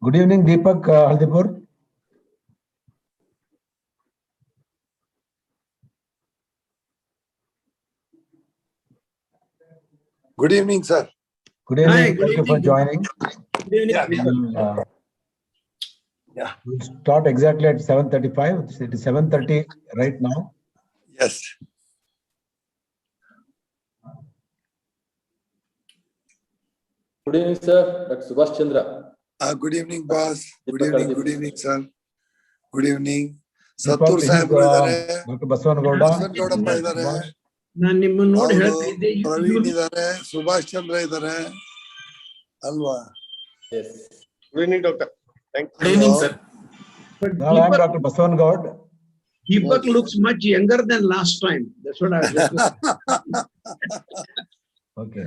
Good evening, Deepak Haldipur. Good evening, sir. Good evening. Hi, good Thank you for evening. joining. Good evening. We'll start exactly at 7:35. It is 7:30 right now. Yes. Good evening, sir. Dr. Subhash Chandra. Good evening, boss. Good evening, sir. Good evening. Deepak, Sattur this is, Sahib idare. Dr. Basavangouda. Basavangouda idare. ನಾನು ನಿಮ್ಮನ್ನು ನೋಡಿ ಹೇಳ್ತಿದ್ದೆ Praveen idare. Subhash Chandra idare. Alva. Yes. Good evening, doctor. Thank you. Good evening, sir. but Now I am Dr. Basavangouda. Deepak looks much younger than last time. That's what I was just Okay.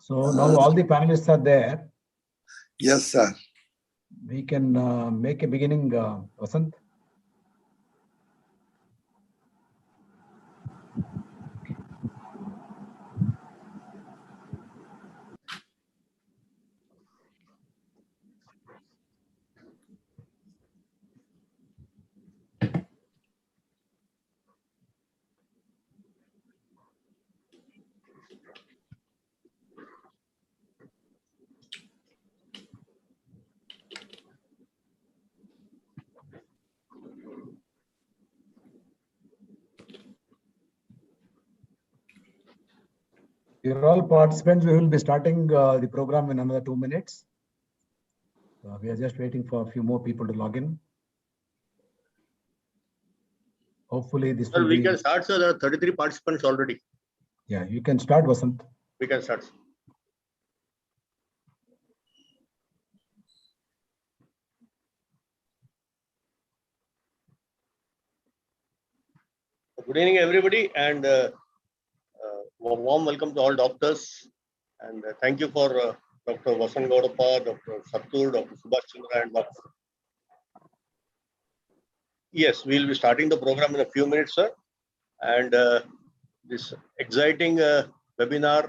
So now all the panelists are there. Yes, sir. We can make a beginning, Vasant. You're all participants. We will be starting the program in another 2 minutes. We are just waiting for a few more people to log in. Hopefully this Sir, will we be... can start, sir. There are 33 participants already. Yeah, you can start, Vasant. We can start. Good evening, everybody, and warm welcome to all doctors. And thank you for Dr. Vasavangouda, Dr. Sattur, Dr. Subhash Chandra, and Dr. Yes, we'll be starting the program in a few minutes, sir. And this exciting webinar,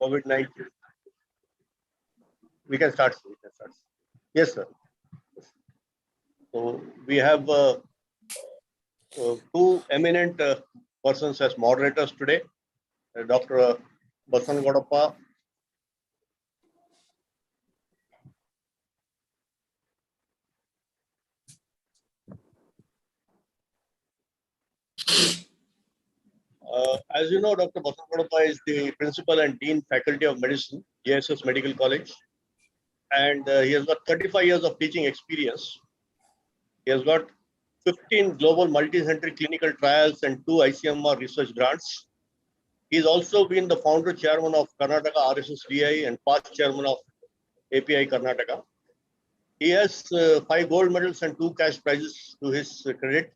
COVID-19. We can start, sir. We can start. Yes, sir. So we have two eminent persons as moderators today, Dr. Basavangouda. As you know, Dr. Basavangouda is the Principal and Dean Faculty of Medicine, JSS Medical College, and he has got 35 years of teaching experience. He has got 15 global multi-center clinical trials and 2 ICMR research grants. He's also been the founder chairman of Karnataka RSSDI and past chairman of API Karnataka. He has 5 gold medals and 2 cash prizes to his credit,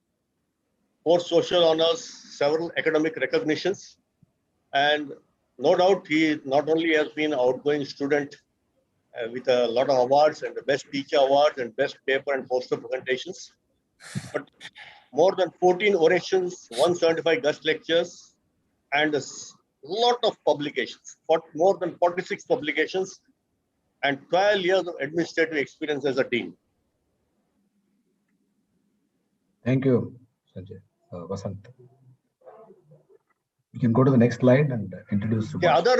4 social honors, several academic recognitions, and no doubt he not only has been an outgoing student with a lot of awards and the best teacher awards and best paper and poster presentations, but more than 14 orations, 175 guest lectures, and a lot of publications, more than 46 publications, and 12 years of administrative experience as a dean. Thank you, Sanjay. Vasant. You can go to the next slide and introduce Subhash. The other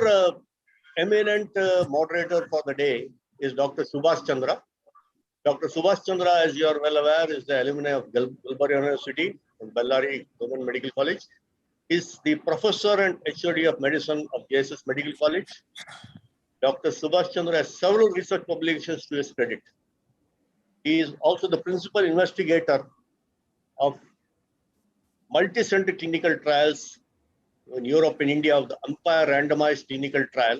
eminent moderator for the day is Dr. Subhash Chandra. Dr. Subhash Chandra, as you are well aware, is the alumni of Gulbarga University and Bellary Government Medical College. He is the professor and HOD of medicine of JSS Medical College. Dr. Subhash Chandra has several research publications to his credit. He is also the principal investigator of multi-center clinical trials in Europe and India of the Empire randomized clinical trial.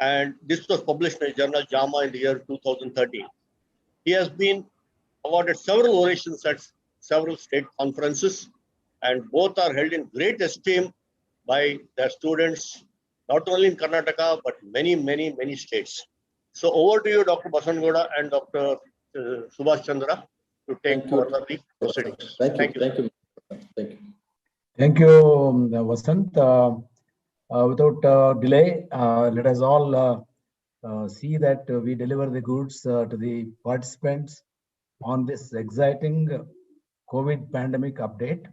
And this was published in the journal JAMA in the year 2013. He has been awarded several orations at several state conferences, and both are held in great esteem by their students, not only in Karnataka, but many states. So over to you, Dr. Basavangouda and Dr. Subhash Chandra, to take further the proceedings. Thank you. Thank you, Vasant. Without delay, let us all see that we deliver the goods to the participants on this exciting COVID pandemic update.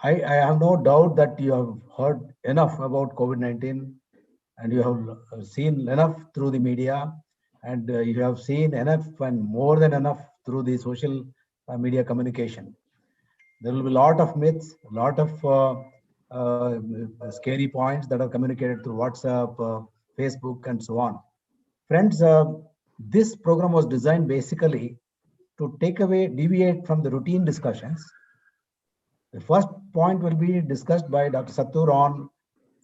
I have no doubt that you have heard enough about COVID-19 and you have seen enough through the media and you have seen enough and more than enough through the social media communication. There will be a lot of myths, a lot of scary points that are communicated through WhatsApp, Facebook, and so on. Friends, this program was designed basically to deviate from the routine discussions. The first point will be discussed by Dr. Sattur on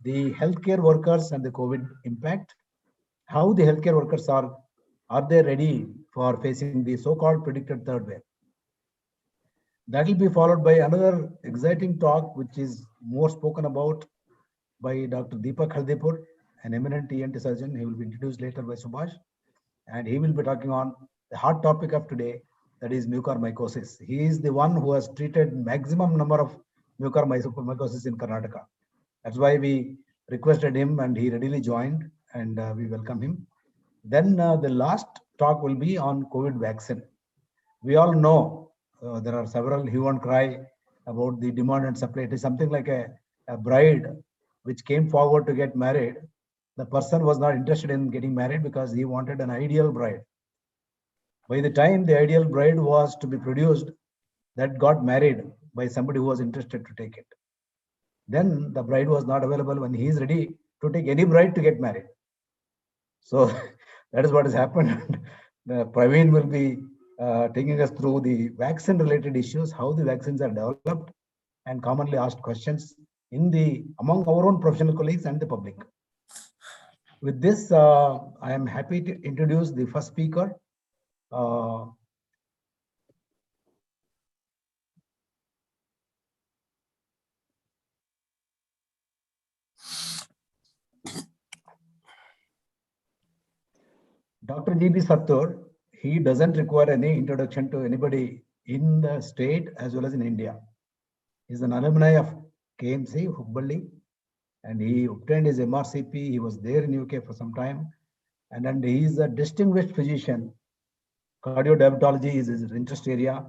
the healthcare workers and the COVID impact. How the healthcare workers are they ready for facing the so-called predicted third wave? That will be followed by another exciting talk, which is more spoken about by Dr. Deepak Haldipur, an eminent ENT surgeon. He will be introduced later by Subhash, and he will be talking on the hot topic of today, that is mucormycosis. He is the one who has treated maximum number of mucormycosis in Karnataka. That's why we requested him, and he readily joined, and we welcome him. Then the last talk will be on COVID vaccine. We all know there are several hue and cry about the demand and supply. It is something like a bride which came forward to get married. The person was not interested in getting married because he wanted an ideal bride. By the time the ideal bride was to be produced, that got married by somebody who was interested to take it. Then the bride was not available when he is ready to take any bride to get married. So that is what has happened. Praveen will be taking us through the vaccine related issues, how the vaccines are developed and commonly asked questions among our own professional colleagues and the public. With this, I am happy to introduce the first speaker. Dr. G.B. Sattur, he doesn't require any introduction to anybody in the state as well as in India. He's an alumni of KMC, Hubballi, and he obtained his MRCP. He was there in UK for some time. And then he is a distinguished physician. Cardiodiabetology is his interest area.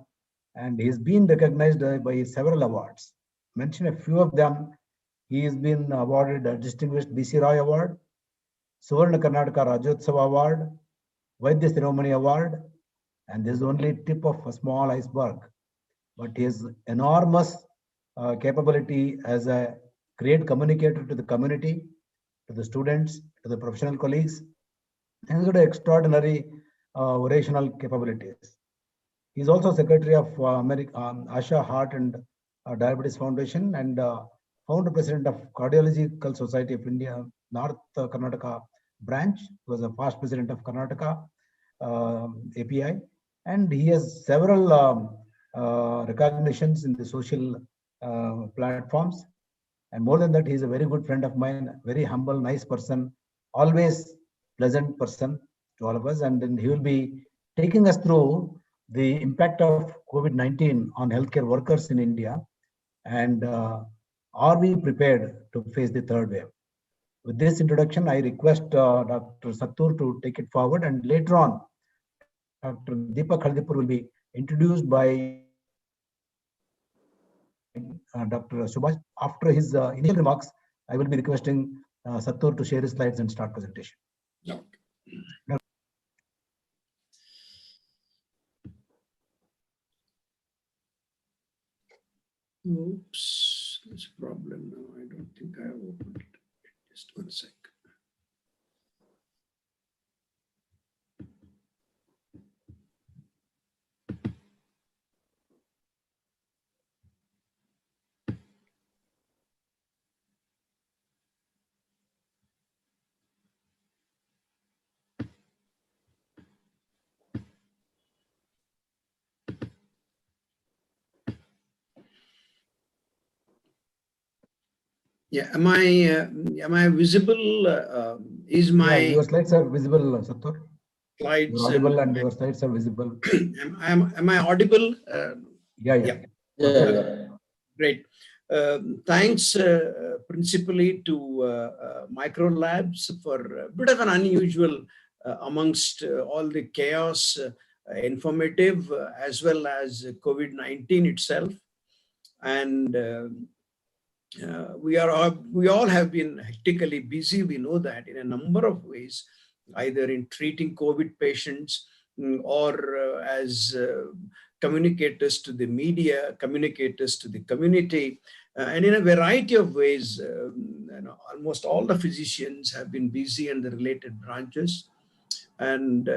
And he's been recognized by several awards. Mention a few of them. He has been awarded a distinguished BC Roy Award, Suvarna Karnataka Rajyotsava Award, Vaidya Ceremony Award, and this is only tip of a small iceberg. But his enormous capability as a great communicator to the community, to the students, to the professional colleagues, and he's got extraordinary orational capabilities. He's also secretary of Asha Heart and Diabetes Foundation and founder president of Cardiological Society of India, North Karnataka branch. He was a past president of Karnataka API, and he has several recognitions in the social platforms. And more than that, he is a very good friend of mine, very humble, nice person, always pleasant person to all of us. And then he will be taking us through the impact of COVID-19 on healthcare workers in India. And are we prepared to face the third wave? With this introduction, I request Dr. Sattur to take it forward, and later on, Dr. Deepak Haldipur will be introduced by Dr. Subhash. After his initial remarks, I will be requesting Sattur to share his slides and start presentation. Yeah. Oops, there's a problem now. I don't think I have opened it. Just 1 sec. Yeah, am I visible? Is my your slides are visible, Sattur? Slides You're audible and your slides are visible. am I audible? Yeah. Yeah. Great. Thanks principally to Micro Labs for a bit of an unusual amongst all the chaos, informative as well as COVID-19 itself. And we all have been hectically busy. We know that in a number of ways, either in treating COVID patients or as communicators to the media, communicators to the community, and in a variety of ways. Almost all the physicians have been busy in the related branches. And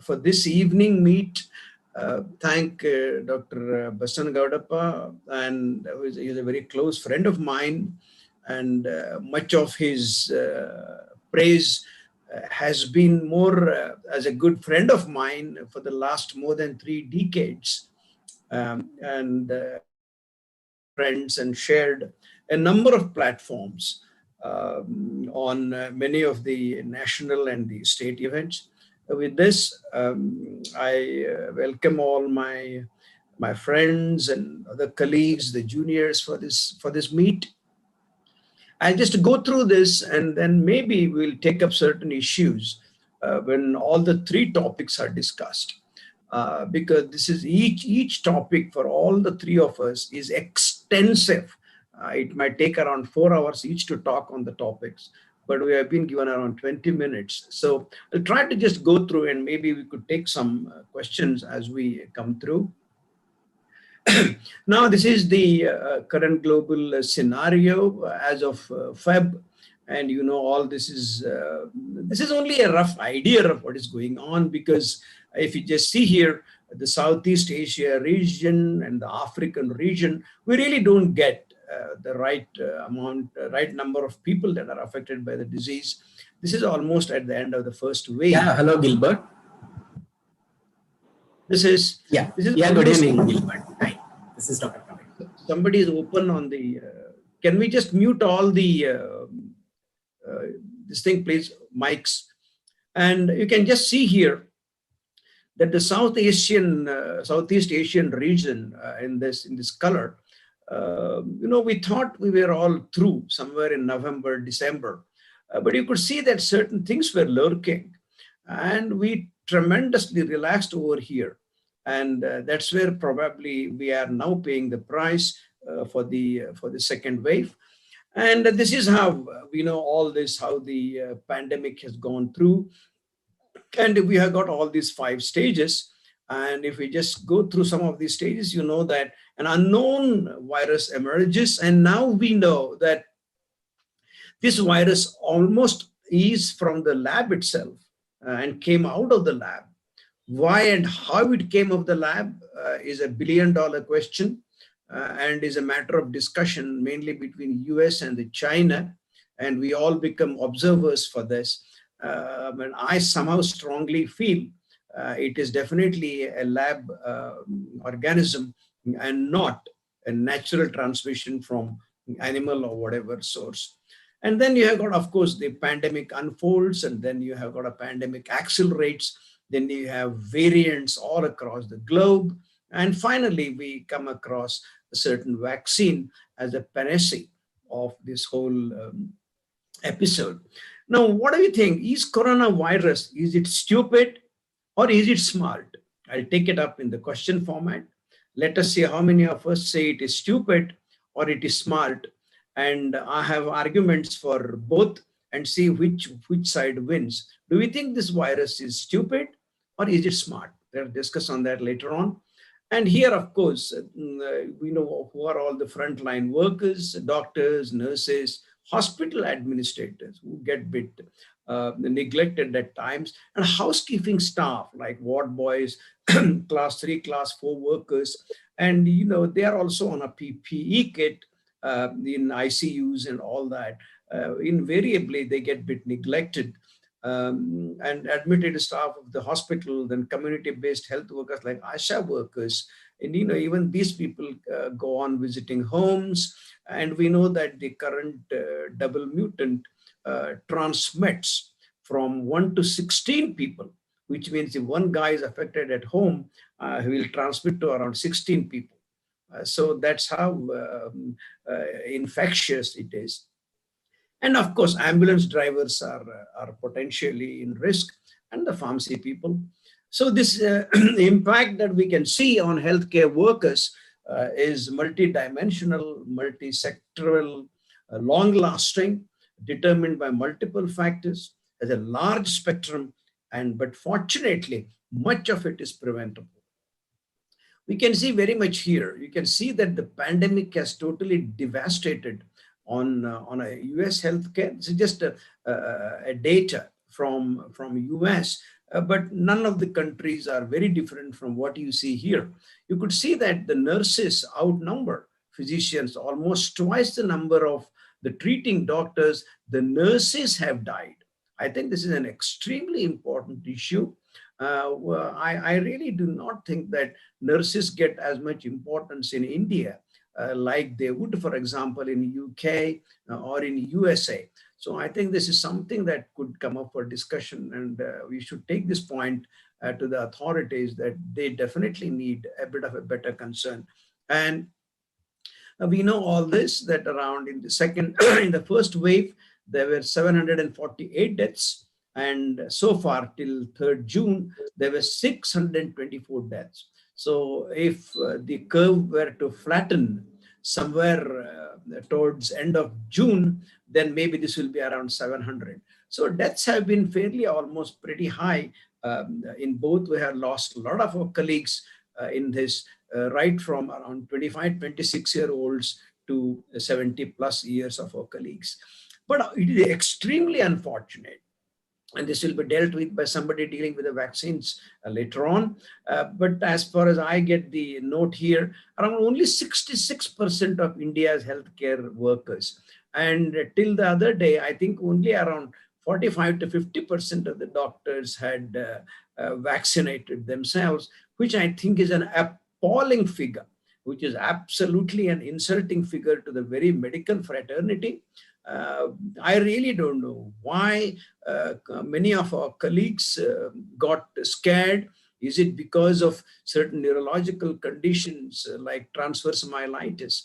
for this evening meet, thank Dr. Basan Gaudappa, and he's a very close friend of mine, and much of his praise has been more as a good friend of mine for the last more than 3 decades, and friends, and shared a number of platforms on many of the national and the state events. With this, I welcome all my friends and other colleagues, the juniors, for this meet. I'll just go through this, and then maybe we'll take up certain issues when all the 3 topics are discussed. Because this is each topic for all the 3 of us is extensive. It might take around 4 hours each to talk on the topics, but we have been given around 20 minutes. So I'll try to just go through, and maybe we could take some questions as we come through. Now, this is the current global scenario as of Feb. And all this is only a rough idea of what is going on, because if you just see here, the Southeast Asia region and the African region, we really don't get the right right number of people that are affected by the disease. This is almost at the end of the first wave. Yeah, hello Gilbert. This is good evening, Gilbert. Hi, this is Dr. Praveen. Somebody is open on the. Can we just mute all the this thing, please, mics? And you can just see here that the Southeast Asian region in this color. We thought we were all through somewhere in November, December, but you could see that certain things were lurking, and we tremendously relaxed over here. And that's where probably we are now paying the price for the second wave. And this is how we know all this, how the pandemic has gone through. And we have got all these 5 stages. And if we just go through some of these stages, you know that an unknown virus emerges. And now we know that this virus almost is from the lab itself and came out of the lab. Why and how it came out of the lab is a billion-dollar question and is a matter of discussion mainly between US and the China. And we all become observers for this. And I somehow strongly feel it is definitely a lab organism and not a natural transmission from animal or whatever source. And then you have got, of course, the pandemic unfolds, and then you have got a pandemic accelerates. Then you have variants all across the globe. And finally, we come across a certain vaccine as a panacea of this whole episode. Now, what do you think? Is coronavirus, is it stupid or is it smart? I'll take it up in the question format. Let us see how many of us say it is stupid or it is smart. And I have arguments for both and see which side wins. Do we think this virus is stupid or is it smart? We'll discuss on that later on. And here, of course, we know who are all the frontline workers, doctors, nurses, hospital administrators who get bit neglected at times, and housekeeping staff like ward boys, class 3, class 4 workers. And, they are also on a PPE kit in ICUs and all that. Invariably, they get bit neglected. And admitted staff of the hospital, then community-based health workers like ASHA workers. And, even these people go on visiting homes. And we know that the current double mutant transmits from 1 to 16 people, which means if one guy is affected at home, he will transmit to around 16 people. So that's how infectious it is. And of course, ambulance drivers are potentially in risk, and the pharmacy people. So this impact that we can see on healthcare workers is multidimensional, multi-sectoral, long-lasting, determined by multiple factors, has a large spectrum, but fortunately, much of it is preventable. We can see very much here. You can see that the pandemic has totally devastated on a U.S. healthcare. This is just a data from U.S., but none of the countries are very different from what you see here. You could see that the nurses outnumber physicians, almost twice the number of the treating doctors. The nurses have died. I think this is an extremely important issue. I really do not think that nurses get as much importance in India like they would, for example, in UK or in USA. So I think this is something that could come up for discussion, and we should take this point to the authorities that they definitely need a bit of a better concern. And we know all this, that around in the second, in the first wave, there were 748 deaths. And so far till 3rd June, there were 624 deaths. So if the curve were to flatten somewhere towards end of June, then maybe this will be around 700. So deaths have been fairly almost pretty high in both. We have lost a lot of our colleagues in this, right from around 25, 26-year-olds to 70 plus years of our colleagues. But it is extremely unfortunate, and this will be dealt with by somebody dealing with the vaccines later on. But as far as I get the note here, around only 66% of India's healthcare workers. And till the other day, I think only around 45 to 50% of the doctors had vaccinated themselves, which I think is an appalling figure, which is absolutely an insulting figure to the very medical fraternity. I really don't know why many of our colleagues got scared. Is it because of certain neurological conditions like transverse myelitis,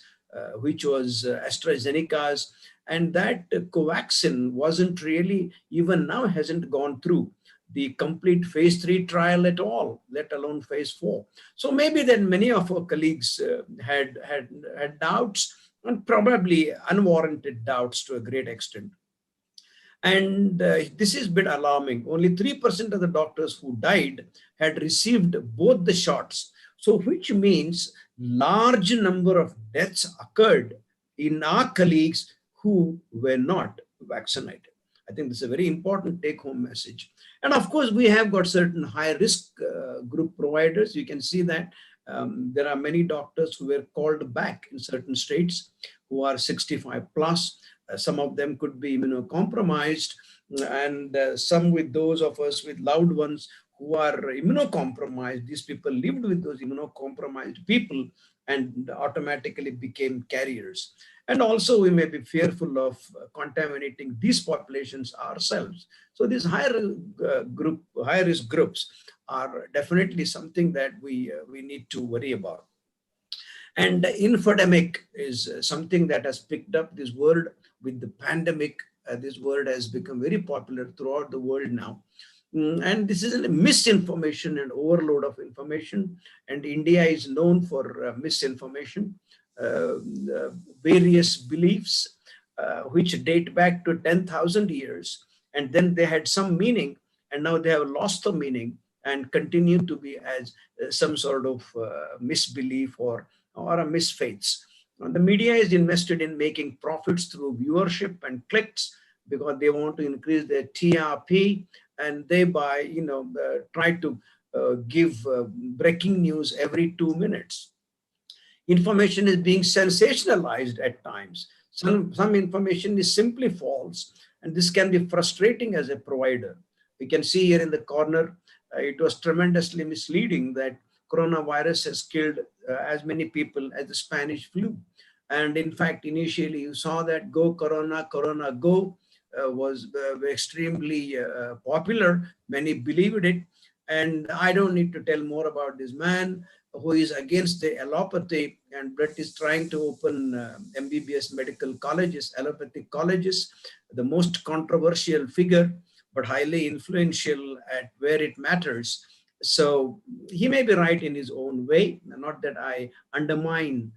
which was AstraZeneca's, and that Covaxin wasn't really, even now hasn't gone through the complete phase 3 trial at all, let alone phase 4. So maybe then many of our colleagues had doubts, and probably unwarranted doubts to a great extent. And this is a bit alarming. Only 3% of the doctors who died had received both the shots. So which means large number of deaths occurred in our colleagues who were not vaccinated. I think this is a very important take-home message. And of course, we have got certain high-risk group providers. You can see that there are many doctors who were called back in certain states who are 65 plus. Some of them could be immunocompromised, and some with those of us with loved ones who are immunocompromised. These people lived with those immunocompromised people and automatically became carriers. And also we may be fearful of contaminating these populations ourselves. So these high-risk groups are definitely something that we need to worry about. And infodemic is something that has picked up this word with the pandemic. This word has become very popular throughout the world now. And this is a misinformation and overload of information. And India is known for misinformation, various beliefs which date back to 10,000 years. And then they had some meaning, and now they have lost the meaning and continue to be as some sort of misbelief or a misfaiths. And the media is invested in making profits through viewership and clicks because they want to increase their TRP, and thereby, try to give breaking news every 2 minutes. Information is being sensationalized at times. Some information is simply false, and this can be frustrating as a provider. We can see here in the corner, it was tremendously misleading that coronavirus has killed as many people as the Spanish flu. And in fact, initially you saw that Go Corona, Corona Go was extremely popular. Many believed it. And I don't need to tell more about this man. who is against the allopathy and but is trying to open MBBS medical colleges, allopathic colleges, the most controversial figure, but highly influential at where it matters. So he may be right in his own way, not that I undermine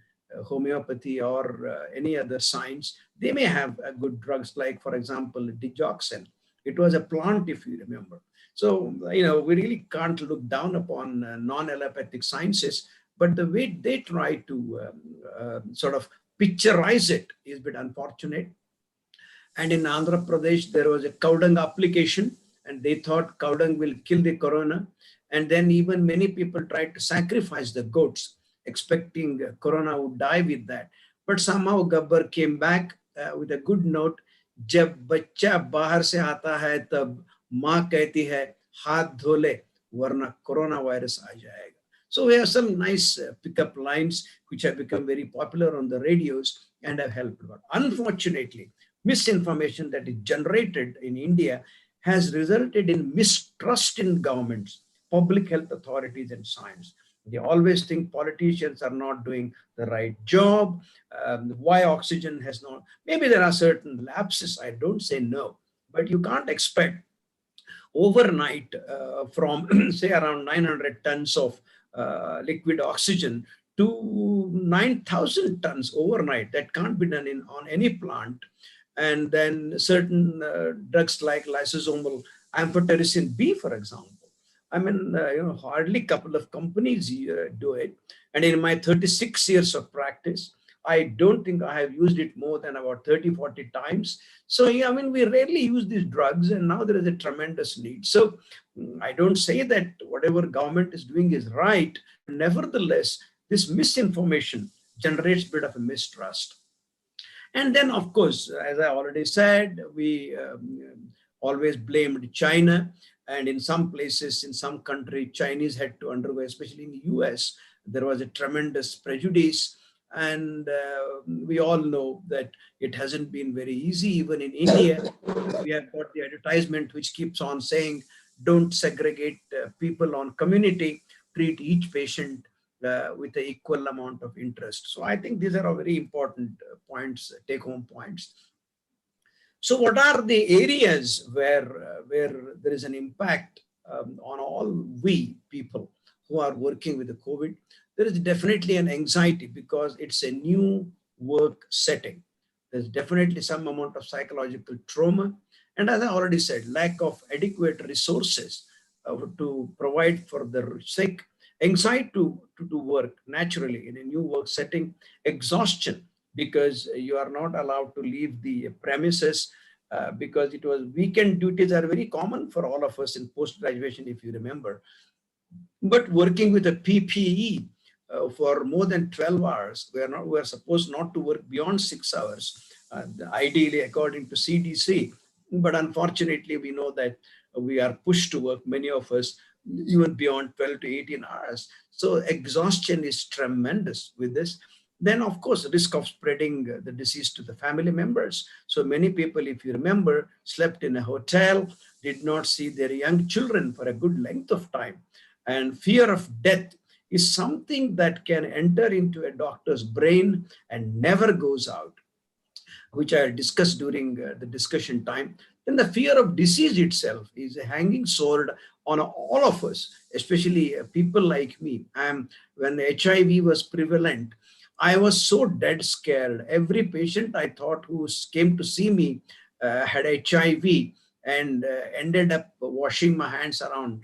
homeopathy or any other science. They may have good drugs, like, for example, digoxin. It was a plant, if you remember. So, we really can't look down upon non-allopathic sciences, but the way they try to sort of picturize it is a bit unfortunate. And in Andhra Pradesh, there was a cow dung application, and they thought cow dung will kill the corona. And then even many people tried to sacrifice the goats, expecting corona would die with that. But somehow Gabbar came back with a good note. जब बच्चा बाहर से आता है तब माँ कहती है हाथ धो ले वरना कोरोना वायरस आ जाएगा. So we have some nice pickup lines which have become very popular on the radios and have helped. But unfortunately, misinformation that is generated in India has resulted in mistrust in governments, public health authorities, and science. They always think politicians are not doing the right job. Why oxygen has not, maybe there are certain lapses, I don't say no, but you can't expect overnight from say around 900 tons of liquid oxygen to 9,000 tons overnight. That can't be done on any plant. And then certain drugs like lysosomal amphotericin B, for example. I mean, hardly a couple of companies do it. And in my 36 years of practice, I don't think I have used it more than about 30, 40 times. So, yeah, I mean, we rarely use these drugs, and now there is a tremendous need. So I don't say that whatever government is doing is right. Nevertheless, this misinformation generates a bit of a mistrust. And then, of course, as I already said, we always blamed China. And in some places, in some country, Chinese had to undergo, especially in the US, there was a tremendous prejudice. And we all know that it hasn't been very easy. Even in India, we have got the advertisement which keeps on saying, don't segregate people on community, treat each patient with an equal amount of interest. So I think these are all very important points, take-home points. So what are the areas where there is an impact on all we people who are working with the COVID? There is definitely an anxiety because it's a new work setting. There's definitely some amount of psychological trauma. And as I already said, lack of adequate resources to provide for the sick, anxiety to work naturally in a new work setting, exhaustion because you are not allowed to leave the premises because it was weekend duties are very common for all of us in post-graduation, if you remember. But working with a PPE for more than 12 hours, we are supposed not to work beyond 6 hours, ideally according to CDC. But unfortunately, we know that we are pushed to work, many of us, even beyond 12 to 18 hours. So exhaustion is tremendous with this. Then, of course, risk of spreading the disease to the family members. So many people, if you remember, slept in a hotel, did not see their young children for a good length of time. And fear of death is something that can enter into a doctor's brain and never goes out, which I discussed during the discussion time. Then the fear of disease itself is a hanging sword on all of us, especially people like me. When HIV was prevalent, I was so dead scared. Every patient I thought who came to see me had HIV and ended up washing my hands around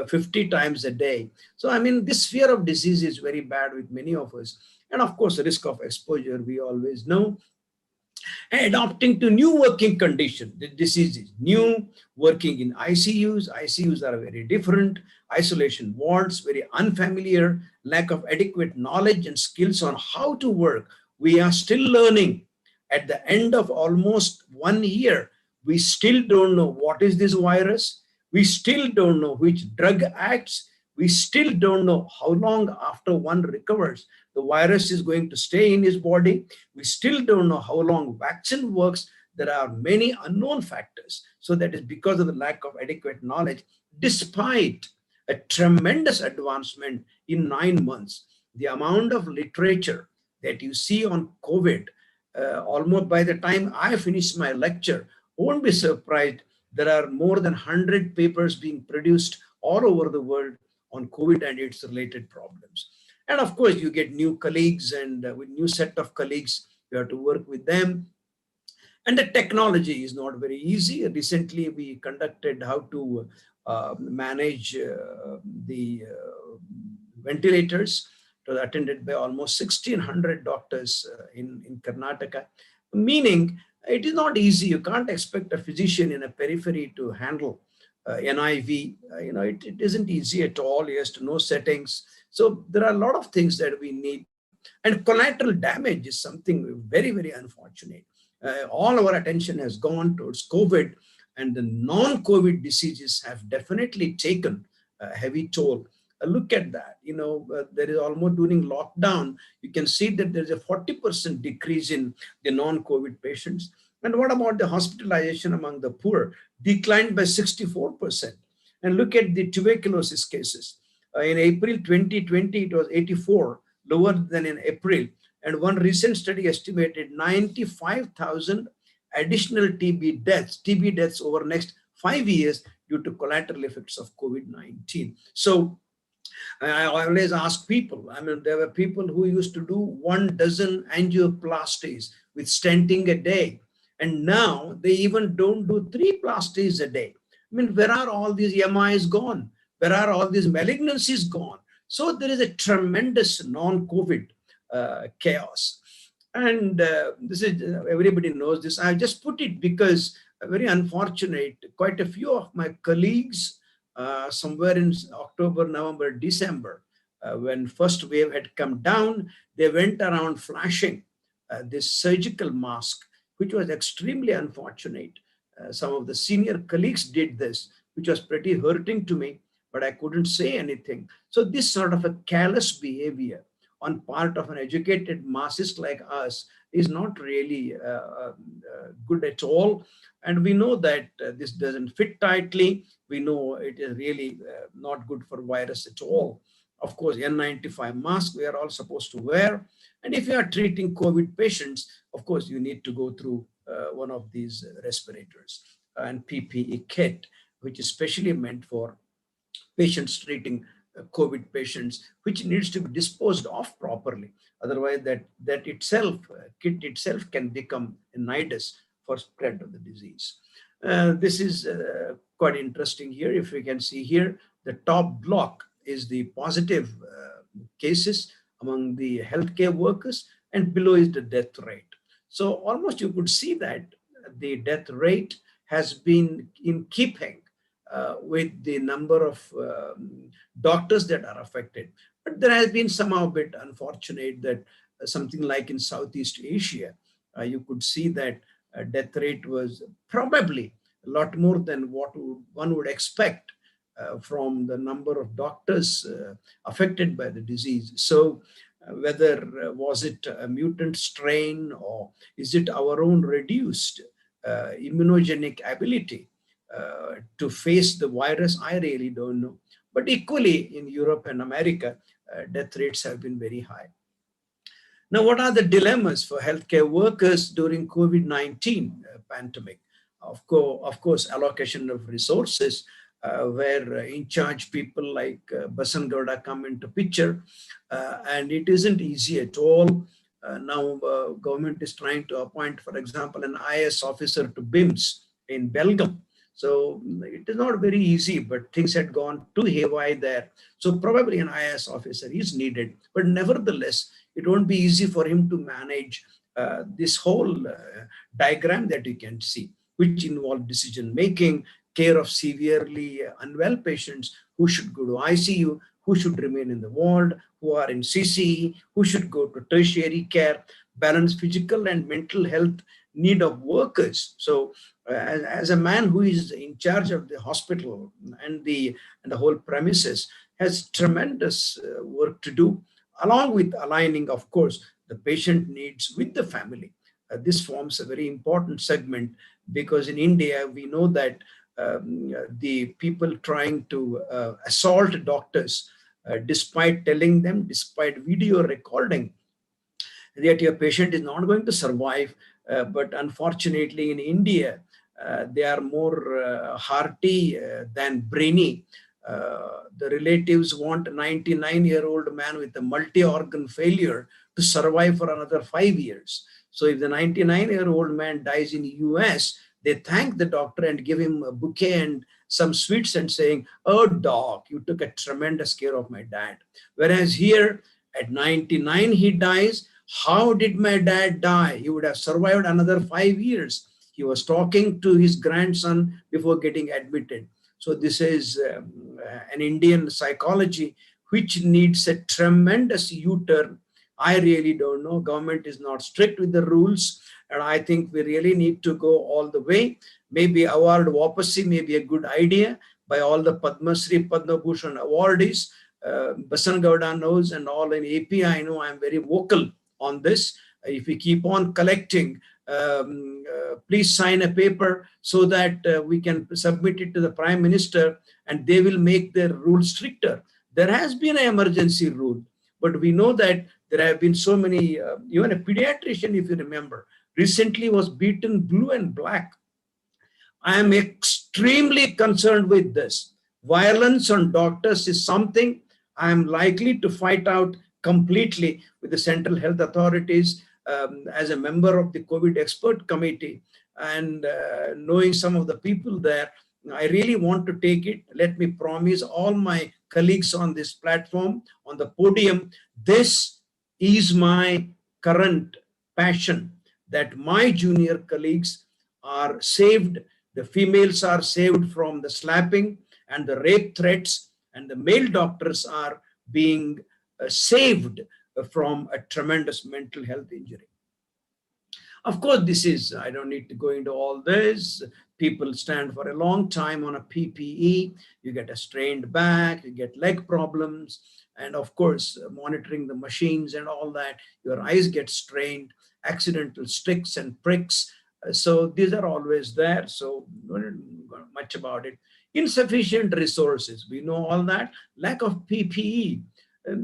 50 times a day. So, I mean, this fear of disease is very bad with many of us. And of course, the risk of exposure, we always know. Adapting to new working conditions, the diseases, new working in ICUs. ICUs are very different. Isolation wards, very unfamiliar, lack of adequate knowledge and skills on how to work. We are still learning. At the end of almost 1 year, we still don't know what is this virus. We still don't know which drug acts. We still don't know how long after one recovers the virus is going to stay in his body. We still don't know how long vaccine works. There are many unknown factors. So that is because of the lack of adequate knowledge, despite a tremendous advancement in 9 months. The amount of literature that you see on COVID, almost by the time I finish my lecture, won't be surprised. There are more than 100 papers being produced all over the world on COVID and its related problems. And of course, you get new colleagues, and with new set of colleagues, you have to work with them. And the technology is not very easy. Recently, we conducted how to manage the ventilators. It was attended by almost 1,600 doctors in Karnataka, meaning it is not easy. You can't expect a physician in a periphery to handle NIV. It isn't easy at all. He has to know settings. So there are a lot of things that we need. And collateral damage is something very, very unfortunate. All our attention has gone towards COVID, and the non-COVID diseases have definitely taken a heavy toll. Look at that. There is almost during lockdown, you can see that there's a 40% decrease in the non-COVID patients. And what about the hospitalization among the poor? Declined by 64%. And look at the tuberculosis cases. In April 2020, it was 84, lower than in April. And one recent study estimated 95,000 additional TB deaths over next 5 years due to collateral effects of COVID-19. So I always ask people, there were people who used to do 12 angioplasties with stenting a day. And now they even don't do 3 plasties a day. Where are all these MIs gone? Where are all these malignancies gone? So there is a tremendous non-COVID chaos. And this is, everybody knows this. I just put it because very unfortunate, quite a few of my colleagues, somewhere in October, November, December, when first wave had come down, they went around flashing this surgical mask, which was extremely unfortunate. Some of the senior colleagues did this, which was pretty hurting to me, but I couldn't say anything. So this sort of a callous behavior on part of an educated masses like us is not really good at all. And we know that this doesn't fit tightly. We know it is really not good for virus at all. Of course, N95 mask we are all supposed to wear. And if you are treating COVID patients, of course, you need to go through one of these respirators and PPE kit, which is specially meant for patients treating COVID patients, which needs to be disposed of properly. Otherwise, that itself, kit itself can become a nidus for spread of the disease. This is quite interesting here. If we can see here, the top block is the positive cases among the healthcare workers, and below is the death rate. So almost you could see that the death rate has been in keeping with the number of doctors that are affected. But there has been somehow a bit unfortunate that something like in Southeast Asia, you could see that death rate was probably a lot more than what one would expect from the number of doctors affected by the disease. So whether was it a mutant strain, or is it our own reduced immunogenic ability to face the virus, I really don't know. But equally in Europe and America, death rates have been very high. Now, what are the dilemmas for healthcare workers during COVID-19 pandemic? Of course, allocation of resources, where in charge people like Basangauda come into picture, and it isn't easy at all. Now, government is trying to appoint, for example, an IS officer to BIMS in Belgium. So it is not very easy, but things had gone too haywire there. So probably an IS officer is needed, but nevertheless, it won't be easy for him to manage this whole diagram that you can see, which involve decision-making, care of severely unwell patients who should go to ICU, who should remain in the ward, who are in CCE, who should go to tertiary care, balance physical and mental health need of workers. So as a man who is in charge of the hospital and the whole premises, has tremendous work to do, along with aligning, of course, the patient needs with the family. This forms a very important segment, because in India, we know that the people trying to assault doctors, despite telling them, despite video recording, that your patient is not going to survive. But unfortunately, in India, they are more hearty than brainy. The relatives want a 99-year-old man with a multi-organ failure to survive for another 5 years. So if the 99-year-old man dies in the US, they thank the doctor and give him a bouquet and some sweets and saying, "Oh, doc, you took a tremendous care of my dad." Whereas here, at 99, he dies. How did my dad die? He would have survived another 5 years. He was talking to his grandson before getting admitted. So this is an Indian psychology which needs a tremendous U-turn. I really don't know. Government is not strict with the rules, and I think we really need to go all the way. Maybe award Wapasi may be a good idea by all the Padma Shri, Padma Bhushan awardees. Basan Gowda knows, and all in AP, I know I'm very vocal on this. If we keep on collecting, please sign a paper so that we can submit it to the Prime Minister and they will make their rules stricter. There has been an emergency rule, but we know that there have been so many, even a pediatrician, if you remember, recently was beaten blue and black. I am extremely concerned with this. Violence on doctors is something I am likely to fight out completely with the central health authorities, as a member of the COVID expert committee, and knowing some of the people there. I really want to take it. Let me promise all my colleagues on this platform, on the podium, this is my current passion, that my junior colleagues are saved, the females are saved from the slapping and the rape threats, and the male doctors are being saved from a tremendous mental health injury. Of course, this is, I don't need to go into all this. People stand for a long time on a PPE. You get a strained back, you get leg problems, and of course, monitoring the machines and all that, your eyes get strained, accidental sticks and pricks. So these are always there. So not much about it. Insufficient resources, we know all that. Lack of PPE.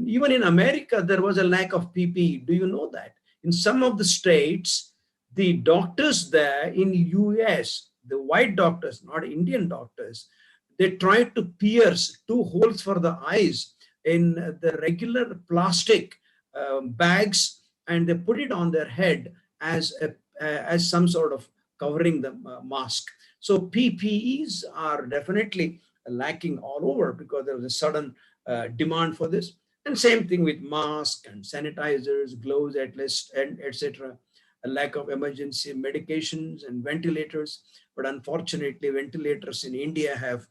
Even in America, there was a lack of PPE. Do you know that? In some of the states, the doctors there in US, the white doctors, not Indian doctors, they tried to pierce 2 holes for the eyes in the regular plastic bags, and they put it on their head as some sort of covering the mask. So PPEs are definitely lacking all over because there was a sudden demand for this. And same thing with masks and sanitizers, gloves, at least, and etc. A lack of emergency medications and ventilators. But unfortunately, ventilators in India have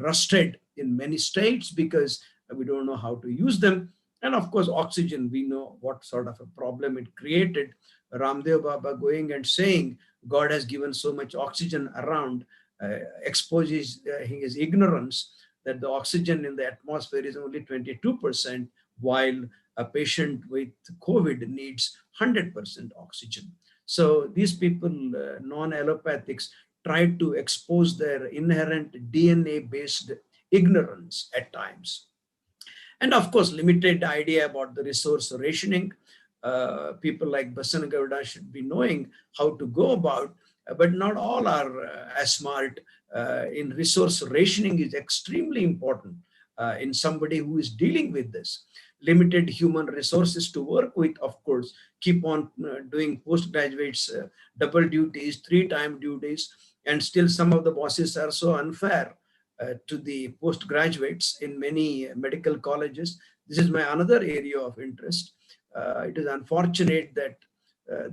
rusted in many states because we don't know how to use them. And of course, oxygen, we know what sort of a problem it created. Ramdev Baba going and saying, God has given so much oxygen around, exposes his ignorance that the oxygen in the atmosphere is only 22%, while a patient with COVID needs 100% oxygen. So these people, non-allopathics, try to expose their inherent DNA-based ignorance at times. And of course, limited idea about the resource rationing. People like Basan Gowda should be knowing how to go about, but not all are as smart. In resource rationing is extremely important in somebody who is dealing with this. Limited human resources to work with, of course, keep on doing postgraduates, double duties, 3-time duties, and still some of the bosses are so unfair to the postgraduates in many medical colleges. This is my another area of interest. It is unfortunate that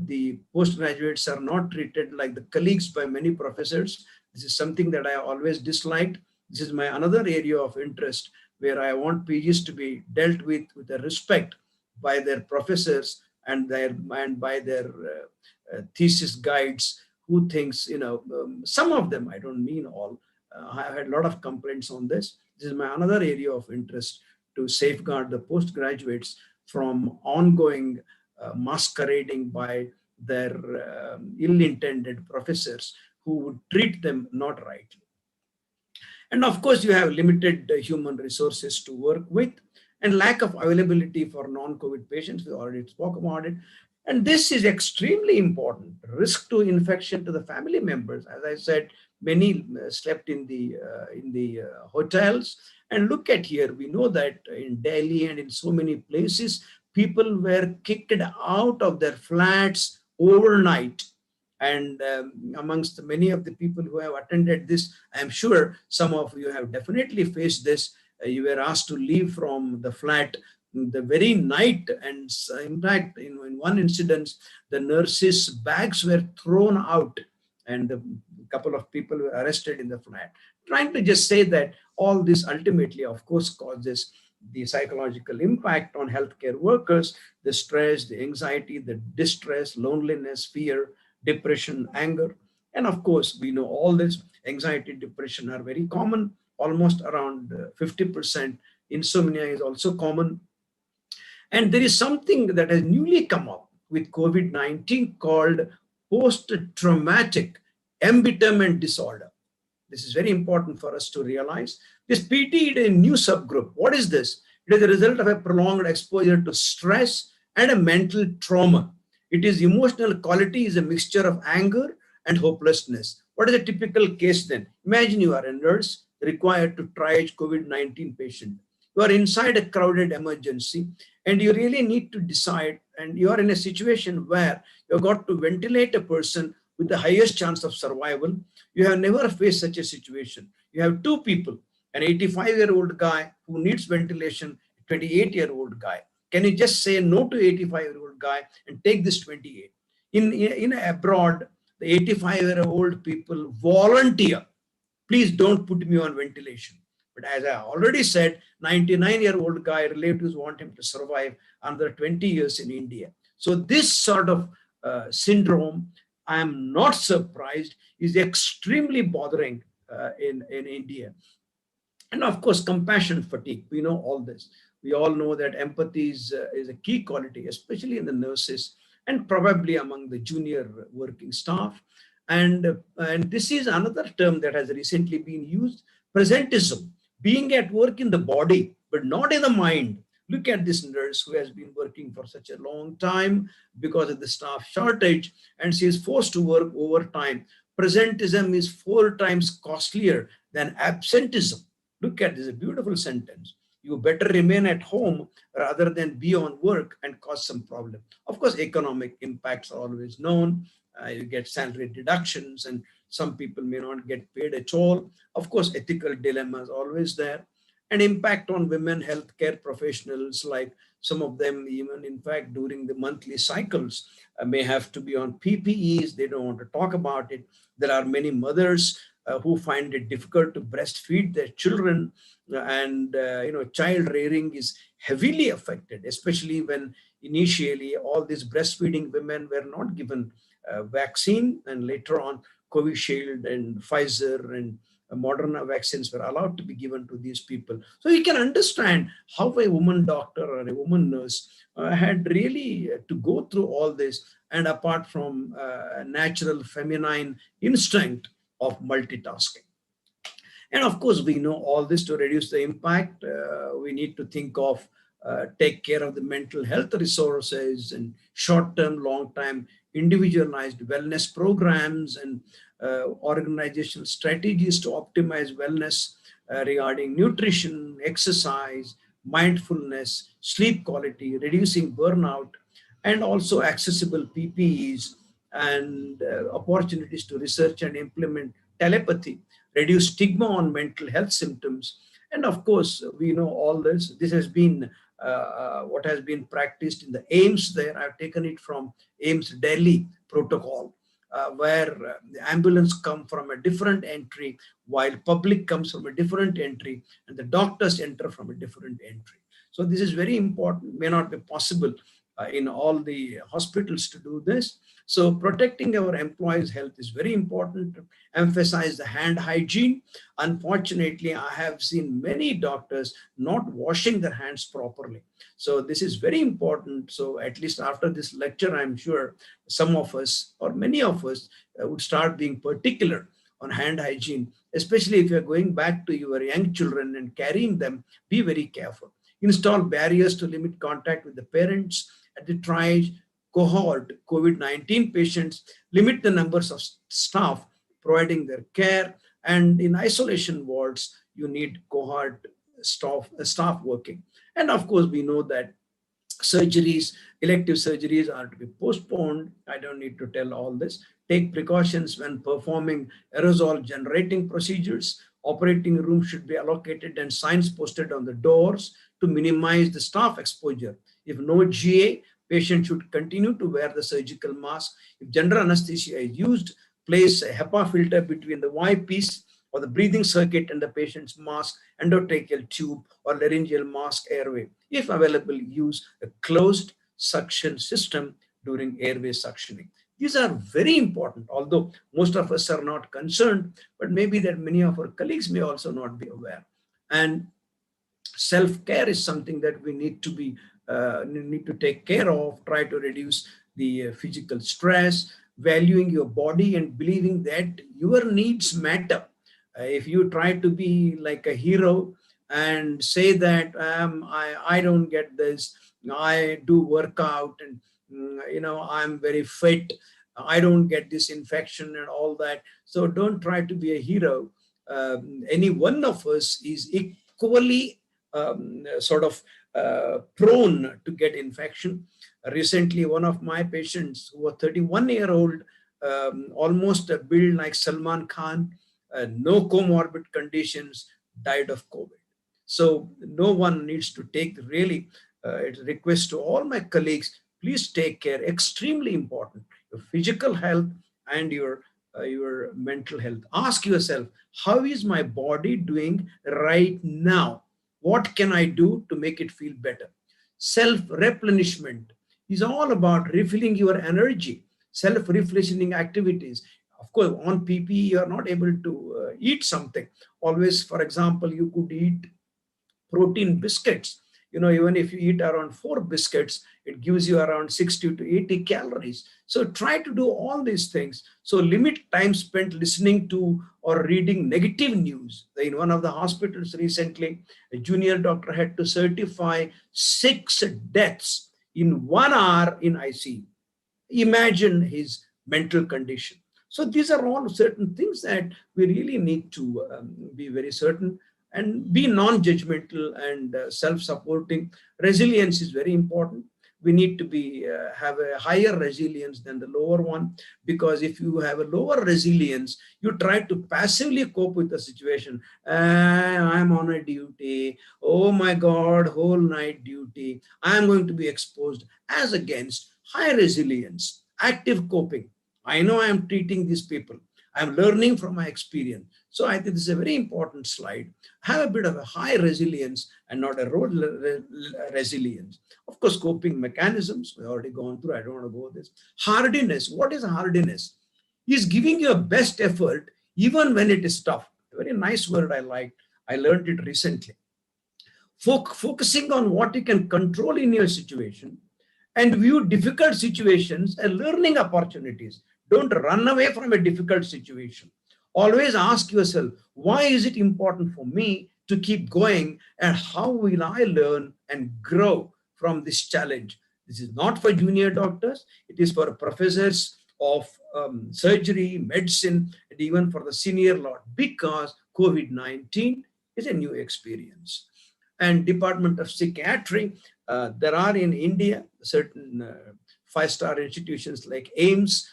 the postgraduates are not treated like the colleagues by many professors. This is something that I always disliked. This is my another area of interest, where I want PGs to be dealt with a respect by their professors and by their thesis guides, who thinks, some of them, I don't mean all, I have had a lot of complaints on this. This is my another area of interest, to safeguard the postgraduates from ongoing masquerading by their ill-intended professors who would treat them not rightly. And of course, you have limited human resources to work with, and lack of availability for non-COVID patients. We already spoke about it. And this is extremely important. Risk to infection to the family members. As I said, many slept in the hotels. And look at here, we know that in Delhi and in so many places, people were kicked out of their flats overnight. And amongst many of the people who have attended this, I'm sure some of you have definitely faced this. You were asked to leave from the flat the very night, and in fact, in one incident, the nurses' bags were thrown out, and a couple of people were arrested in the flat. Trying to just say that all this ultimately, of course, causes the psychological impact on healthcare workers, the stress, the anxiety, the distress, loneliness, fear, depression, anger. And of course, we know all this. Anxiety, depression are very common, almost around 50%. Insomnia is also common. And there is something that has newly come up with COVID-19 called post-traumatic embitterment disorder. This is very important for us to realize. This PT is a new subgroup. What is this? It is a result of a prolonged exposure to stress and a mental trauma. It is emotional quality is a mixture of anger and hopelessness. What is a typical case then? Imagine you are a nurse required to triage COVID-19 patient. You are inside a crowded emergency and you really need to decide, and you are in a situation where you've got to ventilate a person with the highest chance of survival. You have never faced such a situation. You have two people, an 85-year-old guy who needs ventilation, a 28-year-old guy. Can you just say no to 85-year-old guy and take this 28? In abroad, the 85-year-old people volunteer. Please don't put me on ventilation. But as I already said, 99-year-old guy, relatives want him to survive another 20 years in India. So this sort of syndrome, I am not surprised, is extremely bothering in India. And of course, compassion fatigue. We know all this. We all know that empathy is a key quality, especially in the nurses and probably among the junior working staff. And this is another term that has recently been used, presentism, being at work in the body, but not in the mind. Look at this nurse who has been working for such a long time because of the staff shortage, and she is forced to work overtime. Presentism is 4 times costlier than absentism. Look at this, a beautiful sentence. You better remain at home rather than be on work and cause some problem. Of course, economic impacts are always known. You get salary deductions and some people may not get paid at all. Of course, ethical dilemmas always there. And impact on women healthcare professionals, like some of them even in fact during the monthly cycles may have to be on PPEs. They don't want to talk about it. There are many mothers who find it difficult to breastfeed their children, and child rearing is heavily affected, especially when initially all these breastfeeding women were not given vaccine, and later on Covishield and Pfizer and Moderna vaccines were allowed to be given to these people. So you can understand how a woman doctor or a woman nurse had really to go through all this, and apart from natural feminine instinct of multitasking. And of course, we know all this to reduce the impact. We need to think of take care of the mental health resources and short-term, long-term individualized wellness programs and organizational strategies to optimize wellness regarding nutrition, exercise, mindfulness, sleep quality, reducing burnout, and also accessible PPEs and opportunities to research and implement telepathy, reduce stigma on mental health symptoms. And of course, we know all this. This has been what has been practiced in the AIMS there. I've taken it from AIMS Delhi protocol, where the ambulance come from a different entry, while public comes from a different entry, and the doctors enter from a different entry. So this is very important. May not be possible in all the hospitals to do this. So protecting our employees' health is very important. To emphasize the hand hygiene. Unfortunately, I have seen many doctors not washing their hands properly. So this is very important. So at least after this lecture, I'm sure some of us or many of us would start being particular on hand hygiene, especially if you're going back to your young children and carrying them. Be very careful. Install barriers to limit contact with the parents at the triage cohort COVID-19 patients. Limit the numbers of staff providing their care, and in isolation wards, you need cohort staff working. And of course, we know that surgeries, elective surgeries are to be postponed. I don't need to tell all this. Take precautions when performing aerosol generating procedures. Operating room should be allocated and signs posted on the doors to minimize the staff exposure. If no GA, patient should continue to wear the surgical mask. If general anesthesia is used, place a HEPA filter between the Y piece or the breathing circuit and the patient's mask, endotracheal tube, or laryngeal mask airway. If available, use a closed suction system during airway suctioning. These are very important, although most of us are not concerned, but maybe that many of our colleagues may also not be aware. And self-care is something that we need to take care of. Try to reduce the physical stress, valuing your body and believing that your needs matter. If you try to be like a hero and say that I don't get this, I do workout and I'm very fit, I don't get this infection and all that. So don't try to be a hero. Any one of us is equally prone to get infection. Recently, one of my patients, who was 31-year-old, almost built like Salman Khan, no comorbid conditions, died of COVID. So no one needs to take really, it's a request to all my colleagues, please take care, extremely important, your physical health and your mental health. Ask yourself, how is my body doing right now? What can I do to make it feel better? Self-replenishment is all about refilling your energy, self-refreshing activities. Of course, on PPE, you are not able to eat something. Always, for example, you could eat protein biscuits. Even if you eat around 4 biscuits, it gives you around 60 to 80 calories. So try to do all these things. So limit time spent listening to or reading negative news. In one of the hospitals recently, a junior doctor had to certify 6 deaths in 1 hour in ICU. Imagine his mental condition. So these are all certain things that we really need to be very certain and be non-judgmental and self-supporting. Resilience is very important. We need to have a higher resilience than the lower one, because if you have a lower resilience, you try to passively cope with the situation. I'm on a duty. Oh my God, whole night duty. I'm going to be exposed. As against high resilience, active coping. I know I'm treating these people. I'm learning from my experience. So I think this is a very important slide. Have a bit of a high resilience and not a low resilience. Of course, coping mechanisms, we've already gone through. I don't want to go this. Hardiness. What is hardiness? Is giving your best effort even when it is tough. A very nice word I liked. I learned it recently. Focusing on what you can control in your situation and view difficult situations as learning opportunities. Don't run away from a difficult situation. Always ask yourself, why is it important for me to keep going, and how will I learn and grow from this challenge? This is not for junior doctors. It is for professors of surgery, medicine, and even for the senior lot, because COVID-19 is a new experience. And Department of Psychiatry, there are in India certain 5-star institutions like AIMS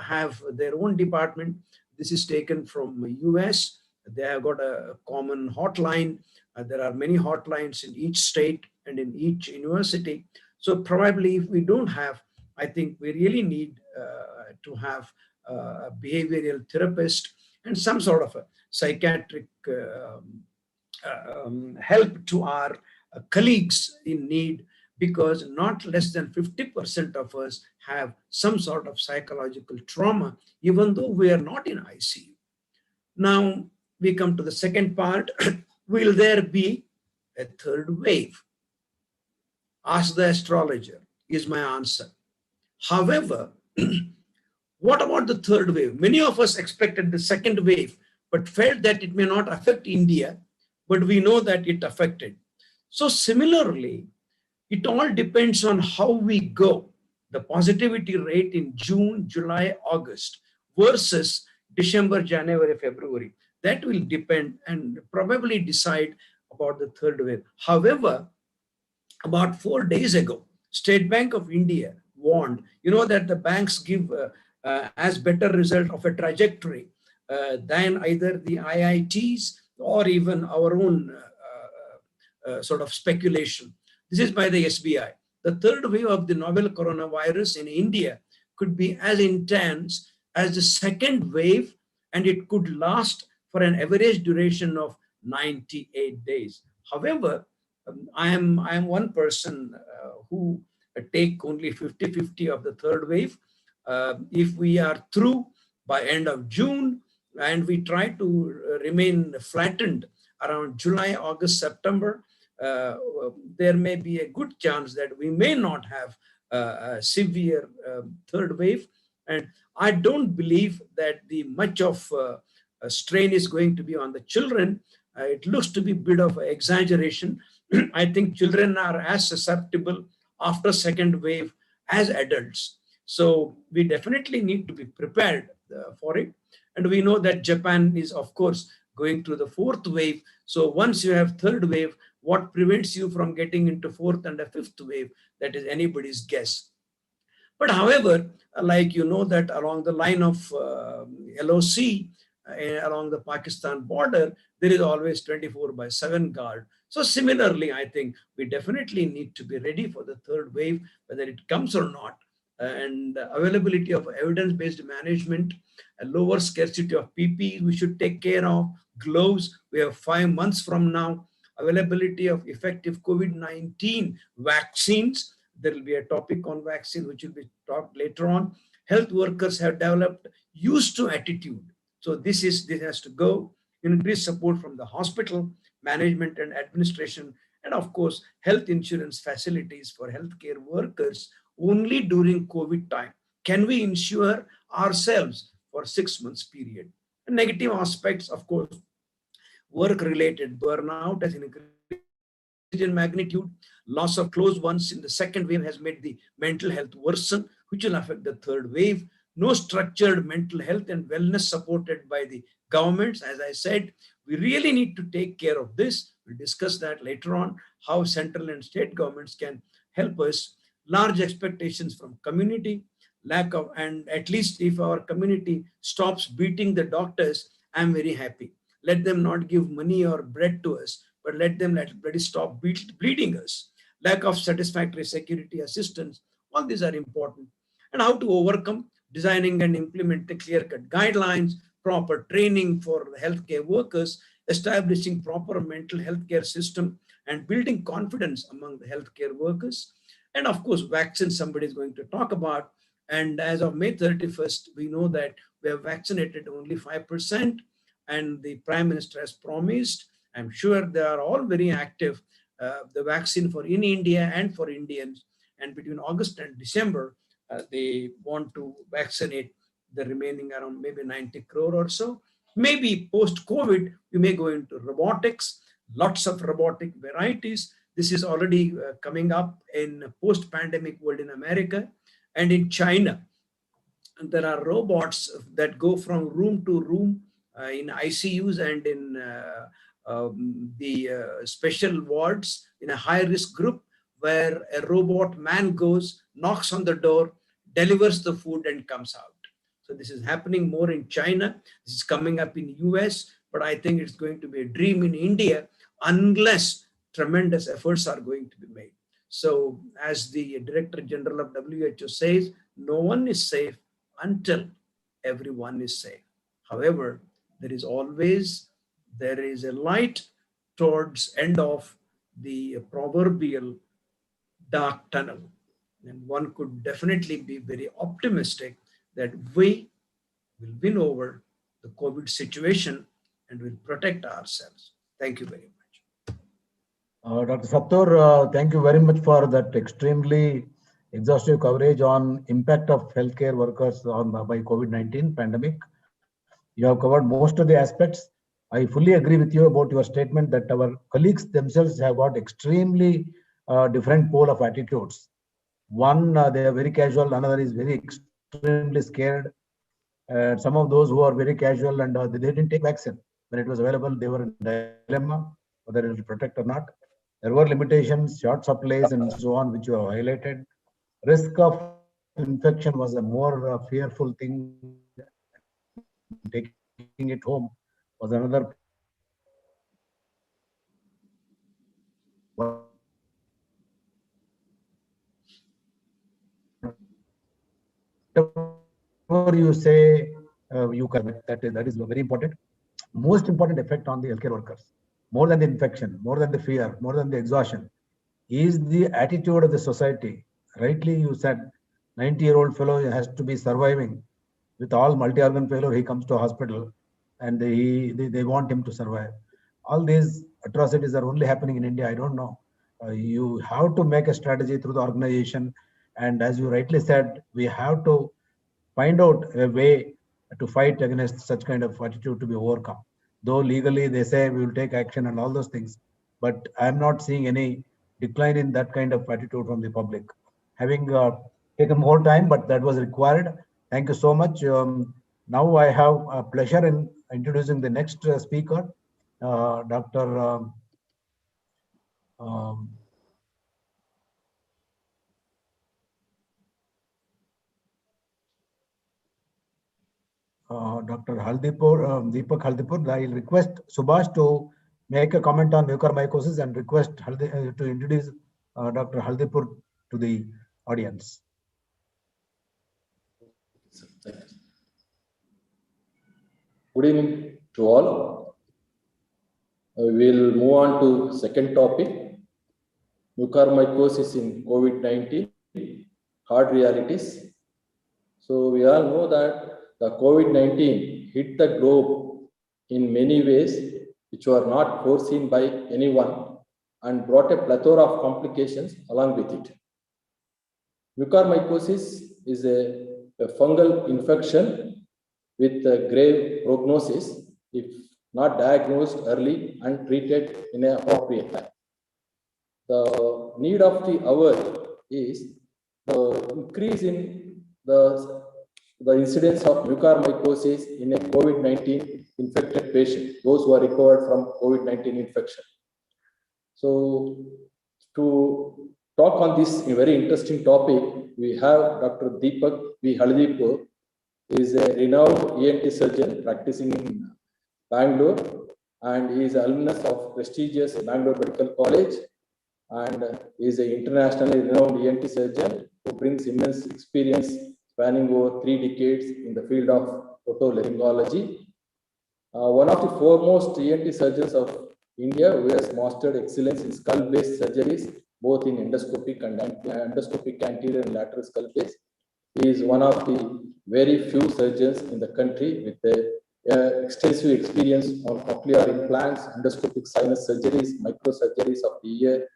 have their own department. This is taken from US. They have got a common hotline. There are many hotlines in each state and in each university. So probably if we don't have, I think we really need to have a behavioral therapist and some sort of a psychiatric help to our colleagues in need, because not less than 50% of us have some sort of psychological trauma, even though we are not in ICU. Now we come to the second part. Will there be a third wave? Ask the astrologer, is my answer. However, What about the third wave? Many of us expected the second wave, but felt that it may not affect India, but we know that it affected. So similarly, it all depends on how we go. The positivity rate in June, July, August versus December, January, February. That will depend and probably decide about the third wave. However, about 4 days ago, State Bank of India warned, that the banks give as better result of a trajectory than either the IITs or even our own sort of speculation. This is by the SBI. The third wave of the novel coronavirus in India could be as intense as the second wave, and it could last for an average duration of 98 days. However, I am one person who take only 50-50 of the third wave. If we are through by end of June and we try to remain flattened around July, August, September, there may be a good chance that we may not have a severe third wave. And I don't believe that the much of strain is going to be on the children. It looks to be a bit of exaggeration. I think children are as susceptible after second wave as adults. So we definitely need to be prepared for it. And we know that Japan is, of course, going through the fourth wave. So once you have third wave, what prevents you from getting into fourth and a fifth wave? That is anybody's guess. But however, like that along the line of LOC, along the Pakistan border, there is always 24/7 guard. So similarly, I think we definitely need to be ready for the third wave, whether it comes or not. And availability of evidence-based management, a lower scarcity of PPE we should take care of, gloves, we have 5 months from now, availability of effective COVID-19 vaccines. There will be a topic on vaccine which will be talked later on. Health workers have developed used to attitude. So this has to go. Increased support from the hospital, management and administration, and of course, health insurance facilities for healthcare workers only during COVID time. Can we insure ourselves for 6 months period? And negative aspects, of course, work-related burnout has increased in magnitude. Loss of close ones in the second wave has made the mental health worsen, which will affect the third wave. No structured mental health and wellness supported by the governments. As I said, we really need to take care of this. We'll discuss that later on, how central and state governments can help us. Large expectations from community, lack of, and at least if our community stops beating the doctors, I'm very happy. Let them not give money or bread to us, but let it stop bleeding us. Lack of satisfactory security assistance, all these are important. And how to overcome, designing and implementing clear-cut guidelines, proper training for the healthcare workers, establishing proper mental health care system, and building confidence among the healthcare workers. And of course, vaccine somebody is going to talk about. And as of May 31st, we know that we have vaccinated only 5%, and the Prime Minister has promised, I'm sure they are all very active, the vaccine for in India and for Indians. And between August and December, they want to vaccinate the remaining around maybe 90 crore or so. Maybe post-COVID, we may go into robotics, lots of robotic varieties. This is already coming up in post-pandemic world in America and in China. And there are robots that go from room to room in ICUs and in the special wards in a high-risk group, where a robot man goes, knocks on the door, delivers the food and comes out. So this is happening more in China. This is coming up in US, but I think it's going to be a dream in India unless tremendous efforts are going to be made. So as the Director General of WHO says, no one is safe until everyone is safe. However, there is a light towards end of the proverbial dark tunnel. And one could definitely be very optimistic that we will win over the COVID situation and will protect ourselves. Thank you very much. Dr. Sattur, thank you very much for that extremely exhaustive coverage on impact of healthcare workers on by COVID-19 pandemic. You have covered most of the aspects. I fully agree with you about your statement that our colleagues themselves have got extremely different pole of attitudes. One, they are very casual. Another is very extremely scared. Some of those who are very casual and they didn't take vaccine when it was available. They were in dilemma whether it will protect or not. There were limitations, short supplies, and so on, which you have highlighted. Risk of infection was a more fearful thing. Taking it home was another part of it. Whatever you say, you correct. That is very important. Most important effect on the healthcare workers, more than the infection, more than the fear, more than the exhaustion, is the attitude of the society. Rightly, you said 90-year-old fellow has to be surviving with all multi-organ failure. He comes to a hospital and they want him to survive. All these atrocities are only happening in India. I don't know. You have to make a strategy through the organization. And as you rightly said, we have to find out a way to fight against such kind of attitude to be overcome. Though legally they say we will take action and all those things, but I'm not seeing any decline in that kind of attitude from the public. Having taken more time, but that was required. Thank you so much. Now I have a pleasure in introducing the next speaker, Dr. Um, Dr. Deepak Haldipur. I'll request Subhash to make a comment on mucormycosis and request to introduce Dr. Haldipur to the audience. Good evening to all. We'll move on to second topic, mucormycosis in COVID-19, hard realities. So we all know that the COVID-19 hit the globe in many ways which were not foreseen by anyone and brought a plethora of complications along with it. Mucormycosis is a fungal infection with a grave prognosis if not diagnosed early and treated in an appropriate time. The need of the hour is the increase in the incidence of mucormycosis in a COVID-19 infected patient, those who are recovered from COVID-19 infection. So to talk on this very interesting topic, we have Dr. Deepak V. Haldipur, is a renowned ENT surgeon practicing in Bangalore, and he is an alumnus of prestigious Bangalore Medical College, and is an internationally renowned ENT surgeon who brings immense experience spanning over 3 decades in the field of otolaryngology. One of the foremost ENT surgeons of India who has mastered excellence in skull-based surgeries, both in endoscopic and endoscopic anterior and lateral skull base. He is one of the very few surgeons in the country with extensive experience on cochlear implants, endoscopic sinus surgeries, microsurgeries of the ear,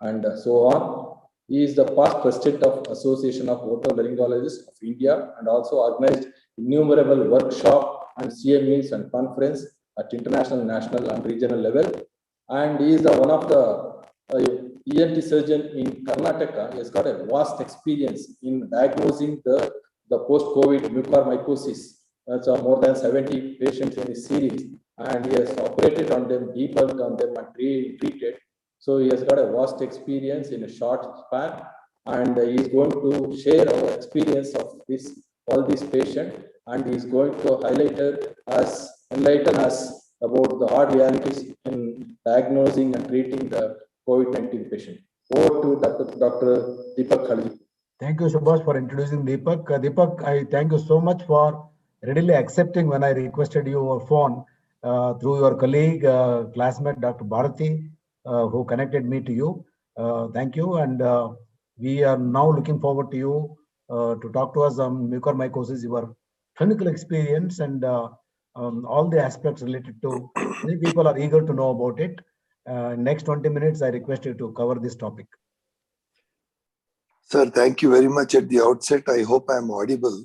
and so on. He is the past president of Association of Otolaryngologists of India and also organized innumerable workshops and CMEs and conference at international, national, and regional level. And he is one of the ENT surgeon in Karnataka. He has got a vast experience in diagnosing the post-COVID mucormycosis. That's more than 70 patients in his series, and he has operated on them, debunked on them, and treated. So he has got a vast experience in a short span, and he is going to share our experience of all these patients, and he is going to enlighten us about the hard realities in diagnosing and treating the COVID-19 patient. Over to Dr. Deepak Haldipur. Thank you, Subhash, for introducing Deepak. Deepak, I thank you so much for readily accepting when I requested you over phone through your colleague, classmate, Dr. Bharati, who connected me to you. Thank you. And we are now looking forward to you to talk to us on mucormycosis, your clinical experience, and all the aspects related to. Many people are eager to know about it. Next 20 minutes, I request you to cover this topic. Sir, thank you very much at the outset. I hope I'm audible.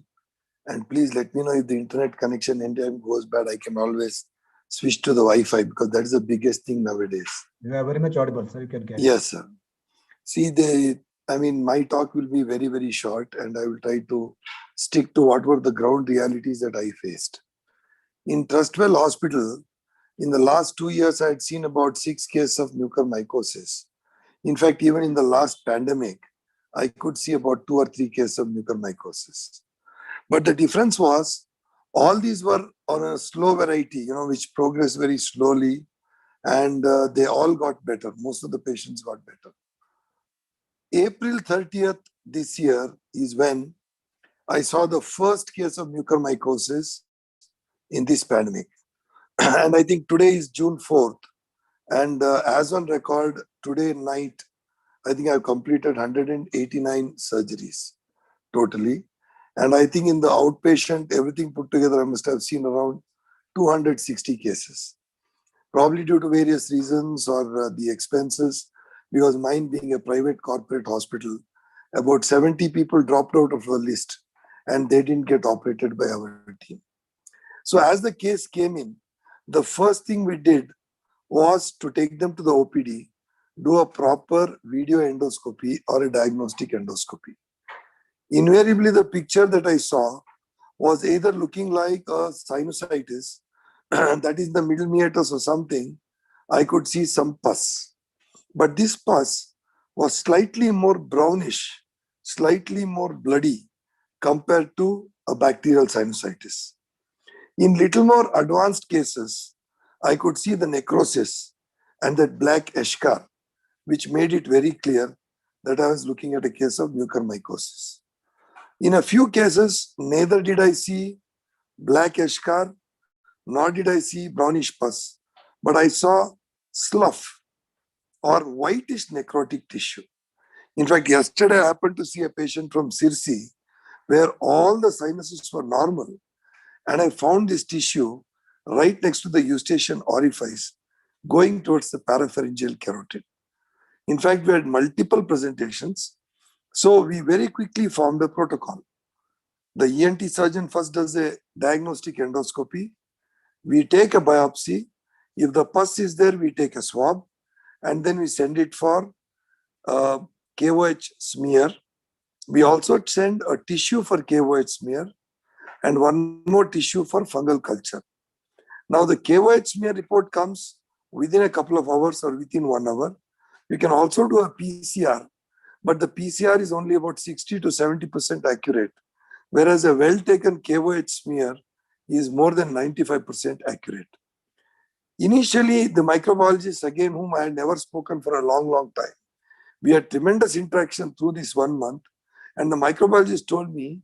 And please let me know if the internet connection anytime goes bad. I can always switch to the Wi-Fi because that is the biggest thing nowadays. You are very much audible, sir. You can carry. Yes, sir. See, my talk will be very, very short and I will try to stick to what were the ground realities that I faced. In Trustwell Hospital, in the last 2 years, I had seen about 6 cases of mucormycosis. In fact, even in the last pandemic, I could see about 2 or 3 cases of mucormycosis. But the difference was, all these were on a slow variety, which progressed very slowly, and they all got better. Most of the patients got better. April 30th this year is when I saw the first case of mucormycosis in this pandemic. And I think today is June 4th. And as on record, today night, I think I've completed 189 surgeries totally. And I think in the outpatient, everything put together, I must have seen around 260 cases. Probably due to various reasons or the expenses, because mine being a private corporate hospital, about 70 people dropped out of the list and they didn't get operated by our team. So as the case came in, the first thing we did was to take them to the OPD, do a proper video endoscopy or a diagnostic endoscopy. Invariably, the picture that I saw was either looking like a sinusitis, that is the middle meatus or something. I could see some pus. But this pus was slightly more brownish, slightly more bloody compared to a bacterial sinusitis. In little more advanced cases, I could see the necrosis and that black eschar, which made it very clear that I was looking at a case of mucormycosis. In a few cases, neither did I see black eschar, nor did I see brownish pus, but I saw slough or whitish necrotic tissue. In fact, yesterday I happened to see a patient from Sirsi where all the sinuses were normal, and I found this tissue right next to the eustachian orifice going towards the parapharyngeal carotid. In fact, we had multiple presentations, so we very quickly formed a protocol. The ENT surgeon first does a diagnostic endoscopy. We take a biopsy. If the pus is there, we take a swab, and then we send it for KOH smear. We also send a tissue for KOH smear and one more tissue for fungal culture. Now the KOH smear report comes within a couple of hours or within 1 hour. You can also do a PCR, but the PCR is only about 60 to 70% accurate, whereas a well-taken KOH smear is more than 95% accurate. Initially, the microbiologist, again, whom I had never spoken for a long, long time, we had tremendous interaction through this 1 month, and the microbiologist told me,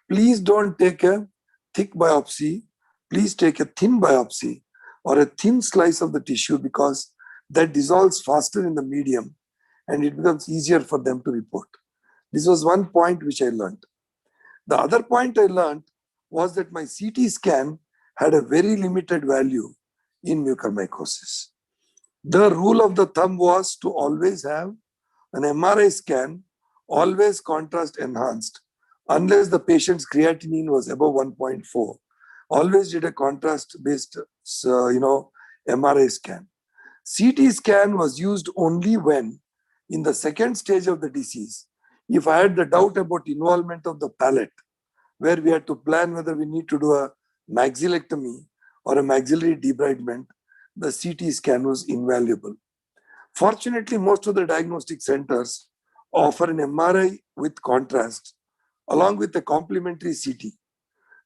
please don't take a thick biopsy, please take a thin biopsy or a thin slice of the tissue, because that dissolves faster in the medium and it becomes easier for them to report. This was one point which I learned. The other point I learned was that my CT scan had a very limited value in mucormycosis. The rule of the thumb was to always have an MRI scan, always contrast enhanced, unless the patient's creatinine was above 1.4. Always did a contrast-based, MRI scan. CT scan was used only when, in the second stage of the disease, if I had the doubt about involvement of the palate, where we had to plan whether we need to do a maxillectomy or a maxillary debridement, the CT scan was invaluable. Fortunately, most of the diagnostic centers offer an MRI with contrast along with a complementary CT.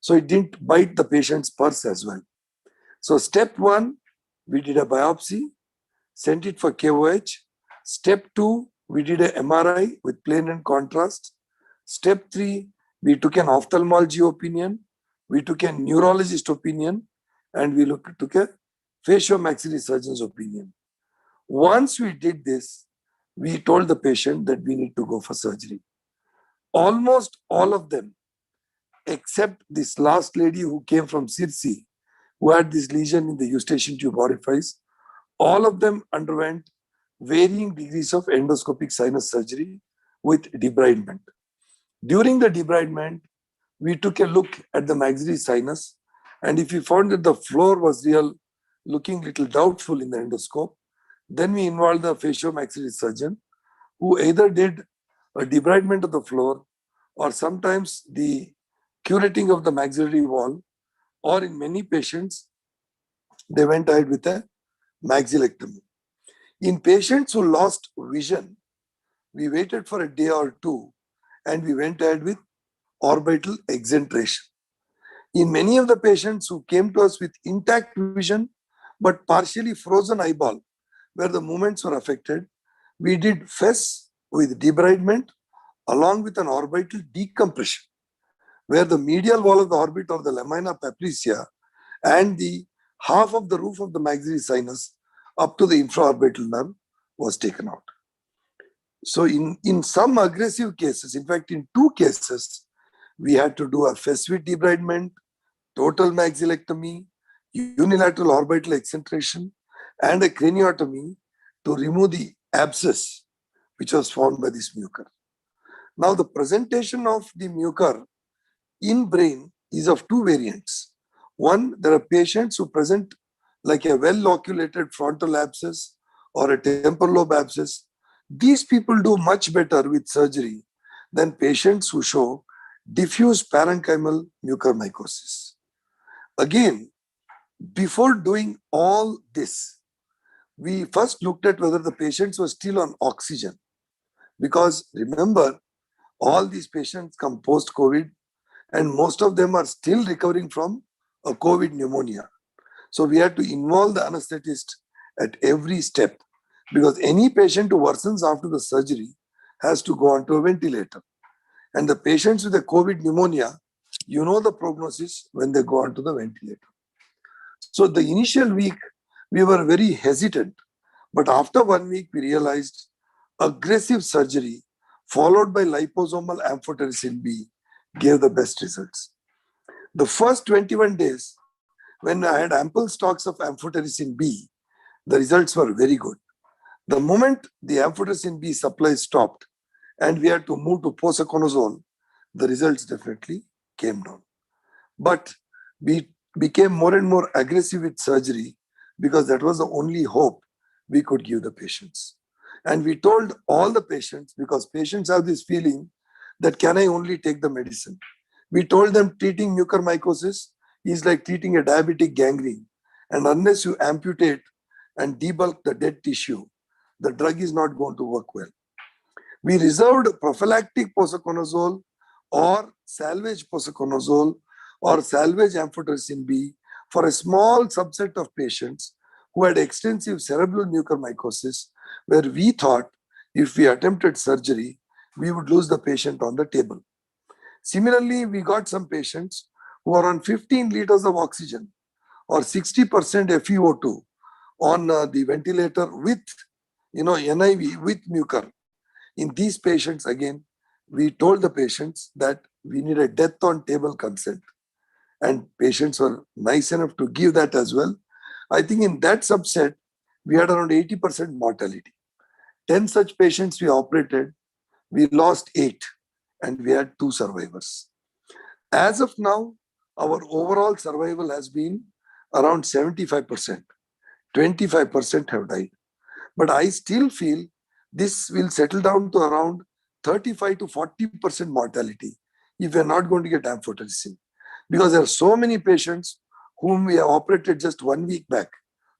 So it didn't bite the patient's purse as well. So step 1, we did a biopsy, sent it for KOH. Step 2, we did a MRI with plain and contrast. Step 3, we took an ophthalmology opinion, we took a neurologist opinion, and we took a facial-maxillary surgeon's opinion. Once we did this, we told the patient that we need to go for surgery. Almost all of them, except this last lady who came from Sirsi, who had this lesion in the eustachian tube orifice, all of them underwent varying degrees of endoscopic sinus surgery, with debridement. During the debridement, we took a look at the maxillary sinus, and if we found that the floor was looking little doubtful in the endoscope, then we involved the facial-maxillary surgeon, who either did a debridement of the floor or sometimes the curating of the maxillary wall, or in many patients, they went ahead with a maxillectomy. In patients who lost vision, we waited for a day or two and we went ahead with orbital exentration. In many of the patients who came to us with intact vision but partially frozen eyeball, where the movements were affected, we did FES with debridement along with an orbital decompression, where the medial wall of the orbit of the lamina papricia and the half of the roof of the maxillary sinus up to the infraorbital nerve was taken out. So in some aggressive cases, in fact, in 2 cases, we had to do a FES with debridement, total maxillectomy, unilateral orbital exentration, and a craniotomy to remove the abscess which was found by this mucor. Now, the presentation of the mucor in brain is of 2 variants. One, there are patients who present like a well-loculated frontal abscess or a temporal lobe abscess. These people do much better with surgery than patients who show diffuse parenchymal mucormycosis. Again, before doing all this, we first looked at whether the patients were still on oxygen. Because remember, all these patients come post-COVID and most of them are still recovering from a COVID pneumonia. So we had to involve the anesthetist at every step, because any patient who worsens after the surgery has to go onto a ventilator. And the patients with a COVID pneumonia, you know the prognosis when they go onto the ventilator. So the initial week, we were very hesitant. But after 1 week, we realized aggressive surgery followed by liposomal amphotericin B gave the best results. The first 21 days, when I had ample stocks of amphotericin B, the results were very good. The moment the amphotericin B supply stopped and we had to move to posaconazole, the results definitely came down. But we became more and more aggressive with surgery because that was the only hope we could give the patients. And we told all the patients, because patients have this feeling that can I only take the medicine? We told them treating mucormycosis is like treating a diabetic gangrene. And unless you amputate and debulk the dead tissue, the drug is not going to work well. We reserved prophylactic posaconazole or salvage posaconazole or salvage amphotericin B for a small subset of patients who had extensive cerebral mucormycosis, where we thought if we attempted surgery, we would lose the patient on the table. Similarly, we got some patients who are on 15 liters of oxygen or 60% FeO2 on the ventilator with NIV with mucor. In these patients, again, we told the patients that we need a death on table consent. And patients were nice enough to give that as well. I think in that subset, we had around 80% mortality. 10 such patients we operated, we lost 8 and we had 2 survivors. As of now, our overall survival has been around 75%. 25% have died. But I still feel this will settle down to around 35 to 40% mortality if we are not going to get amphotericin. Because there are so many patients whom we have operated just 1 week back.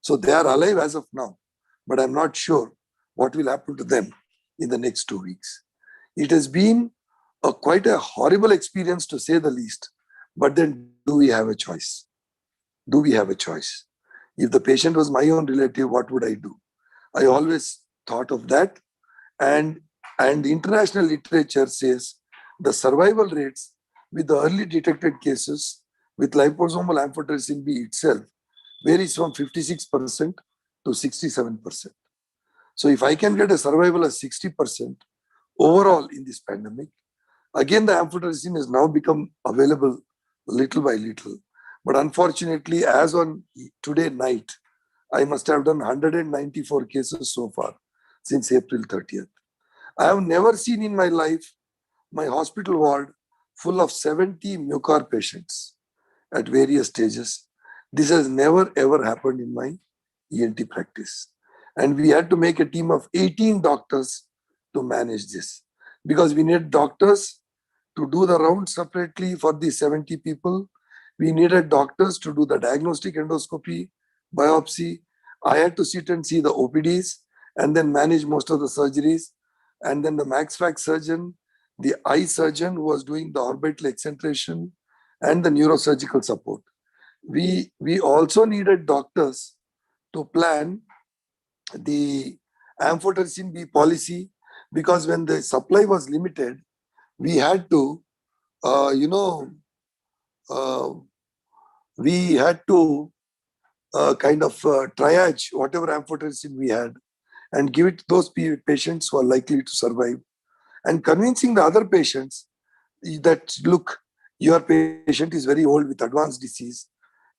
So they are alive as of now. But I'm not sure what will happen to them in the next 2 weeks. It has been quite a horrible experience, to say the least. But then, do we have a choice? Do we have a choice? If the patient was my own relative, what would I do? I always thought of that. And the international literature says the survival rates with the early detected cases with liposomal amphotericin B itself varies from 56% to 67%. So if I can get a survival of 60% overall in this pandemic, again the amphotericin has now become available little by little. But unfortunately, as on today night, I must have done 194 cases so far since April 30th. I have never seen in my life my hospital ward full of 70 Mucor patients at various stages. This has never ever happened in my ENT practice. And we had to make a team of 18 doctors to manage this because we need doctors to do the round separately for the 70 people. We needed doctors to do the diagnostic endoscopy, biopsy. I had to sit and see the OPDs and then manage most of the surgeries. And then the MaxFac surgeon, the eye surgeon who was doing the orbital accentration and the neurosurgical support. We also needed doctors to plan the amphotericin B policy because when the supply was limited, we had to, we had to kind of triage whatever amphotericin we had and give it to those patients who are likely to survive. And convincing the other patients that, look, your patient is very old with advanced disease.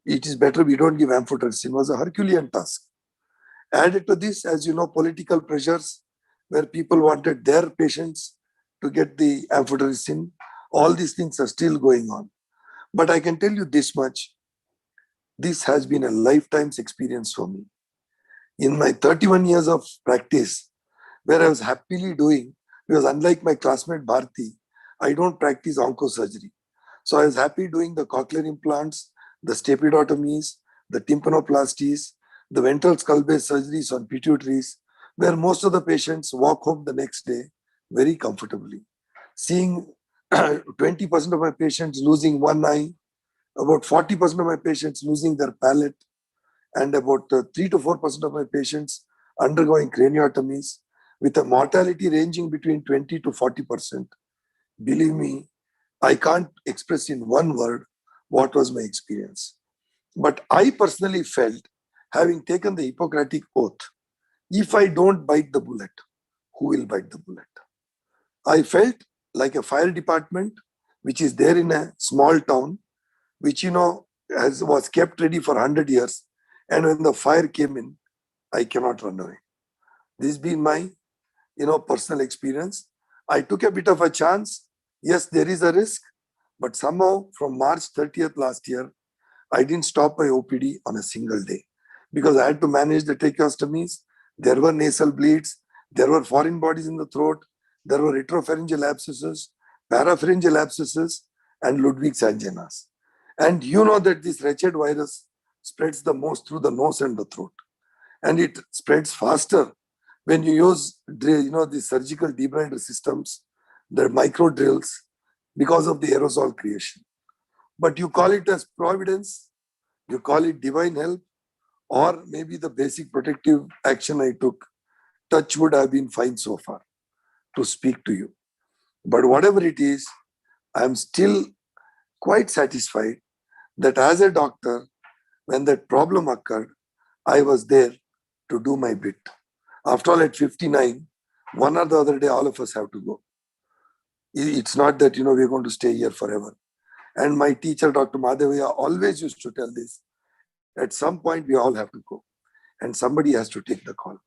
It is better we don't give amphotericin was a Herculean task. Added to this, as you know, political pressures where people wanted their patients to get the amphotericin. All these things are still going on. But I can tell you this much. This has been a lifetime's experience for me. In my 31 years of practice, where I was happily doing, because unlike my classmate Bharti, I don't practice oncosurgery. So I was happy doing the cochlear implants, the staphydotomies, the tympanoplasties, the ventral skull-based surgeries on pituitaries, where most of the patients walk home the next day very comfortably. Seeing 20% of my patients losing one eye, about 40% of my patients losing their palate, and about 3 to 4% of my patients undergoing craniotomies with a mortality ranging between 20 to 40%. Believe me, I can't express in one word what was my experience. But I personally felt, having taken the Hippocratic oath, if I don't bite the bullet, who will bite the bullet? I felt like a fire department, which is there in a small town, which, was kept ready for 100 years. And when the fire came in, I cannot run away. This being my, personal experience. I took a bit of a chance. Yes, there is a risk, but somehow from March 30th last year, I didn't stop my OPD on a single day because I had to manage the tracheostomies. There were nasal bleeds. There were foreign bodies in the throat. There were retropharyngeal abscesses, parapharyngeal abscesses, and Ludwig's anginas. And you know that this wretched virus spreads the most through the nose and the throat. And it spreads faster when you use, the surgical debrider systems, the micro drills, because of the aerosol creation. But you call it as providence, you call it divine help, or maybe the basic protective action I took. Touch would have been fine so far to speak to you. But whatever it is, I'm still quite satisfied that as a doctor, when that problem occurred, I was there to do my bit. After all, at 59, one or the other day, all of us have to go. It's not that, we're going to stay here forever. And my teacher, Dr. Madhavaya, always used to tell this. At some point, we all have to go. And somebody has to take the call.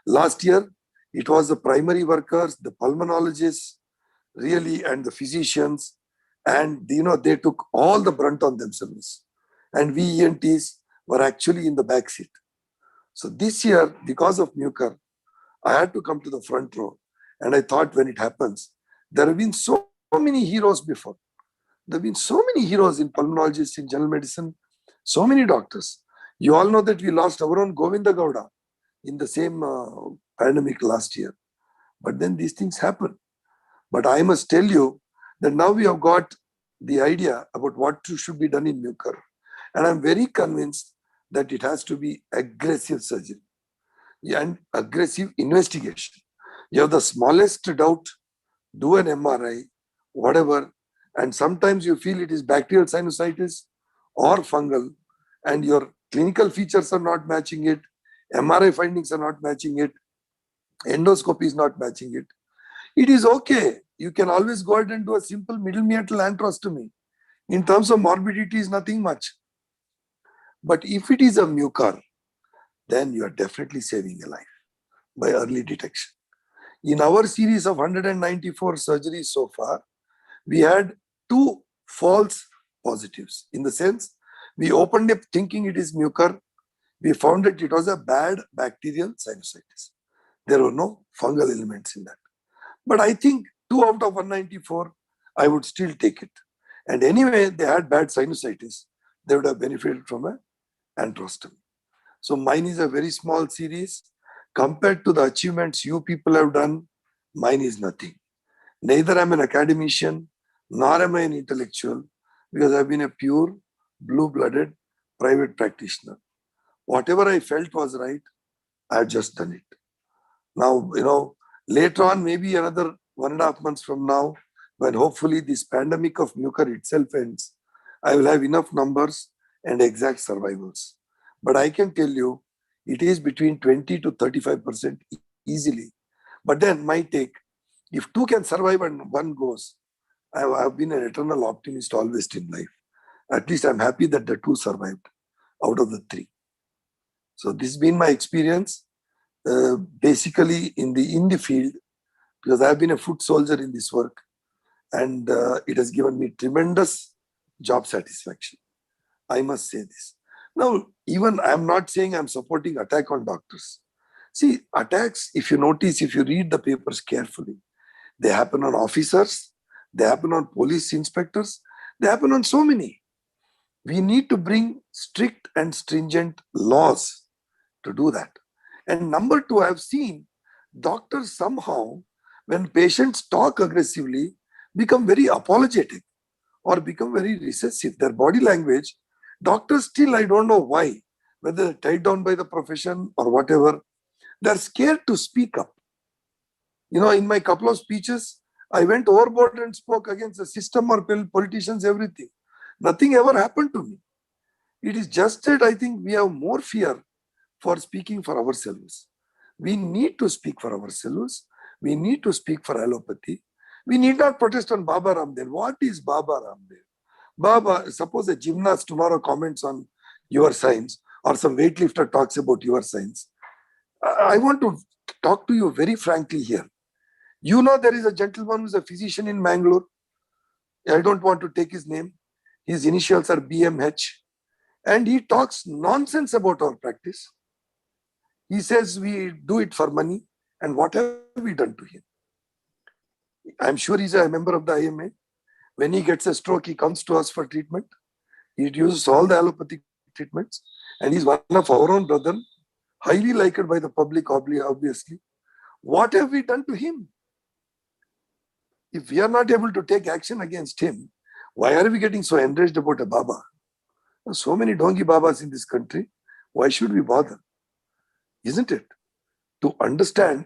Last year, it was the primary workers, the pulmonologists, really, and the physicians. And, they took all the brunt on themselves. And we ENTs were actually in the back seat. So this year, because of Mucor, I had to come to the front row. And I thought when it happens, there have been so many heroes before. There have been so many heroes in pulmonologists, in general medicine, so many doctors. You all know that we lost our own Govinda Gowda in the same pandemic last year. But then these things happen. But I must tell you that now we have got the idea about what should be done in Mucor. And I'm very convinced that it has to be aggressive surgery and aggressive investigation. You have the smallest doubt, do an MRI, whatever, and sometimes you feel it is bacterial sinusitis or fungal, and your clinical features are not matching it, MRI findings are not matching it, endoscopy is not matching it. It is okay. You can always go ahead and do a simple middle meatal antrostomy. In terms of morbidity, is nothing much. But if it is a Mucor, then you are definitely saving a life by early detection. In our series of 194 surgeries so far, we had 2 false positives. In the sense, we opened up thinking it is mucor. We found that it was a bad bacterial sinusitis. There were no fungal elements in that. But I think 2 out of 194, I would still take it. And anyway, they had bad sinusitis. They would have benefited from an antrostomy. So mine is a very small series. Compared to the achievements you people have done, mine is nothing. Neither am I an academician, nor am I an intellectual, because I've been a pure, blue-blooded private practitioner. Whatever I felt was right, I've just done it. Now, later on, maybe another 1.5 months from now, when hopefully this pandemic of mucor itself ends, I will have enough numbers and exact survivals. But I can tell you, it is between 20 to 35% easily. But then my take, if 2 can survive and 1 goes, I've been an eternal optimist always in life. At least I'm happy that the 2 survived out of the 3. So this has been my experience, basically in the field, because I've been a foot soldier in this work, and it has given me tremendous job satisfaction. I must say this. Now, even I'm not saying I'm supporting attack on doctors. See, attacks, if you notice, if you read the papers carefully, they happen on officers, they happen on police inspectors, they happen on so many. We need to bring strict and stringent laws to do that. And number 2, I've seen doctors somehow, when patients talk aggressively, become very apologetic or become very recessive. Their body language, doctors still, I don't know why, whether they're tied down by the profession or whatever, they're scared to speak up. In my couple of speeches, I went overboard and spoke against the system or politicians, everything. Nothing ever happened to me. It is just that I think we have more fear for speaking for ourselves. We need to speak for ourselves. We need to speak for allopathy. We need not protest on Baba Ramdev. What is Baba Ramdev? Baba, suppose a gymnast tomorrow comments on your science, or some weightlifter talks about your science. I want to talk to you very frankly here. There is a gentleman who's a physician in Mangalore. I don't want to take his name. His initials are BMH. And he talks nonsense about our practice. He says we do it for money. And what have we done to him? I'm sure he's a member of the IMA. When he gets a stroke, he comes to us for treatment. He uses all the allopathic treatments. And he's one of our own brethren, highly liked by the public, obviously. What have we done to him? If we are not able to take action against him, why are we getting so enraged about a Baba? There are so many Dongi Babas in this country. Why should we bother? Isn't it?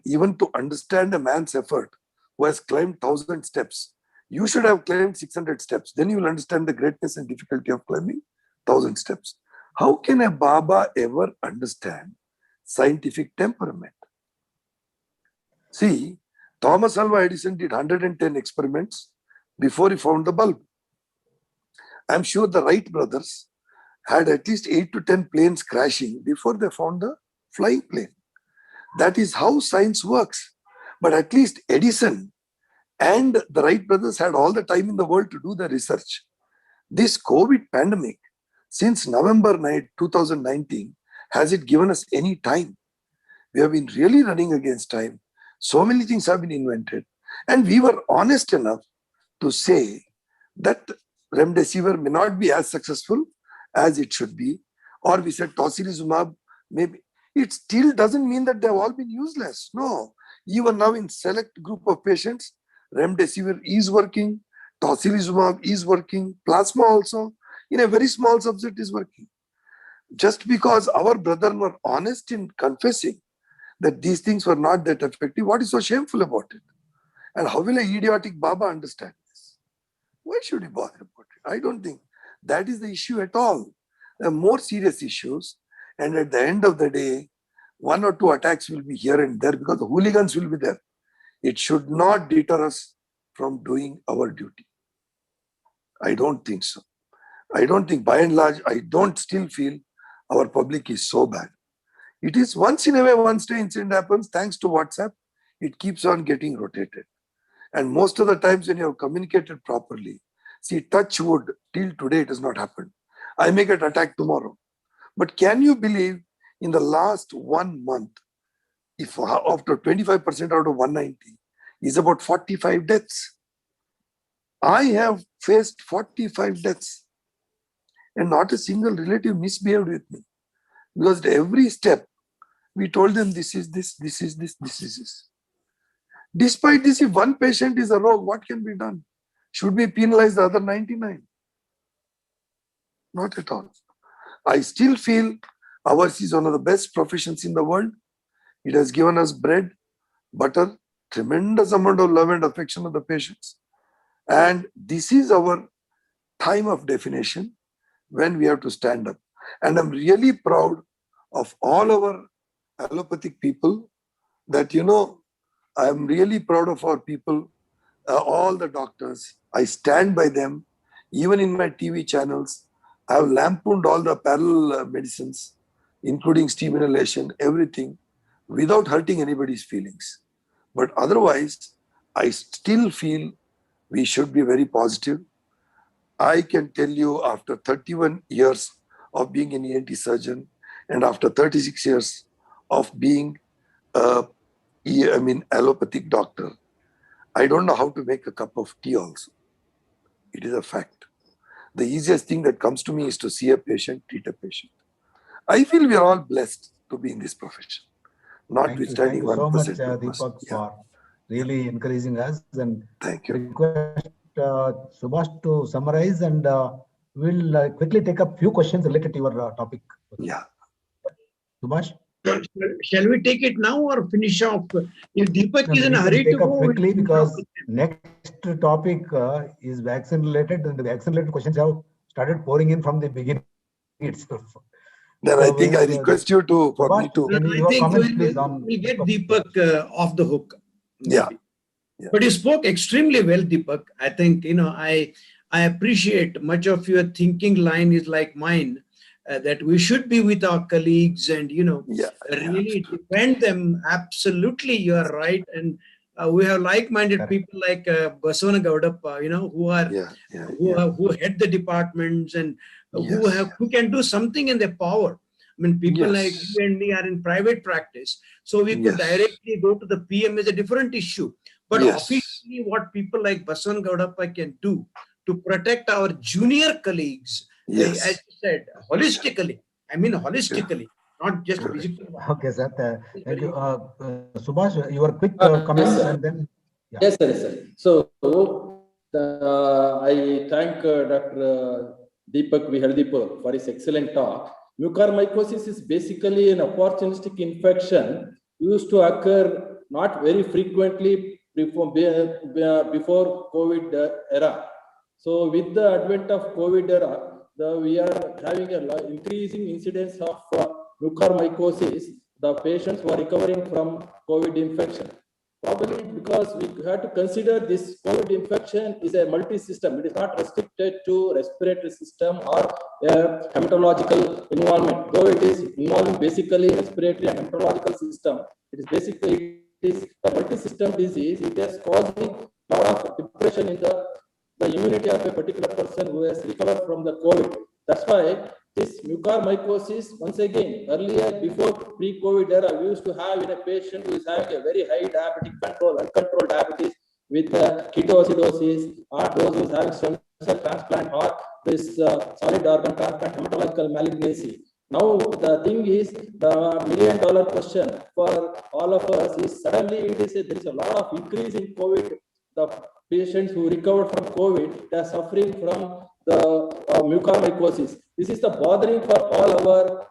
Even to understand a man's effort who has climbed 1,000 steps, you should have climbed 600 steps. Then you will understand the greatness and difficulty of climbing 1,000 steps. How can a Baba ever understand scientific temperament? See, Thomas Alva Edison did 110 experiments before he found the bulb. I'm sure the Wright brothers had at least 8 to 10 planes crashing before they found the flying plane. That is how science works. But at least Edison and the Wright brothers had all the time in the world to do the research. This COVID pandemic, since November 9, 2019, has it given us any time? We have been really running against time. So many things have been invented. And we were honest enough to say that remdesivir may not be as successful as it should be. Or we said tocilizumab, maybe. It still doesn't mean that they've all been useless. No. Even now in select group of patients, remdesivir is working, tocilizumab is working, plasma also, in a very small subset is working. Just because our brethren were honest in confessing that these things were not that effective, what is so shameful about it? And how will an idiotic Baba understand this? Why should he bother about it? I don't think that is the issue at all. There are more serious issues. And at the end of the day, 1 or 2 attacks will be here and there because the hooligans will be there. It should not deter us from doing our duty. I don't think so. I don't think, by and large, I don't still feel our public is so bad. It is once in a way, once the incident happens, thanks to WhatsApp, it keeps on getting rotated. And most of the times when you have communicated properly, see, touch wood, till today it has not happened. I may get attacked tomorrow. But can you believe in the last 1 month, if after 25% out of 190 is about 45 deaths. I have faced 45 deaths and not a single relative misbehaved with me. Because at every step, we told them this is this, this is this, this is this. Despite this, if one patient is a rogue, what can be done? Should we penalize the other 99? Not at all. I still feel ours is one of the best professions in the world. It has given us bread, butter, tremendous amount of love and affection of the patients. And this is our time of definition when we have to stand up. And I'm really proud of all our allopathic people that, I'm really proud of our people, all the doctors. I stand by them. Even in my TV channels, I have lampooned all the parallel medicines, including steam inhalation, everything, without hurting anybody's feelings. But otherwise, I still feel we should be very positive. I can tell you after 31 years of being an ENT surgeon and after 36 years of being allopathic doctor, I don't know how to make a cup of tea also. It is a fact. The easiest thing that comes to me is to see a patient, treat a patient. I feel we are all blessed to be in this profession. Notwithstanding 1%. Thank you so much, Deepak, for really encouraging us. And thank you. Request Subhash to summarize, and we'll quickly take up few questions related to your topic. Yeah. Subhash? Shall we take it now or finish off? If Deepak is in a hurry to go quickly, because next topic is vaccine related, and the vaccine related questions have started pouring in from the beginning itself. Then I think I request you to, for Subhash, me to. I think we'll get Deepak off the hook. Yeah. But you spoke extremely well, Deepak. I think, I appreciate much of your thinking line is like mine, that we should be with our colleagues and, really defend them. Absolutely, you are right. And we have like-minded people like Basavana Gaudappa, who head the departments and who can do something in their power. I mean, people like you and me are in private practice, so we could directly go to the PM is a different issue. But officially, what people like Basavana Gaudappa can do to protect our junior colleagues, as you said, holistically. I mean, holistically, not just physically. Okay, sir. Thank you. Subhash, your quick comments, and then. Yeah. Yes, sir. So, I thank Dr. Deepak Vihaldipo for his excellent talk. Mucormycosis is basically an opportunistic infection used to occur not very frequently before COVID era. So with the advent of COVID era, we are having an increasing incidence of mucormycosis, the patients who are recovering from COVID infection. Probably because we have to consider this COVID infection is a multi-system. It is not restricted to respiratory system or hematological involvement. Though it is involving basically respiratory and hematological system, it is basically a multi-system disease. It is causing a lot of depression in the immunity of a particular person who has recovered from the COVID. That's why this mucormycosis, once again, earlier, before pre-COVID era, we used to have in a patient who is having a very high diabetic control, uncontrolled diabetes with ketoacidosis, or those who is having stem cell transplant, or this solid organ transplant, hematological malignancy. Now, the thing is, the $1 million question for all of us is suddenly there is a lot of increase in COVID. The patients who recovered from COVID, they are suffering from the mucormycosis. This is the bothering for all our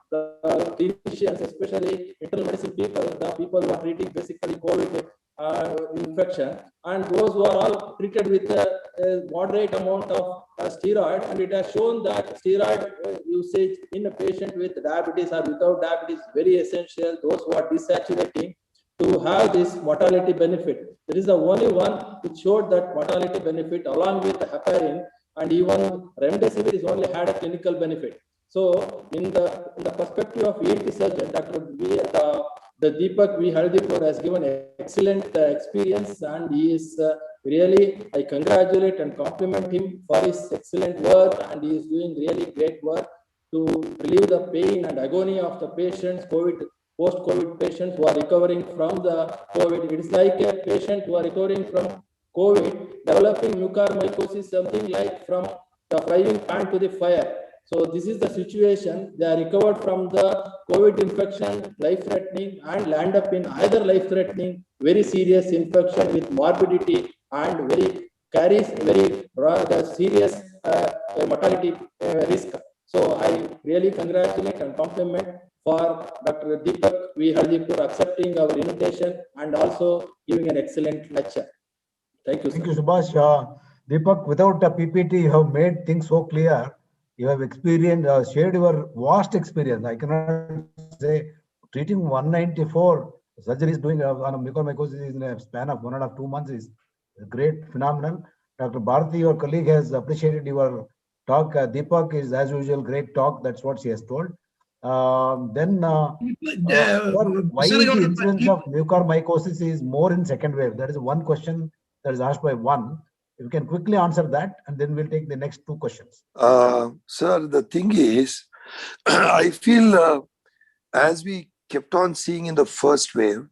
clinicians, especially internal medicine people, the people who are treating basically COVID infection, and those who are all treated with a moderate amount of steroid. And it has shown that steroid usage in a patient with diabetes or without diabetes is very essential. Those who are desaturating to have this mortality benefit. There is the only one which showed that mortality benefit along with heparin, and even remdesivir is only had a clinical benefit. So in the perspective of ENT surgeon, Dr. the Deepak V. Haldipur has given excellent experience, and he is really, I congratulate and compliment him for his excellent work, and he is doing really great work to relieve the pain and agony of the patients, post-COVID patients who are recovering from the COVID. It is like a patient who are recovering from COVID, developing mucormycosis, something like from the frying pan to the fire. So this is the situation. They are recovered from the COVID infection, life-threatening, and land up in either life-threatening, very serious infection with morbidity and carries very serious mortality risk. So I really congratulate and compliment for Dr. Deepak V. Hardipur accepting our invitation and also giving an excellent lecture. Thank you, sir. Thank you, Subhash. Deepak, without a PPT, you have made things so clear. You have experienced, shared your vast experience. I cannot say treating 194 surgeries doing on a mucormycosis in a span of 1.5 to 2 months is a great phenomenon. Dr. Bharati, your colleague, has appreciated your talk. Deepak is, as usual, great talk. That's what she has told. Sir, why is the incidence of mucormycosis is more in second wave? That is one question that is asked by one. If you can quickly answer that, and then we'll take the next two questions. Sir, the thing is, I feel as we kept on seeing in the first wave,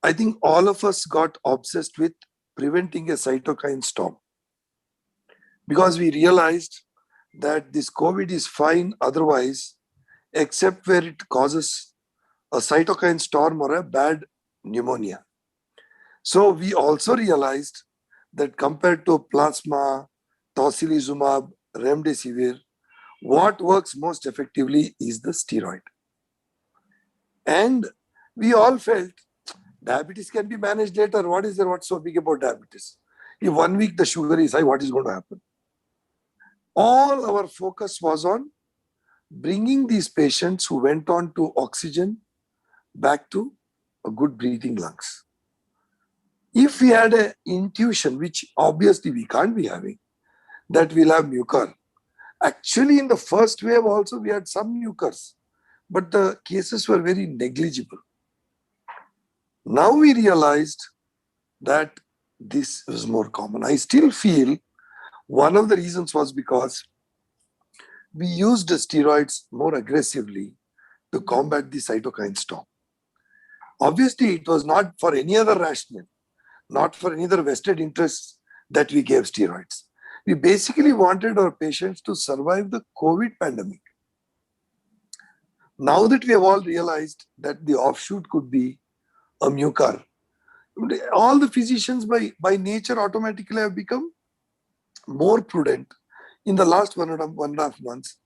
I think all of us got obsessed with preventing a cytokine storm, because we realized that this COVID is fine otherwise, except where it causes a cytokine storm or a bad pneumonia. So we also realized that compared to plasma, tocilizumab, remdesivir, what works most effectively is the steroid. And we all felt diabetes can be managed later. What is there? What's so big about diabetes? If 1 week the sugar is high, what is going to happen? All our focus was on bringing these patients who went on to oxygen back to a good breathing lungs. If we had an intuition, which obviously we can't be having, that we'll have mucor. Actually, in the first wave also, we had some mucors, but the cases were very negligible. Now we realized that this was more common. I still feel one of the reasons was because we used the steroids more aggressively to combat the cytokine storm. Obviously, it was not for any other rationale, not for any other vested interests that we gave steroids. We basically wanted our patients to survive the COVID pandemic. Now that we have all realized that the offshoot could be a mucor, all the physicians by nature automatically have become more prudent in the last 1.5 months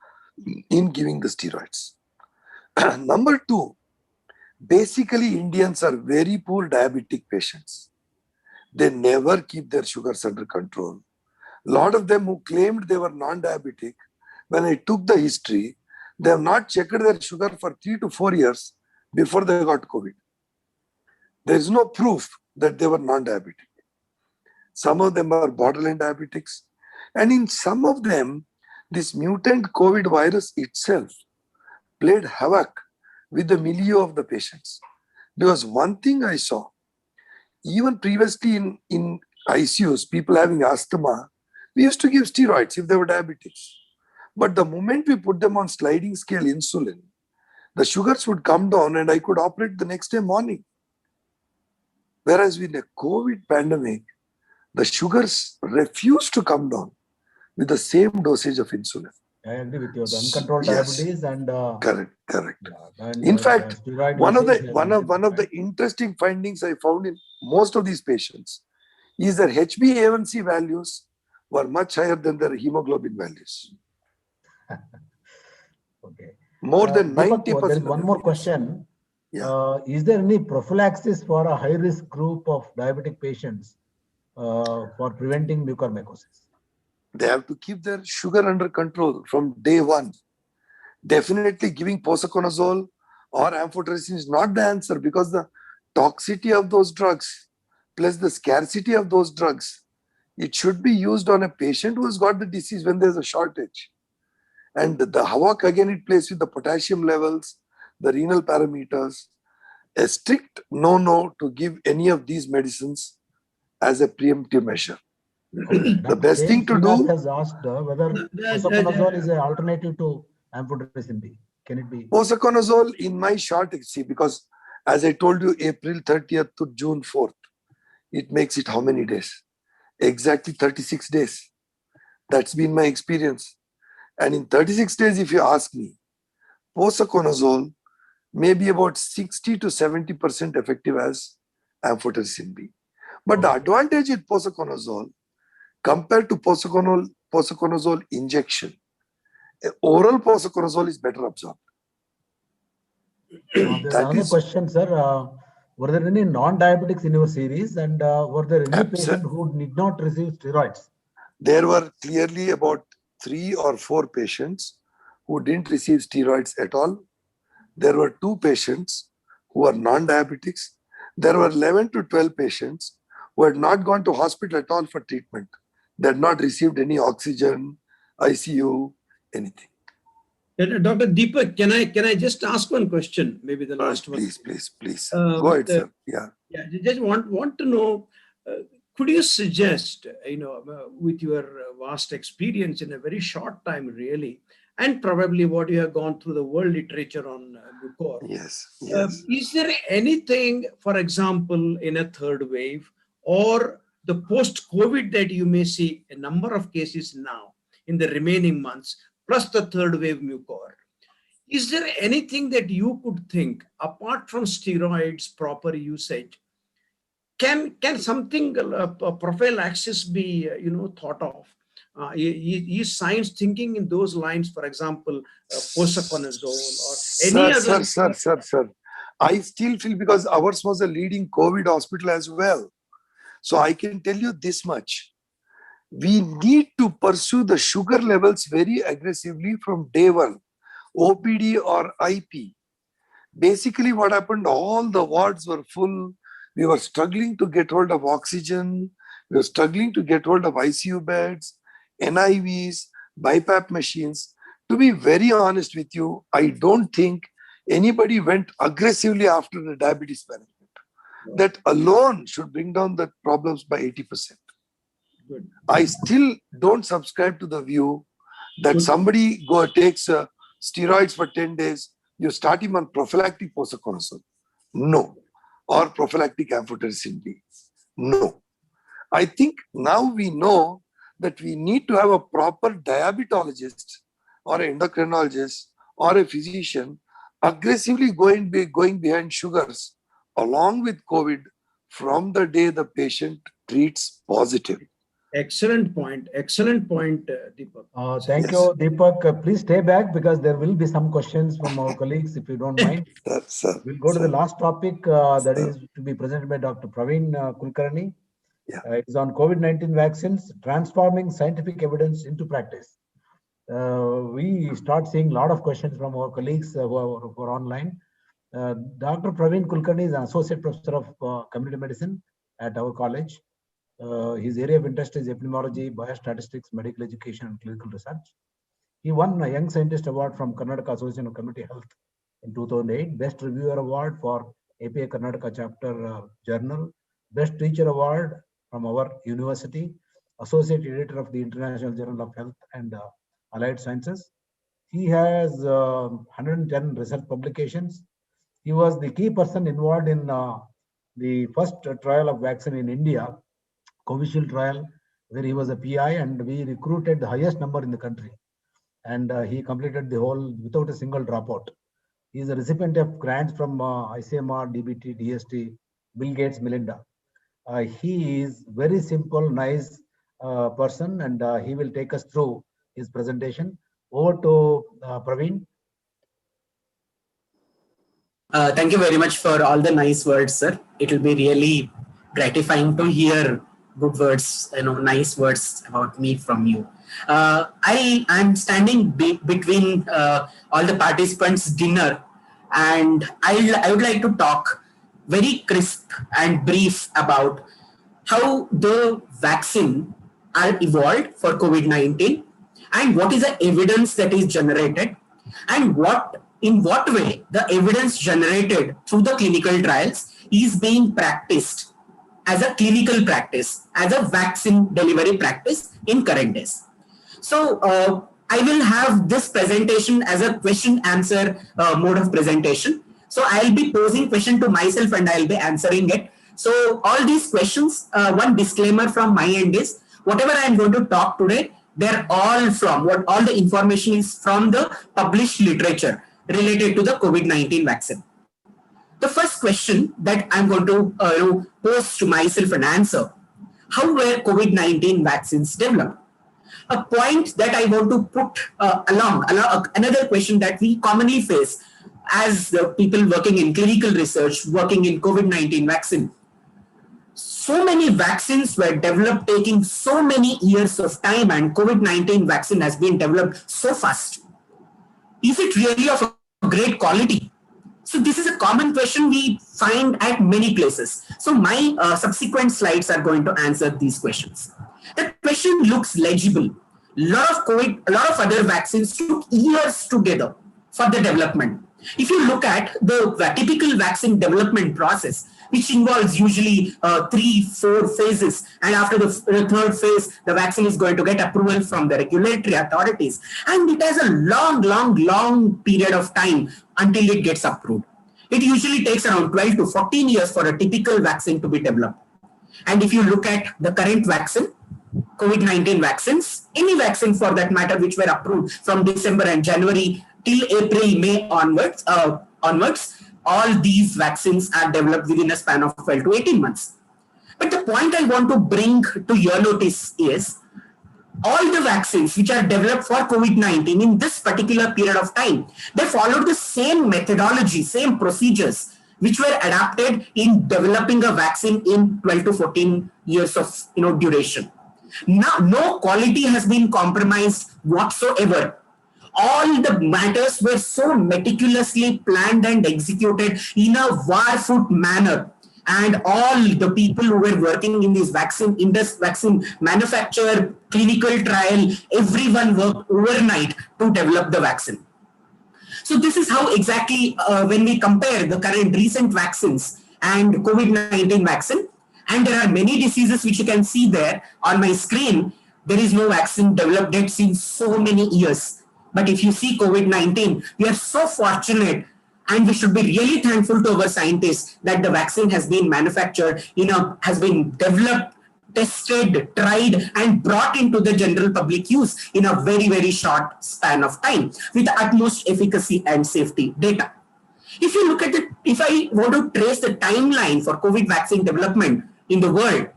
in giving the steroids. Number two, basically Indians are very poor diabetic patients. They never keep their sugars under control. A lot of them who claimed they were non-diabetic, when I took the history, they have not checked their sugar for 3 to 4 years before they got COVID. There is no proof that they were non-diabetic. Some of them are borderline diabetics. And in some of them, this mutant COVID virus itself played havoc with the milieu of the patients. Because one thing I saw, even previously in ICUs, people having asthma, we used to give steroids if they were diabetics. But the moment we put them on sliding scale insulin, the sugars would come down and I could operate the next day morning. Whereas in a COVID pandemic, the sugars refused to come down with the same dosage of insulin. I agree with you. The uncontrolled Yes. diabetes and Correct. yeah, and, In fact, steroid one of usage the interesting findings I found in most of these patients is that HbA1c values were much higher than their hemoglobin values. Okay. More than Deepak, 90%. there is one more question. Yeah. Is there any prophylaxis for a high-risk group of diabetic patients for preventing mucormycosis? They have to keep their sugar under control from day one. Definitely giving posaconazole or amphotericin is not the answer, because the toxicity of those drugs plus the scarcity of those drugs, it should be used on a patient who has got the disease when there's a shortage. And the havoc again it plays with the potassium levels, the renal parameters. a strict no to give any of these medicines as a preemptive measure. Okay. The best thing to do. Has asked whether posaconazole is an alternative to amphotericin B. Can it be? Posaconazole, in my short, see, because as I told you, April 30th to June 4th, it makes it how many days? Exactly 36 days. That's been my experience. And in 36 days, if you ask me, posaconazole may be about 60 to 70% effective as amphotericin B. But the advantage with posaconazole compared to posaconazole injection, oral posaconazole is better absorbed. There's another question, sir. Were there any non-diabetics in your series, and were there any patients who did not receive steroids? There were clearly about 3 or 4 patients who didn't receive steroids at all. There were 2 patients who were non-diabetics. There were 11 to 12 patients who had not gone to hospital at all for treatment. They had not received any oxygen, ICU, anything. Dr. Deepak, can I just ask one question? Maybe the last one. Please. Go ahead, sir. Yeah. Just want to know, could you suggest, with your vast experience in a very short time, really, and probably what you have gone through the world literature on Mucor. Yes. Is there anything, for example, in a third wave or the post-COVID that you may see a number of cases now in the remaining months, plus the third wave Mucor? Is there anything that you could think, apart from steroids, proper usage, can something, prophylaxis be, thought of? Is science thinking in those lines, for example, posaconazole or any other? Sir. I still feel, because ours was a leading COVID hospital as well. So I can tell you this much. We need to pursue the sugar levels very aggressively from day one, OPD or IP. Basically what happened, all the wards were full. We were struggling to get hold of oxygen. We were struggling to get hold of ICU beds, NIVs, BiPAP machines. To be very honest with you, I don't think anybody went aggressively after the diabetes management. That alone should bring down the problems by 80%. Good. I still don't subscribe to the view that somebody takes steroids for 10 days, you start him on prophylactic posaconazole. No. Or prophylactic amphotericin B. No. I think now we know that we need to have a proper diabetologist or an endocrinologist or a physician aggressively going behind sugars along with COVID from the day the patient treats positive. Excellent point, Deepak. Thank you, Deepak. Please stay back because there will be some questions from our colleagues, if you don't mind. We'll go to the last topic that is to be presented by Dr. Praveen Kulkarni. Yeah. It's on COVID-19 vaccines, transforming scientific evidence into practice. We start seeing a lot of questions from our colleagues who are online. Dr. Praveen Kulkarni is an associate professor of community medicine at our college. His area of interest is epidemiology, biostatistics, medical education, and clinical research. He won a Young Scientist Award from Karnataka Association of Community Health in 2008, Best Reviewer Award for APA Karnataka Chapter Journal, Best Teacher Award from our university, Associate Editor of the International Journal of Health and Allied Sciences. He has 110 research publications. He was the key person involved in the first trial of vaccine in India, Covishield trial, where he was a PI, and we recruited the highest number in the country. And he completed the whole without a single dropout. He is a recipient of grants from ICMR, DBT, DST, Bill Gates, Melinda. He is very simple, nice person, and he will take us through his presentation. Over to Praveen. Thank you very much for all the nice words, sir. It will be really gratifying to hear good words, nice words about me from you. I am standing between all the participants' dinner, and I would like to talk very crisp and brief about how the vaccine are evolved for COVID-19 and what is the evidence that is generated and what in what way the evidence generated through the clinical trials is being practiced as a clinical practice, as a vaccine delivery practice in current days. So I will have this presentation as a question answer mode of presentation. So I'll be posing question to myself and I'll be answering it. So all these questions, one disclaimer from my end is, whatever I'm going to talk today, they're all from, all the information is from the published literature related to the COVID-19 vaccine. The first question that I'm going to pose to myself and answer, how were COVID-19 vaccines developed? A point that I want to put along another question that we commonly face as people working in clinical research, working in COVID-19 vaccine. So many vaccines were developed taking so many years of time, and COVID-19 vaccine has been developed so fast. Is it really of a great quality? So this is a common question we find at many places. So my subsequent slides are going to answer these questions. The question looks legible. A lot of other vaccines took years together for the development. If you look at the typical vaccine development process, which involves usually 3-4 phases, and after the third phase, the vaccine is going to get approval from the regulatory authorities, and it has a long period of time until it gets approved. It usually takes around 12 to 14 years for a typical vaccine to be developed. And if you look at the current vaccine, COVID-19 vaccines, any vaccine for that matter, which were approved from December and January till April, May onwards, all these vaccines are developed within a span of 12 to 18 months. But the point I want to bring to your notice is, all the vaccines which are developed for COVID-19 in this particular period of time, they followed the same methodology, same procedures, which were adapted in developing a vaccine in 12 to 14 years of duration. Now, no quality has been compromised whatsoever. All the matters were so meticulously planned and executed in a war-foot manner. And all the people who were working in this vaccine manufacture, clinical trial, everyone worked overnight to develop the vaccine. So this is how exactly when we compare the current recent vaccines and COVID-19 vaccine, and there are many diseases which you can see there on my screen, there is no vaccine developed yet since so many years. But if you see COVID-19, we are so fortunate, and we should be really thankful to our scientists that the vaccine has been manufactured, has been developed, tested, tried, and brought into the general public use in a very short span of time with utmost efficacy and safety data. If you look at if I want to trace the timeline for COVID vaccine development in the world,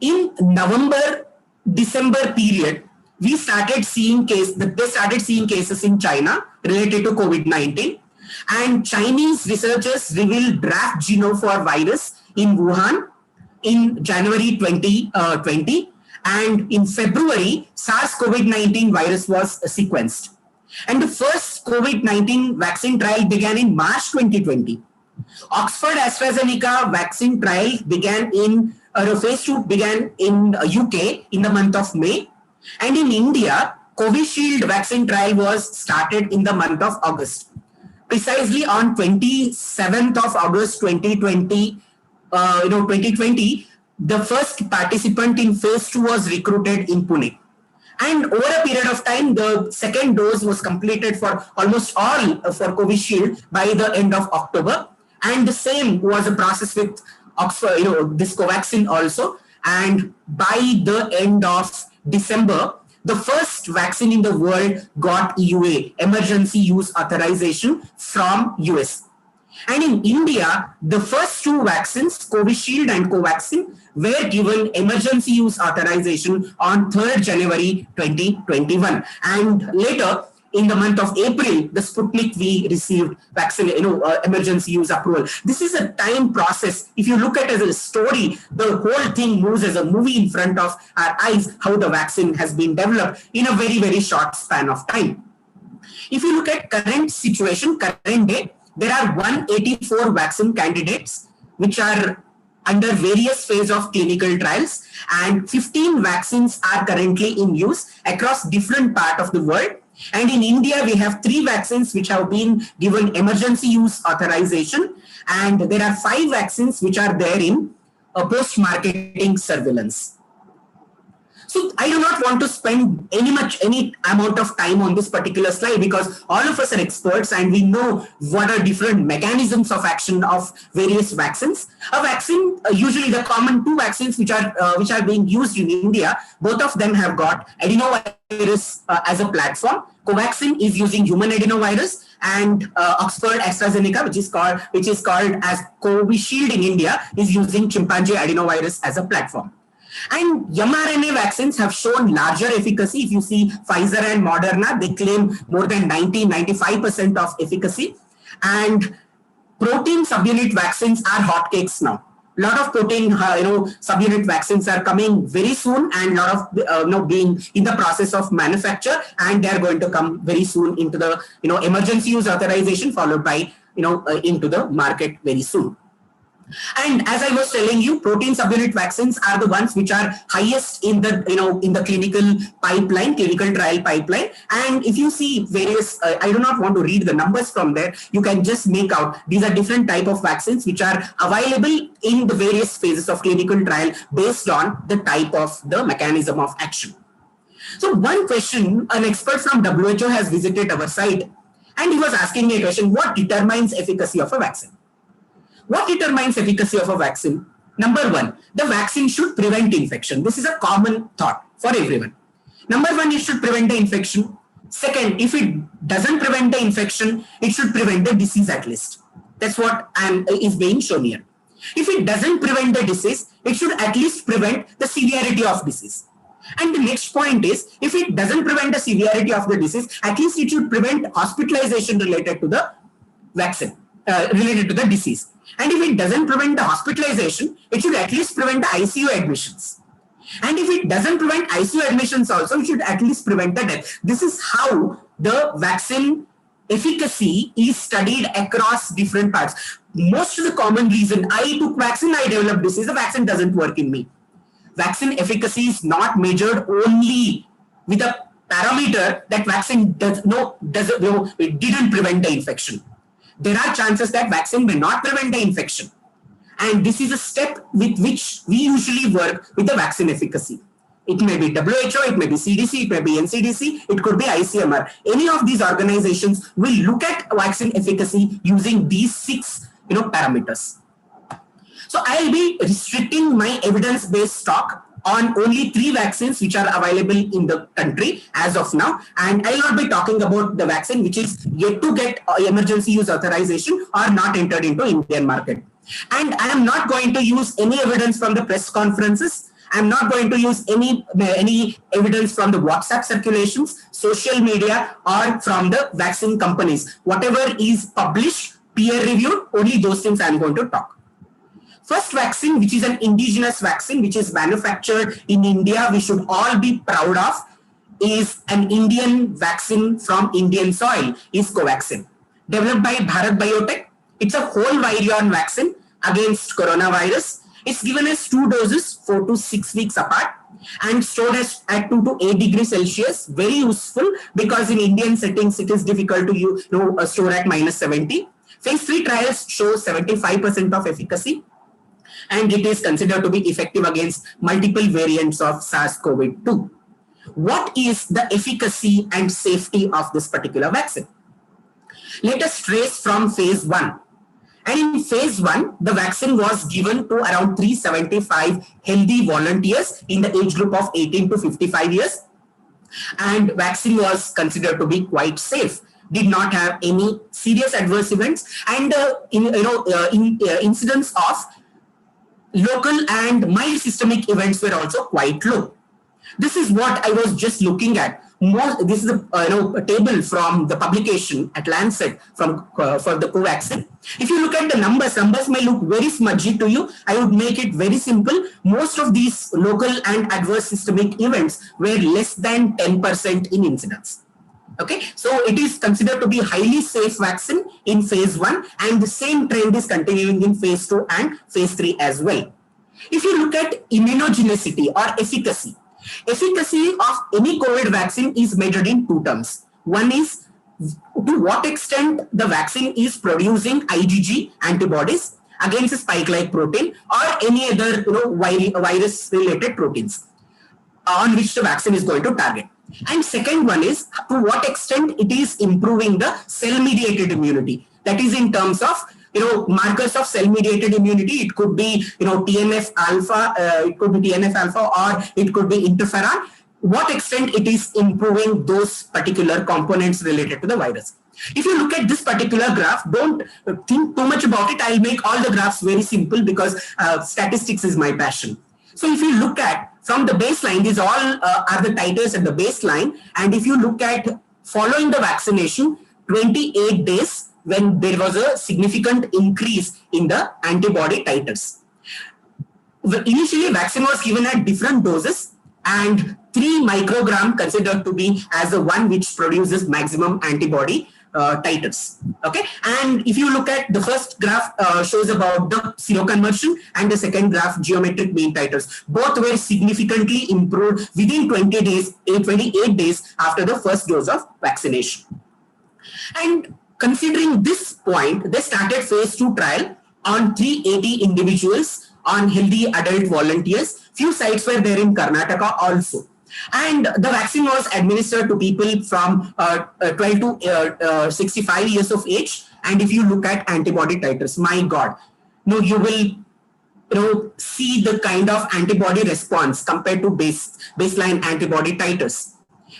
in November-December period, they started seeing cases in China related to COVID-19, and Chinese researchers revealed draft genome for virus in Wuhan in January 2020, and in February, SARS-CoV-19 virus was sequenced. And the first COVID-19 vaccine trial began in March 2020. Oxford AstraZeneca vaccine trial began phase 2 began in UK in the month of May. And in India, Covishield vaccine trial was started in the month of August. Precisely on 27th of August 2020, the first participant in phase 2 was recruited in Pune. And over a period of time, the second dose was completed for almost all for Covishield by the end of October. And the same was a process with Oxford, this Covaxin also. And by the end of December, the first vaccine in the world got EUA, emergency use authorization, from US. And in India, the first two vaccines, Covishield and Covaxin, were given emergency use authorization on 3rd January 2021. And later, in the month of April, the Sputnik V received vaccine, emergency use approval. This is a time process. If you look at it as a story, the whole thing moves as a movie in front of our eyes, how the vaccine has been developed in a very short span of time. If you look at current situation, current day, there are 184 vaccine candidates which are under various phases of clinical trials, and 15 vaccines are currently in use across different parts of the world. And in India, we have 3 vaccines which have been given emergency use authorization, and there are 5 vaccines which are there in post-marketing surveillance. So I do not want to spend any amount of time on this particular slide, because all of us are experts and we know what are different mechanisms of action of various vaccines. A vaccine, usually the common 2 vaccines which are being used in India, both of them have got adenovirus as a platform. Covaxin is using human adenovirus, and Oxford AstraZeneca, which is called as Covishield in India, is using chimpanzee adenovirus as a platform. And mRNA vaccines have shown larger efficacy. If you see Pfizer and Moderna, they claim more than 90-95% of efficacy. And protein subunit vaccines are hotcakes now. A lot of protein subunit vaccines are coming very soon, and a lot of being in the process of manufacture, and they are going to come very soon into the emergency use authorization, followed by into the market very soon. And as I was telling you, protein subunit vaccines are the ones which are highest in the in the clinical trial pipeline. And if you see various, I do not want to read the numbers from there. You can just make out these are different type of vaccines which are available in the various phases of clinical trial based on the type of the mechanism of action. So one question, an expert from WHO has visited our site, and he was asking me a question: what determines efficacy of a vaccine? What determines efficacy of a vaccine? Number 1, the vaccine should prevent infection. This is a common thought for everyone. Number 1, it should prevent the infection. Second, if it doesn't prevent the infection, it should prevent the disease at least. That's what is being shown here. If it doesn't prevent the disease, it should at least prevent the severity of disease. And the next point is, if it doesn't prevent the severity of the disease, at least it should prevent hospitalization related to the vaccine, related to the disease. And if it doesn't prevent the hospitalization, it should at least prevent the ICU admissions. And if it doesn't prevent ICU admissions also, it should at least prevent the death. This is how the vaccine efficacy is studied across different parts. Most of the common reason, I took vaccine, I developed disease, the vaccine doesn't work in me. Vaccine efficacy is not measured only with a parameter that vaccine it didn't prevent the infection. There are chances that vaccine may not prevent the infection. And this is a step with which we usually work with the vaccine efficacy. It may be WHO, it may be CDC, it may be NCDC, it could be ICMR. Any of these organizations will look at vaccine efficacy using these 6 parameters. So I'll be restricting my evidence-based talk on only 3 vaccines which are available in the country as of now, and I will not be talking about the vaccine which is yet to get emergency use authorization or not entered into Indian market. And I am not going to use any evidence from the press conferences. I am not going to use any evidence from the WhatsApp circulations, social media, or from the vaccine companies. Whatever is published, peer-reviewed, only those things I am going to talk. First vaccine, which is an indigenous vaccine, which is manufactured in India, we should all be proud of, is an Indian vaccine from Indian soil, is Covaxin. Developed by Bharat Biotech. It's a whole virion vaccine against coronavirus. It's given as 2 doses, 4 to 6 weeks apart, and stored at 2 to 8 degrees Celsius. Very useful, because in Indian settings, it is difficult to store at -70. Phase 3 trials show 75% of efficacy, and it is considered to be effective against multiple variants of SARS-CoV-2. What is the efficacy and safety of this particular vaccine? Let us trace from phase 1. And in phase 1, the vaccine was given to around 375 healthy volunteers in the age group of 18 to 55 years. And vaccine was considered to be quite safe. Did not have any serious adverse events, and incidence of local and mild systemic events were also quite low. This is what I was just looking at. This is a table from the publication at Lancet for the Covaxin. If you look at the numbers may look very smudgy to you. I would make it very simple. Most of these local and adverse systemic events were less than 10% in incidence. Okay, so it is considered to be highly safe vaccine in phase 1, and the same trend is continuing in phase 2 and phase 3 as well. If you look at immunogenicity or efficacy of any COVID vaccine is measured in 2 terms. One is to what extent the vaccine is producing IgG antibodies against a spike-like protein or any other virus-related proteins on which the vaccine is going to target. And second one is to what extent it is improving the cell-mediated immunity. That is in terms of markers of cell-mediated immunity. It could be TNF alpha, or it could be interferon. What extent it is improving those particular components related to the virus. If you look at this particular graph, don't think too much about it. I'll make all the graphs very simple because statistics is my passion. So if you look at from the baseline, these all are the titers at the baseline. And if you look at following the vaccination, 28 days when there was a significant increase in the antibody titers. Initially, vaccine was given at different doses and 3 microgram considered to be as the one which produces maximum antibody titers. Okay, and if you look at the first graph shows about the seroconversion and the second graph geometric mean titers. Both were significantly improved within 28 days after the first dose of vaccination. And considering this point, they started phase 2 trial on 380 individuals on healthy adult volunteers. Few sites were there in Karnataka also. And the vaccine was administered to people from 12 to 65 years of age. And if you look at antibody titers, my God, you will see the kind of antibody response compared to baseline antibody titers.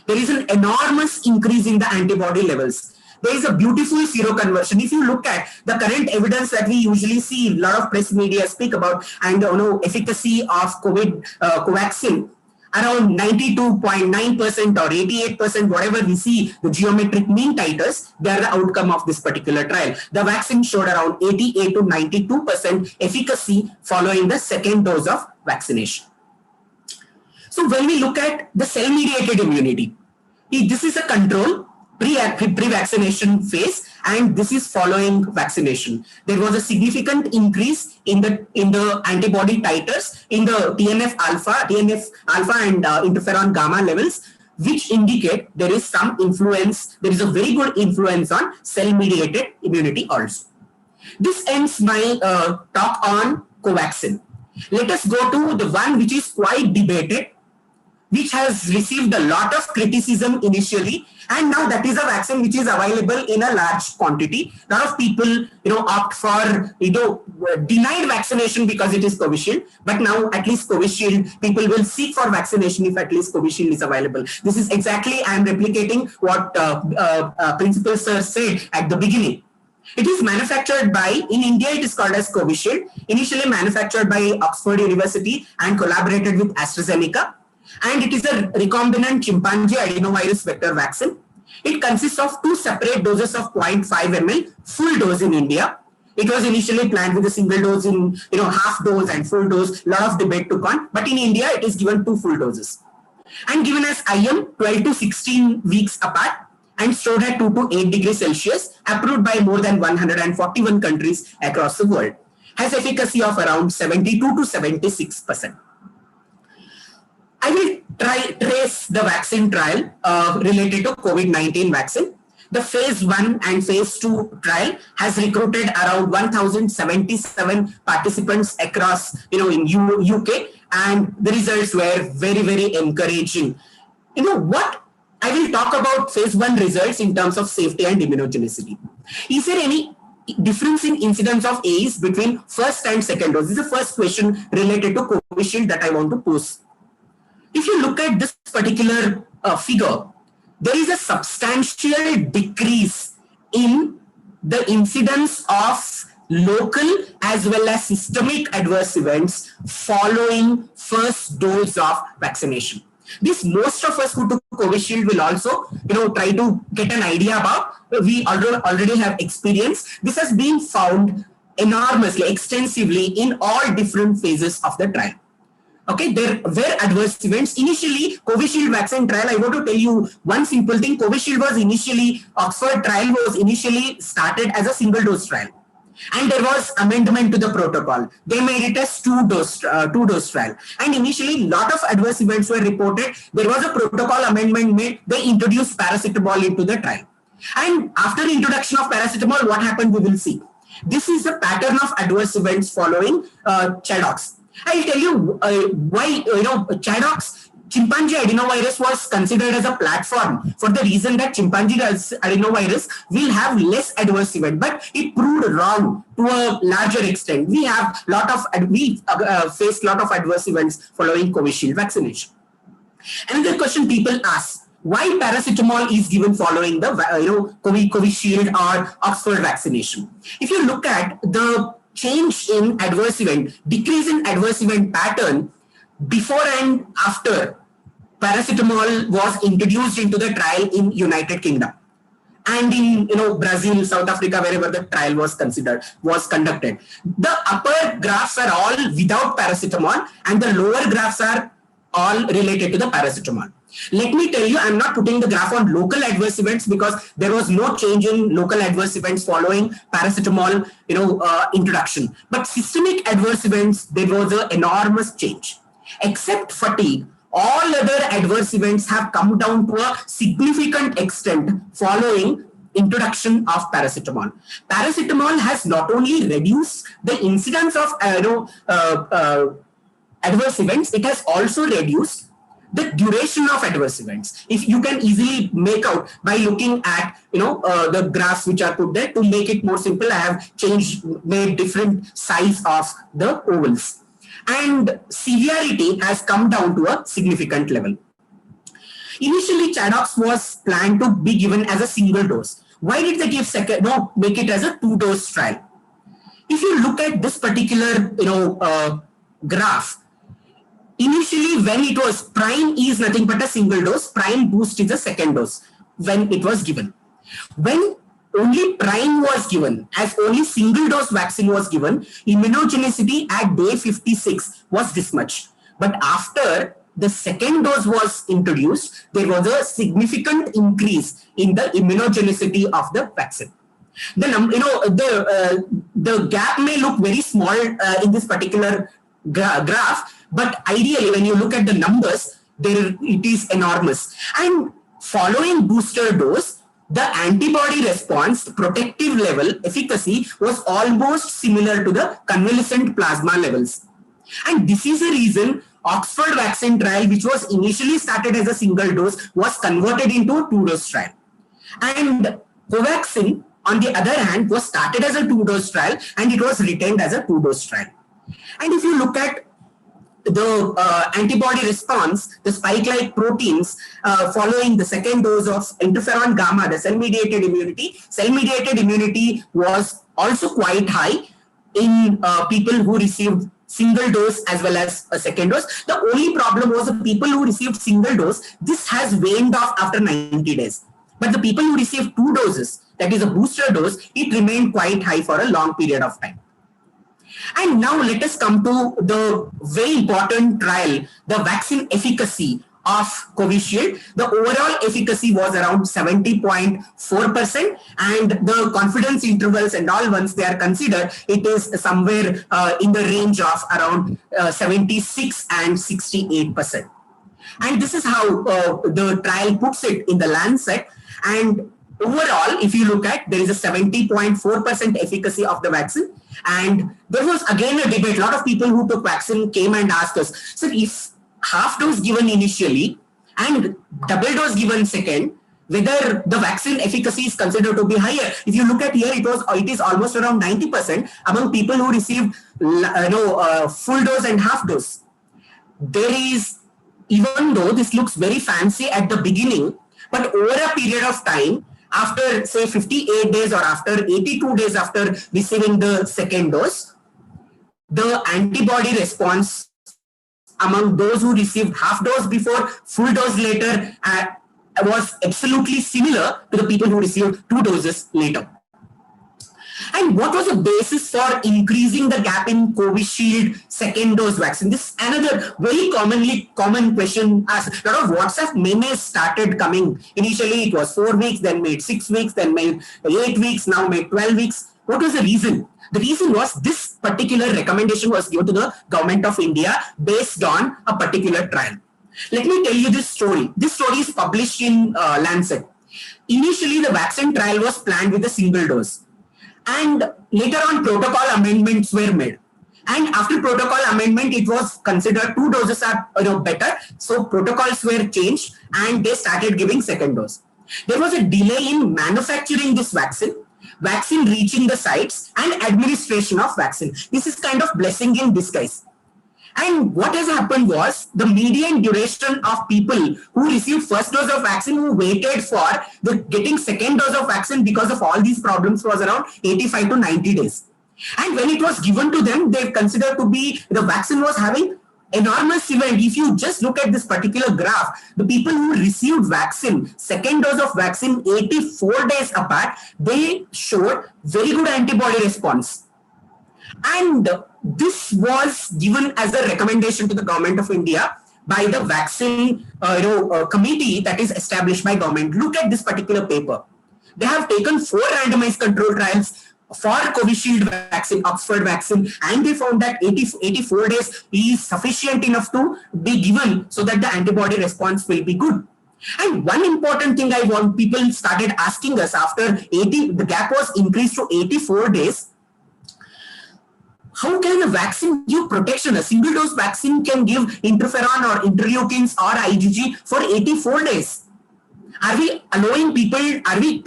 There is an enormous increase in the antibody levels. There is a beautiful seroconversion. If you look at the current evidence that we usually see, a lot of press media speak about, and efficacy of Covaxin, around 92.9% or 88%, whatever we see, the geometric mean titers, they are the outcome of this particular trial. The vaccine showed around 88 to 92% efficacy following the second dose of vaccination. So when we look at the cell-mediated immunity, this is a control pre-vaccination phase, and this is following vaccination. There was a significant increase in the antibody titers in the TNF alpha and interferon gamma levels, which indicate there is some influence. There is a very good influence on cell-mediated immunity also. This ends my talk on Covaxin. Let us go to the one which is quite debated, which has received a lot of criticism initially, and now that is a vaccine which is available in a large quantity. A lot of people, opt for, denied vaccination because it is Covishield, but now at least Covishield, people will seek for vaccination if at least Covishield is available. This is exactly, I am replicating what Principal Sir said at the beginning. It is manufactured by, in India it is called as Covishield, initially manufactured by Oxford University and collaborated with AstraZeneca. And it is a recombinant chimpanzee adenovirus vector vaccine. It consists of 2 separate doses of 0.5 ml, full dose in India. It was initially planned with a single dose in, half dose and full dose. Lot of debate took on, but in India it is given 2 full doses and given as IM 12 to 16 weeks apart and stored at 2 to 8 degrees Celsius, approved by more than 141 countries across the world. Has efficacy of around 72 to 76%. I will trace the vaccine trial related to COVID-19 vaccine. The phase 1 and phase 2 trial has recruited around 1,077 participants across, in UK, and the results were very, very encouraging. What I will talk about phase 1 results in terms of safety and immunogenicity. Is there any difference in incidence of AEs between first and second dose? This is the first question related to Covishield that I want to pose. If you look at this particular figure, there is a substantial decrease in the incidence of local as well as systemic adverse events following first dose of vaccination. This most of us who took Covishield will also, try to get an idea about. We already have experience. This has been found enormously, extensively in all different phases of the trial. Okay, there were adverse events. Initially, Covishield vaccine trial, I want to tell you one simple thing. Covishield was initially, Oxford trial was initially started as a single dose trial. And there was amendment to the protocol. They made it as two-dose trial. And initially, a lot of adverse events were reported. There was a protocol amendment made. They introduced paracetamol into the trial. And after the introduction of paracetamol, what happened, we will see. This is a pattern of adverse events following Chadox. I'll tell you why, Chadox, chimpanzee adenovirus was considered as a platform for the reason that chimpanzee adenovirus will have less adverse event, but it proved wrong to a larger extent. We faced lot of adverse events following Covishield vaccination. Another question people ask: why paracetamol is given following the Covishield or Oxford vaccination? If you look at the change in adverse event, decrease in adverse event pattern before and after paracetamol was introduced into the trial in United Kingdom and in Brazil, South Africa, wherever the trial was conducted. The upper graphs are all without paracetamol and the lower graphs are all related to the paracetamol. Let me tell you, I'm not putting the graph on local adverse events because there was no change in local adverse events following paracetamol introduction. But systemic adverse events, there was an enormous change. Except fatigue, all other adverse events have come down to a significant extent following introduction of paracetamol. Paracetamol has not only reduced the incidence of adverse events, it has also reduced the duration of adverse events. If you can easily make out by looking at the graphs which are put there, to make it more simple, I have made different size of the ovals. And severity has come down to a significant level. Initially, Chadox was planned to be given as a single dose. Why did they make it as a two-dose trial? If you look at this particular graph, initially when it was prime is nothing but a single dose, prime boost is a second dose when it was given. When only prime was given, as only single dose vaccine was given, immunogenicity at day 56 was this much. But after the second dose was introduced, there was a significant increase in the immunogenicity of the vaccine. The gap may look very small in this particular graph, but ideally when you look at the numbers, it is enormous. And following booster dose, the antibody response, protective level, efficacy was almost similar to the convalescent plasma levels. And this is the reason Oxford vaccine trial, which was initially started as a single dose, was converted into a two-dose trial. And Covaxin, on the other hand, was started as a two-dose trial and it was retained as a two-dose trial. And if you look at the antibody response, the spike-like proteins following the second dose of interferon gamma, the cell-mediated immunity was also quite high in people who received single dose as well as a second dose. The only problem was the people who received single dose, this has waned off after 90 days. But the people who received two doses, that is a booster dose, it remained quite high for a long period of time. And now let us come to the very important trial, the vaccine efficacy of Covishield. The overall efficacy was around 70.4%, and the confidence intervals and all, once they are considered, it is somewhere in the range of around 76 and 68%. And this is how the trial puts it in the Lancet. And overall, if you look at, there is a 70.4% efficacy of the vaccine. And there was again a debate. A lot of people who took vaccine came and asked us, so if half dose given initially and double dose given second, whether the vaccine efficacy is considered to be higher. If you look at here, it is almost around 90% among people who received full dose and half dose. There is, even though this looks very fancy at the beginning, but over a period of time, after say 58 days or after 82 days after receiving the second dose, the antibody response among those who received half dose before, full dose later, was absolutely similar to the people who received two doses later. And what was the basis for increasing the gap in Covishield second dose vaccine? This is another very common question asked. A lot of WhatsApp memes started coming. Initially, it was 4 weeks, then made 6 weeks, then made 8 weeks, now made 12 weeks. What was the reason? The reason was this particular recommendation was given to the government of India based on a particular trial. Let me tell you this story. This story is published in Lancet. Initially, the vaccine trial was planned with a single dose. And later on, protocol amendments were made. And after protocol amendment, it was considered 2 doses are better. So protocols were changed and they started giving second dose. There was a delay in manufacturing this vaccine reaching the sites, and administration of vaccine. This is kind of blessing in disguise. And what has happened was the median duration of people who received first dose of vaccine who waited for the getting second dose of vaccine because of all these problems was around 85 to 90 days. And when it was given to them, they considered to be the vaccine was having enormous event. If you just look at this particular graph, the people who received vaccine, second dose of vaccine 84 days apart, they showed very good antibody response. And this was given as a recommendation to the government of India by the vaccine committee that is established by government. Look at this particular paper. They have taken 4 randomized control trials for Covishield vaccine, Oxford vaccine, and they found that 84 days is sufficient enough to be given so that the antibody response will be good. And one important thing I want, people started asking us after the gap was increased to 84 days. How can a vaccine give protection? A single dose vaccine can give interferon or interleukins or IgG for 84 days. Are we allowing people, are we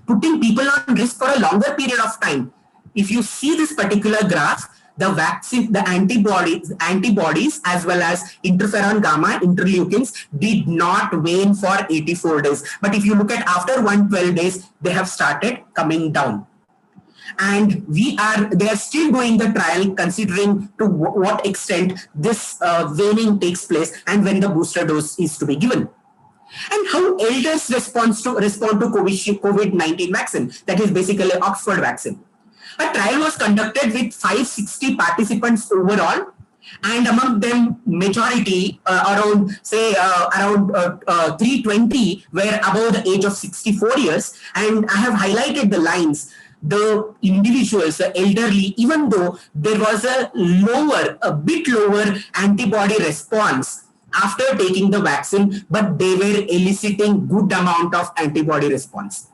putting people on risk for a longer period of time? If you see this particular graph, the vaccine, the antibodies as well as interferon gamma, interleukins did not wane for 84 days. But if you look at after 112 days, they have started coming down. And they are still doing the trial considering to what extent this waning takes place and when the booster dose is to be given. And how elders respond to COVID-19 vaccine, that is basically Oxford vaccine. A trial was conducted with 560 participants overall, and among them majority around 320 were above the age of 64 years. And I have highlighted the lines. The individuals, the elderly, even though there was a bit lower antibody response after taking the vaccine, but they were eliciting good amount of antibody response.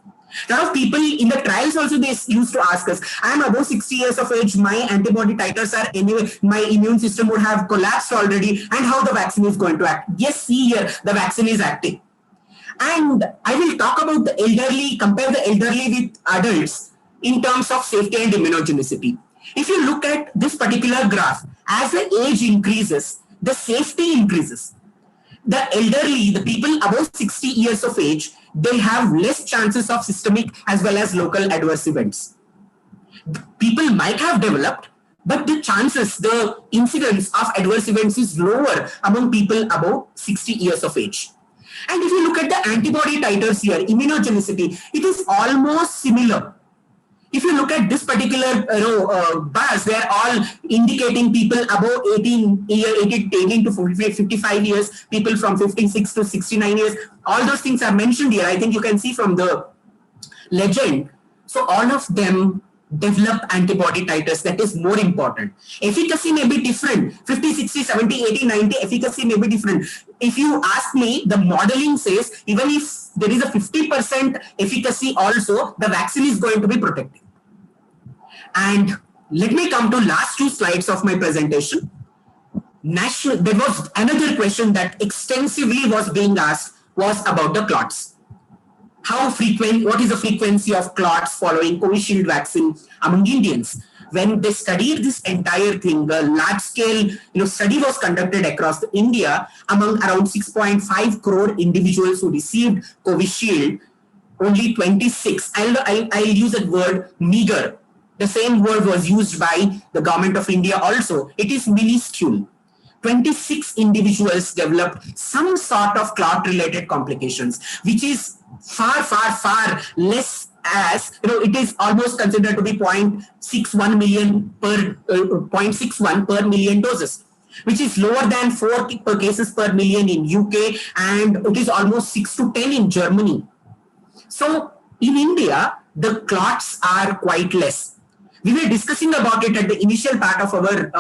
A lot of people in the trials also, they used to ask us, I am above 60 years of age, my antibody titers are anyway, my immune system would have collapsed already, and how the vaccine is going to act. Yes, see here, the vaccine is acting. And I will talk about the elderly, compare the elderly with adults in terms of safety and immunogenicity. If you look at this particular graph, as the age increases, the safety increases. The elderly, the people above 60 years of age, they have less chances of systemic as well as local adverse events. People might have developed, but the chances, the incidence of adverse events is lower among people above 60 years of age. And if you look at the antibody titers here, immunogenicity, it is almost similar. If you look at this particular bars, they are all indicating people above 18 to 55 years, people from 56 to 69 years. All those things are mentioned here. I think you can see from the legend. So all of them develop antibody titers. That is more important. Efficacy may be different. 50, 60, 70, 80, 90, efficacy may be different. If you ask me, the modeling says even if there is a 50% efficacy also, the vaccine is going to be protective. And let me come to last 2 slides of my presentation. There was another question that extensively was being asked was about the clots. How frequent, what is the frequency of clots following Covishield vaccine among Indians? When they studied this entire thing, a large-scale study was conducted across India among around 6.5 crore individuals who received Covishield. Only 26, I'll use that word meager. The same word was used by the government of India also. It is minuscule. 26 individuals developed some sort of clot-related complications, which is far, far, far less as, it is almost considered to be 0.61 per million doses, which is lower than 4 cases per million in UK, and it is almost 6 to 10 in Germany. So in India, the clots are quite less. We were discussing about it at the initial part of our,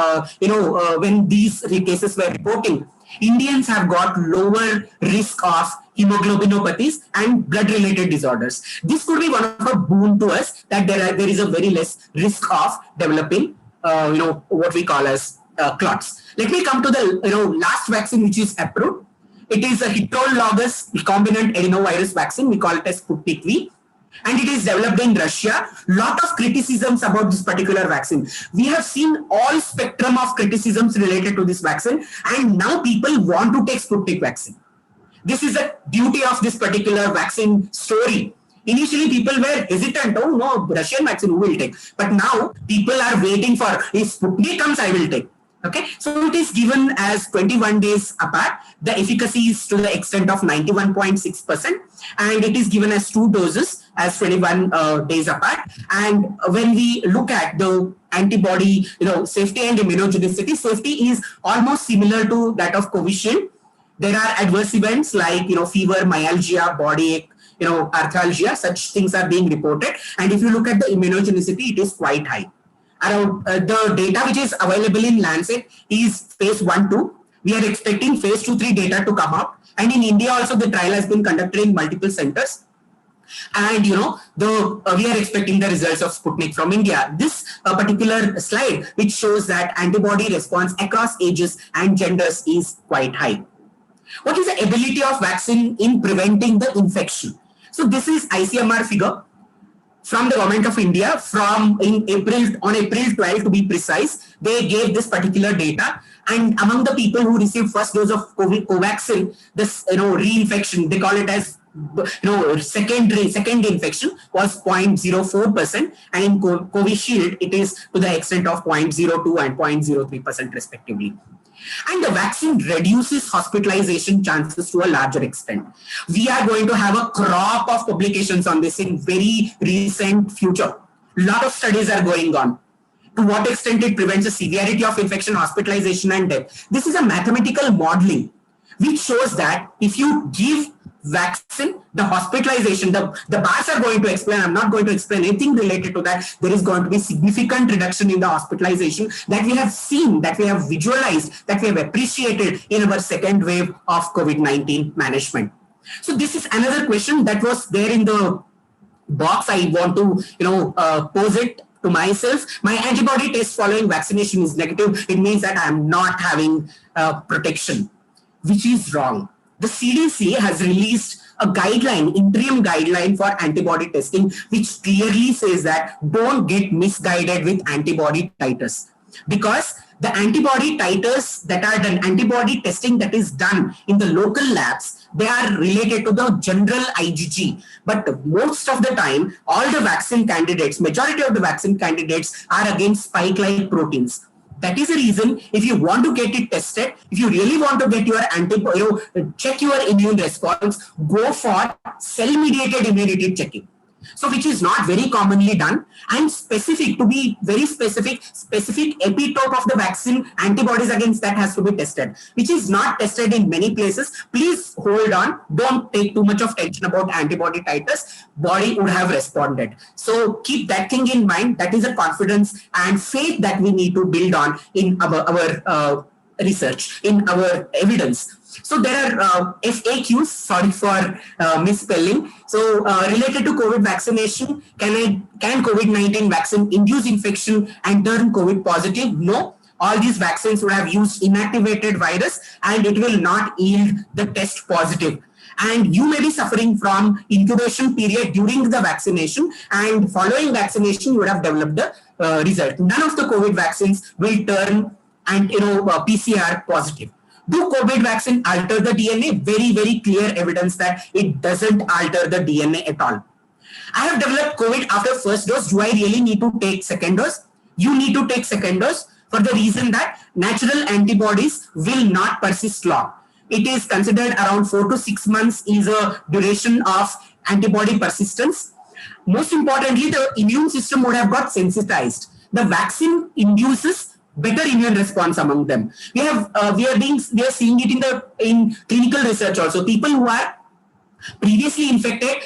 when these cases were reporting. Indians have got lower risk of hemoglobinopathies and blood-related disorders. This could be one of a boon to us, that there is a very less risk of developing, what we call as clots. Let me come to the last vaccine which is approved. It is a heterologous recombinant adenovirus vaccine. We call it as Sputnik V. And it is developed in Russia. Lot of criticisms about this particular vaccine. We have seen all spectrum of criticisms related to this vaccine, and now people want to take Sputnik vaccine. This is the beauty of this particular vaccine story. Initially, people were hesitant. Oh no, Russian vaccine, who will take? But now people are waiting for, if Sputnik comes, I will take. Okay, so it is given as 21 days apart. The efficacy is to the extent of 91.6%, and it is given as 2 doses as 21 days apart. And when we look at the antibody, safety and immunogenicity, safety is almost similar to that of Covishield. There are adverse events like fever, myalgia, body ache, arthralgia. Such things are being reported. And if you look at the immunogenicity, it is quite high. Around the data which is available in Lancet is phase 1-2. We are expecting phase 2-3 data to come out. And in India also, the trial has been conducted in multiple centers. And we are expecting the results of Sputnik from India. This particular slide, which shows that antibody response across ages and genders is quite high. What is the ability of vaccine in preventing the infection? So this is ICMR figure from the government of India on April 12 to be precise. They gave this particular data, and among the people who received first dose of Covaxin, this reinfection, they call it as second infection, was 0.04%, and in Covishield it is to the extent of 0.02 and 0.03% respectively. And the vaccine reduces hospitalization chances to a larger extent. We are going to have a crop of publications on this in very recent future. A lot of studies are going on. To what extent it prevents the severity of infection, hospitalization, and death. This is a mathematical modeling which shows that if you give vaccine, the hospitalization, the bars are going to explain. I'm not going to explain anything related to that. There is going to be significant reduction in the hospitalization that we have seen, that we have visualized, that we have appreciated in our second wave of COVID-19 management. So this is another question that was there in the box. I want to pose it to myself. My antibody test following vaccination is negative. It means that I am not having protection, which is wrong. The CDC has released a guideline, interim guideline for antibody testing, which clearly says that don't get misguided with antibody titers, because the antibody titers that are done, antibody testing that is done in the local labs, they are related to the general IgG. But most of the time, all the vaccine candidates, majority of the vaccine candidates are against spike-like proteins. That is the reason, if you want to get it tested, if you really want to get your antibody, check your immune response, go for cell-mediated immunity checking. So which is not very commonly done, and specific, to be very specific epitope of the vaccine, antibodies against that has to be tested, which is not tested in many places. Please hold on. Don't take too much of tension about antibody titers. Body would have responded. So keep that thing in mind. That is a confidence and faith that we need to build on in our research, in our evidence. So there are FAQs, sorry for misspelling. So related to COVID vaccination, can COVID-19 vaccine induce infection and turn COVID positive? No. All these vaccines would have used inactivated virus and it will not yield the test positive. And you may be suffering from incubation period during the vaccination, and following vaccination, you would have developed the result. None of the COVID vaccines will turn PCR positive. Do COVID vaccine alter the DNA? Very, very clear evidence that it doesn't alter the DNA at all. I have developed COVID after first dose. Do I really need to take second dose? You need to take second dose for the reason that natural antibodies will not persist long. It is considered around 4 to 6 months is a duration of antibody persistence. Most importantly, the immune system would have got sensitized. The vaccine induces better immune response among them. We are seeing it in clinical research also. People who are previously infected,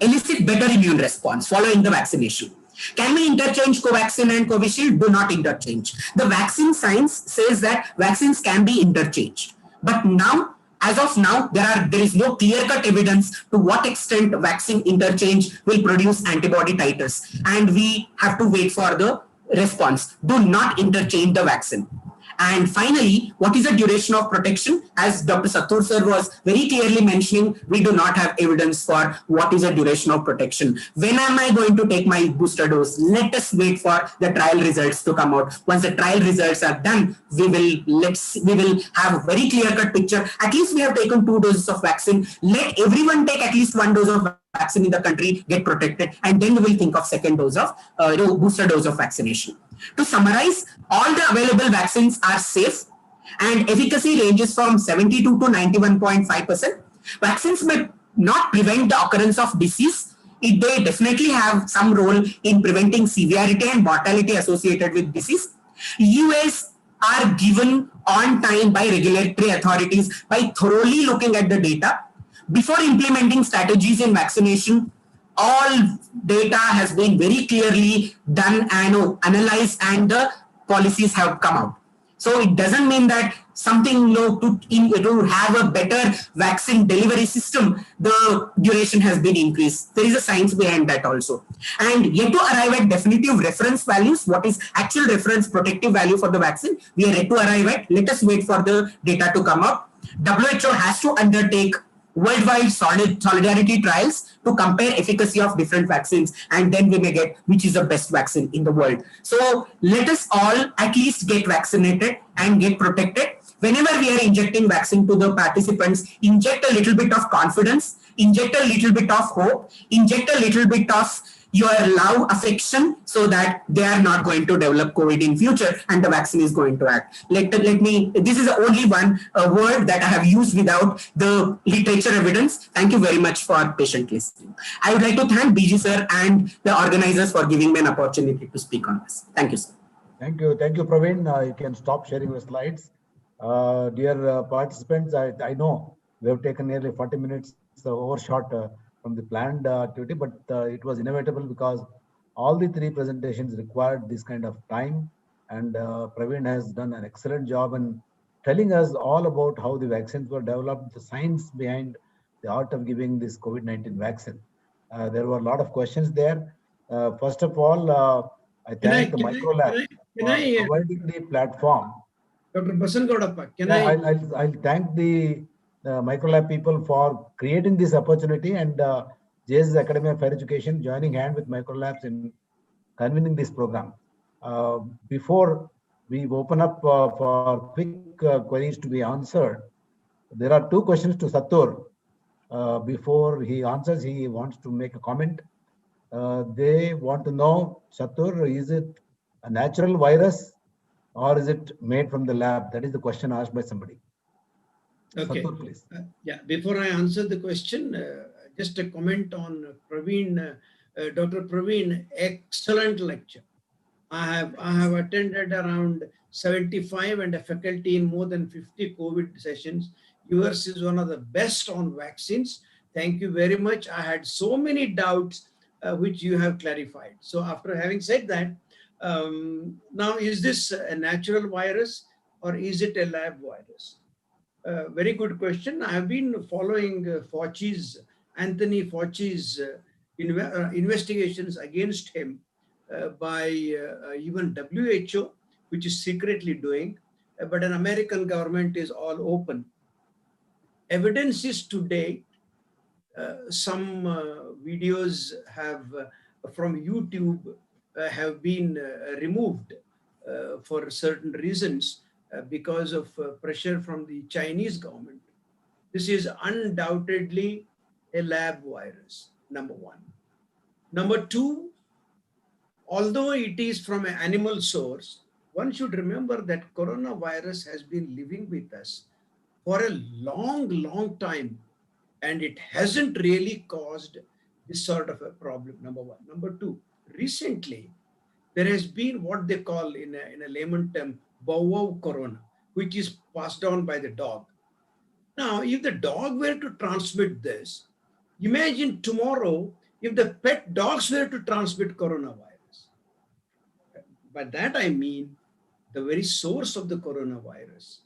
elicit better immune response following the vaccination. Can we interchange Covaxin and Covishield? Do not interchange. The vaccine science says that vaccines can be interchanged. But now, as of now, there is no clear-cut evidence to what extent vaccine interchange will produce antibody titers. And we have to wait for the response. Do not interchange the vaccine. And finally, what is the duration of protection? As Dr. Satur sir was very clearly mentioning, we do not have evidence for what is the duration of protection. When am I going to take my booster dose? Let us wait for the trial results to come out. Once the trial results are done, we will have a very clear-cut picture. At least we have taken 2 doses of vaccine. Let everyone take at least 1 dose of vaccine in the country, get protected, and then we will think of second dose of booster dose of vaccination. To summarize, all the available vaccines are safe and efficacy ranges from 72 to 91.5%. Vaccines may not prevent the occurrence of disease. They definitely have some role in preventing severity and mortality associated with disease. EUAs are given on time by regulatory authorities by thoroughly looking at the data. Before implementing strategies in vaccination, all data has been very clearly done and analyzed, and the policies have come out. So it doesn't mean that something to have a better vaccine delivery system, the duration has been increased. There is a science behind that also. And yet to arrive at definitive reference values, what is actual reference protective value for the vaccine, we are yet to arrive at. Let us wait for the data to come up. WHO has to undertake worldwide solidarity trials to compare efficacy of different vaccines, and then we may get which is the best vaccine in the world. So let us all at least get vaccinated and get protected. Whenever we are injecting vaccine to the participants, inject a little bit of confidence, inject a little bit of hope, inject a little bit of your love, affection, so that they are not going to develop COVID in future and the vaccine is going to act. This is only one word that I have used without the literature evidence. Thank you very much for patient listening. I would like to thank BG sir and the organizers for giving me an opportunity to speak on this. Thank you, sir. Thank you, Praveen. You can stop sharing your slides. Dear participants, I know we have taken nearly 40 minutes overshot from the planned activity, but it was inevitable because all the 3 presentations required this kind of time, and Praveen has done an excellent job in telling us all about how the vaccines were developed, the science behind the art of giving this COVID-19 vaccine. There were a lot of questions there. First of all, I thank the Microlab for providing the platform. Dr. Basan Gaudappa, I'll thank the Microlab people for creating this opportunity, and JS Academy of Higher Education joining hand with Microlabs in convening this program. Before we open up for quick queries to be answered, there are 2 questions to Satur. Before he answers, he wants to make a comment. They want to know, Satur, is it a natural virus or is it made from the lab? That is the question asked by somebody. Okay. Satur, please. Yeah, before I answer the question, just a comment on Praveen, Dr. Praveen, excellent lecture. I have attended around 75 and a faculty in more than 50 COVID sessions. Yours is one of the best on vaccines. Thank you very much. I had so many doubts which you have clarified. So after having said that, now is this a natural virus or is it a lab virus? Very good question. I have been following Anthony Fauci's investigations against him by even WHO, which is secretly doing, but an American government is all open. Evidence is today, some videos have from YouTube have been removed for certain reasons because of pressure from the Chinese government. This is undoubtedly a lab virus, number 1. Number 2, although it is from an animal source, one should remember that coronavirus has been living with us for a long time, and it hasn't really caused this sort of a problem, number 1. Number 2, recently, there has been what they call in a layman term, bow wow corona, which is passed on by the dog. Now, if the dog were to transmit this, imagine tomorrow if the pet dogs were to transmit coronavirus. By that I mean the very source of the coronavirus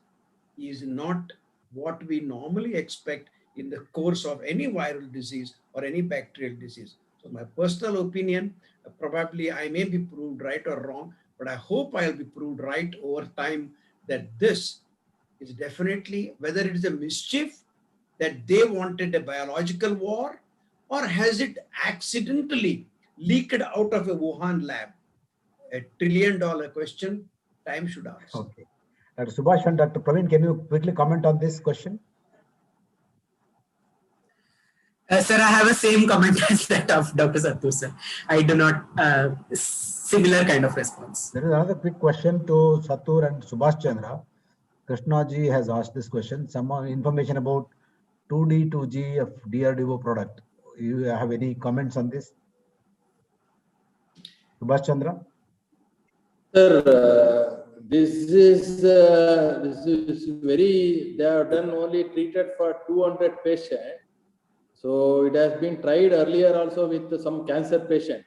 is not what we normally expect in the course of any viral disease or any bacterial disease. So my personal opinion, probably I may be proved right or wrong, but I hope I'll be proved right over time that this is definitely, whether it is a mischief that they wanted a biological war, or has it accidentally leaked out of a Wuhan lab? A $1 trillion question, time should answer. Okay. Dr. Subhash and Dr. Praveen, can you quickly comment on this question? Sir, I have a same comment as that of Dr. Sattu, sir. I do not similar kind of response. There is another quick question to Satur and Subhash Chandra. Krishnaji has asked this question. Some information about 2D, 2G of DRDO product. You have any comments on this? Subhash Chandra? Sir, this is very, they have done only treated for 200 patients. So it has been tried earlier also with some cancer patient.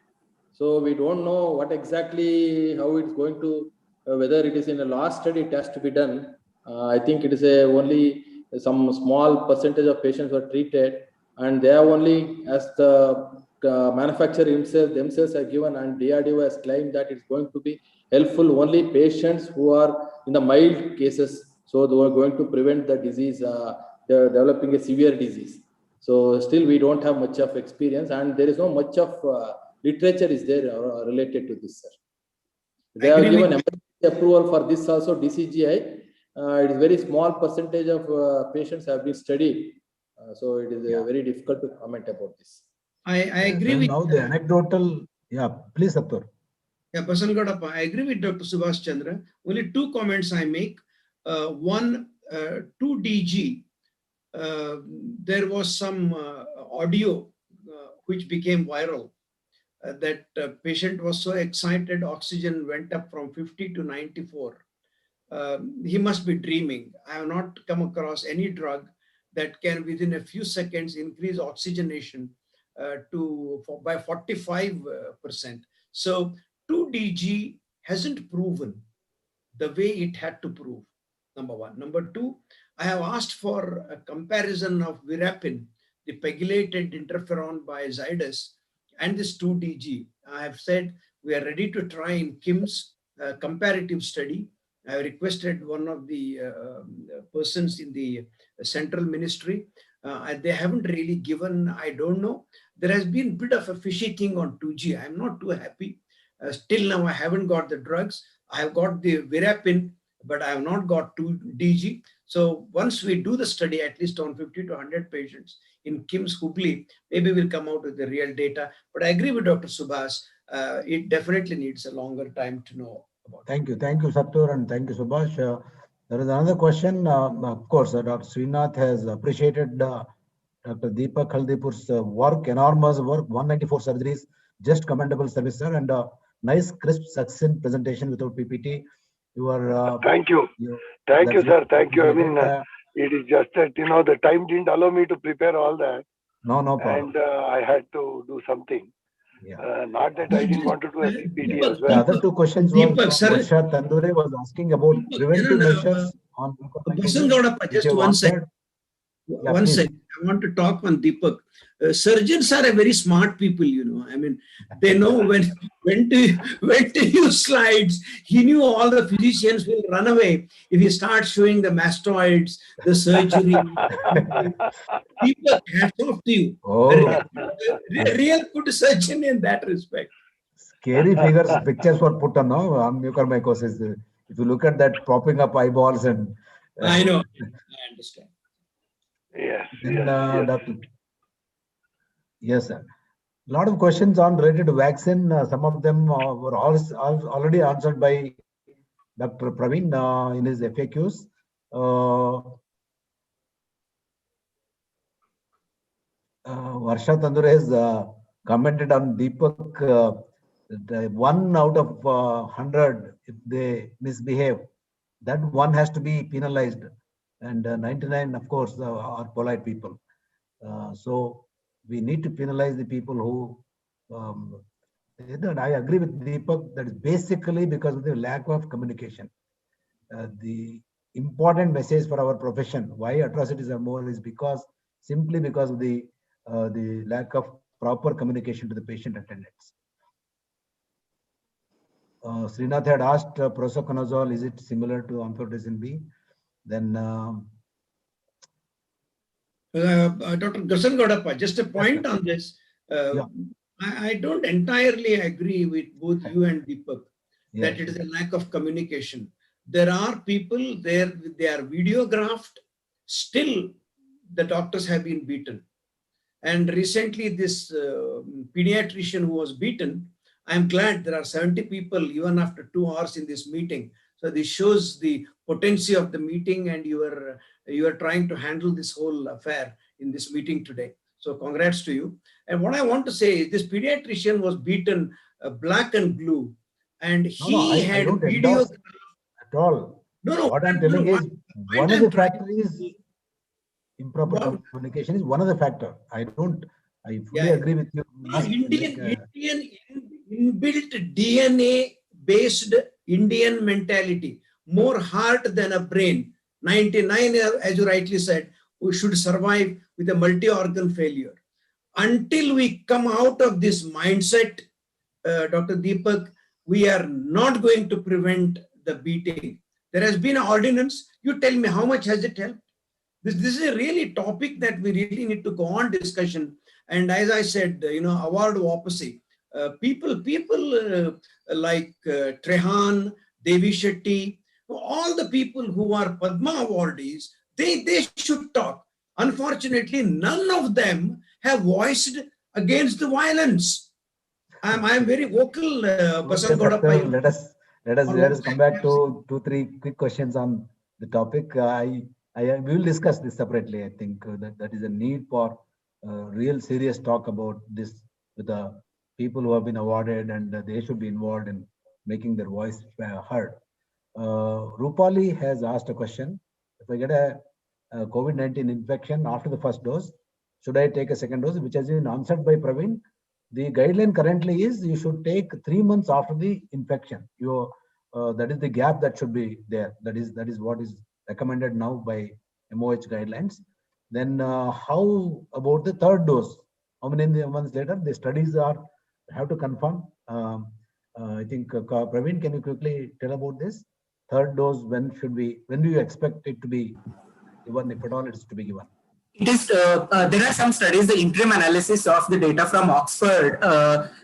So we don't know what exactly, how it's going to, whether it is in a last study, it has to be done. I think it is only some small percentage of patients were treated, and they are only, as the manufacturer themselves have given, and DRDO has claimed that it's going to be helpful only patients who are in the mild cases. So they are going to prevent the disease, developing a severe disease. So still we don't have much of experience, and there is no much of literature is there related to this, sir. They have given emergency approval for this also, DCGI. It is very small percentage of patients have been studied. So it is very difficult to comment about this. I agree with now the anecdotal, please, Satur. Yeah, Prasanna Gaudappa, I agree with Dr. Subhash Chandra. Only two comments I make. One, 2DG, there was some audio which became viral. That patient was so excited, oxygen went up from 50 to 94. He must be dreaming. I have not come across any drug that can within a few seconds increase oxygenation by 45%. So 2DG hasn't proven the way it had to prove, number one. Number two, I have asked for a comparison of Virapin, the pegylated interferon by Zydus, and this 2DG. I have said we are ready to try in KIMS comparative study. I requested one of the persons in the central ministry. They haven't really given, I don't know. There has been a bit of a fishy thing on 2G. I'm not too happy. Still now, I haven't got the drugs. I have got the Virapin, but I have not got 2DG. So once we do the study, at least on 50 to 100 patients in KIMS Hubli, maybe we'll come out with the real data. But I agree with Dr. Subhash. It definitely needs a longer time to know about. Thank you, Satur, and thank you, Subhash. There is another question. Of course, Dr. Srinath has appreciated Dr. Deepak Haldipur's work, enormous work, 194 surgeries, just commendable service, sir, and nice, crisp, succinct presentation without PPT. You are. Thank you. Thank you, sir. Thank you. I mean, it is just that, the time didn't allow me to prepare all that. No problem. And I had to do something. Not that I didn't want to do a PPT as well. The other two questions Varsha Tandure was asking about preventive measures on Mucormycosis. Just one second. One second. I want to talk on Deepak. Surgeons are a very smart people, I mean, they know when to use slides. He knew all the physicians will run away if he starts showing the mastoids, the surgery. Deepak, hats off to you. Real good surgeon in that respect. Scary pictures were put on mucormycosis. If you look at that, propping up eyeballs and. I know. I understand. Yes. Yes, sir. A lot of questions on related to vaccine. Some of them were already answered by Dr. Praveen in his FAQs. Varsha Tandure has commented on Deepak. 1 out of 100, if they misbehave, that one has to be penalized. And 99, of course, are polite people. So we need to penalize the people who, I agree with Deepak that is basically because of the lack of communication. The important message for our profession, why atrocities are more, is simply because of the lack of proper communication to the patient attendants. Srinath had asked prosaconazole, is it similar to amphotericin B? Then Dr. Gasan Gaudappa, just a point on this. Yeah. I don't entirely agree with both you and Deepak that Yes. it is a lack of communication. There are people there, they are videographed, still the doctors have been beaten. And recently this pediatrician who was beaten, I'm glad there are 70 people even after 2 hours in this meeting. So this shows the potency of the meeting, and you are trying to handle this whole affair in this meeting today. So congrats to you. And what I want to say is this pediatrician was beaten black and blue, and he I had don't video endorse at all. No, What I'm telling is one of the factors is improper communication is one of the factor. I fully agree with you. Indian inbuilt DNA based Indian mentality, more heart than a brain. 99, as you rightly said, we should survive with a multi-organ failure. Until we come out of this mindset, Dr. Deepak, we are not going to prevent the beating. There has been an ordinance. You tell me, how much has it helped? This is a really topic that we really need to go on discussion. And as I said, award opposite. People like Trehan, Devi Shetty, all the people who are Padma awardees, they should talk. Unfortunately, none of them have voiced against the violence. I'm very vocal, Basan Gaudappa. Let us come back to 2-3 quick questions on the topic. We will discuss this separately. I think that is a need for real serious talk about this with the people who have been awarded, and they should be involved in making their voice heard. Rupali has asked a question. If I get a COVID-19 infection after the first dose, should I take a second dose? Which has been answered by Praveen. The guideline currently is you should take 3 months after the infection. That is the gap that should be there. That is what is recommended now by MOH guidelines. Then how about the third dose? How many months later? The studies have to confirm. I think Praveen, can you quickly tell about this? Third dose, when do you expect it to be given, if at all it is to be given? It is, there are some studies, the interim analysis of the data from Oxford,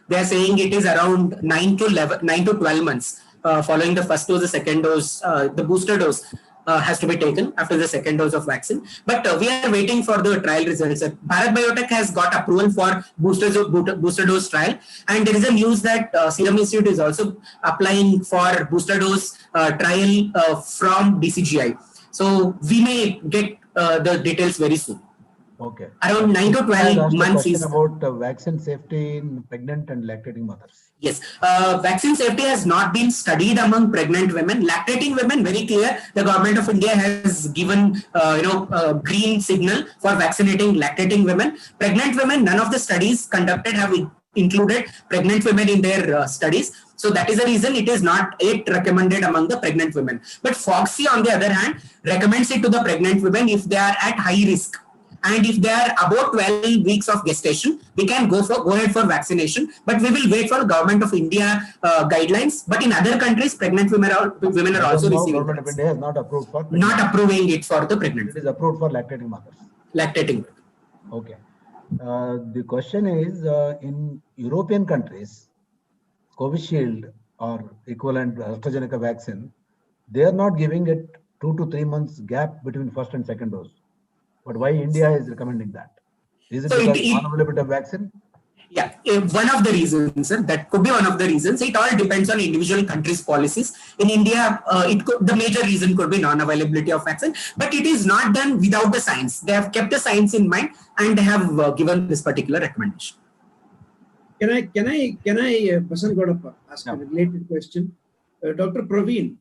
they are saying it is around 9 to 12 months following the first dose, the second dose, the booster dose has to be taken after the second dose of vaccine. But we are waiting for the trial results. Bharat Biotech has got approval for booster dose trial, and there is a news that Serum Institute is also applying for booster dose trial from DCGI. So we may get the details very soon. Okay. Around 9 to 12 months is about vaccine safety in pregnant and lactating mothers. Yes, vaccine safety has not been studied among pregnant women. Lactating women, very clear. The government of India has given green signal for vaccinating lactating women. Pregnant women, none of the studies conducted have included pregnant women in their studies. So that is the reason it is not yet recommended among the pregnant women. But FOXI, on the other hand, recommends it to the pregnant women if they are at high risk. And if they are about 12 weeks of gestation, we can go ahead for vaccination. But we will wait for Government of India guidelines. But in other countries, pregnant women are also receiving. Government of India has not approved for. Not approving it for the pregnant. It is approved for lactating mothers. Lactating. Okay. The question is, in European countries, Covishield or equivalent AstraZeneca vaccine, they are not giving it 2 to 3 months gap between first and second dose. But why India is recommending that? Is it because non-availability of vaccine? Yeah, one of the reasons, sir. That could be one of the reasons. It all depends on individual countries' policies. In India, the major reason could be non-availability of vaccine, but it is not done without the science. They have kept the science in mind and they have given this particular recommendation. Can I, Basan Gaudappa, ask a related question? Dr. Praveen,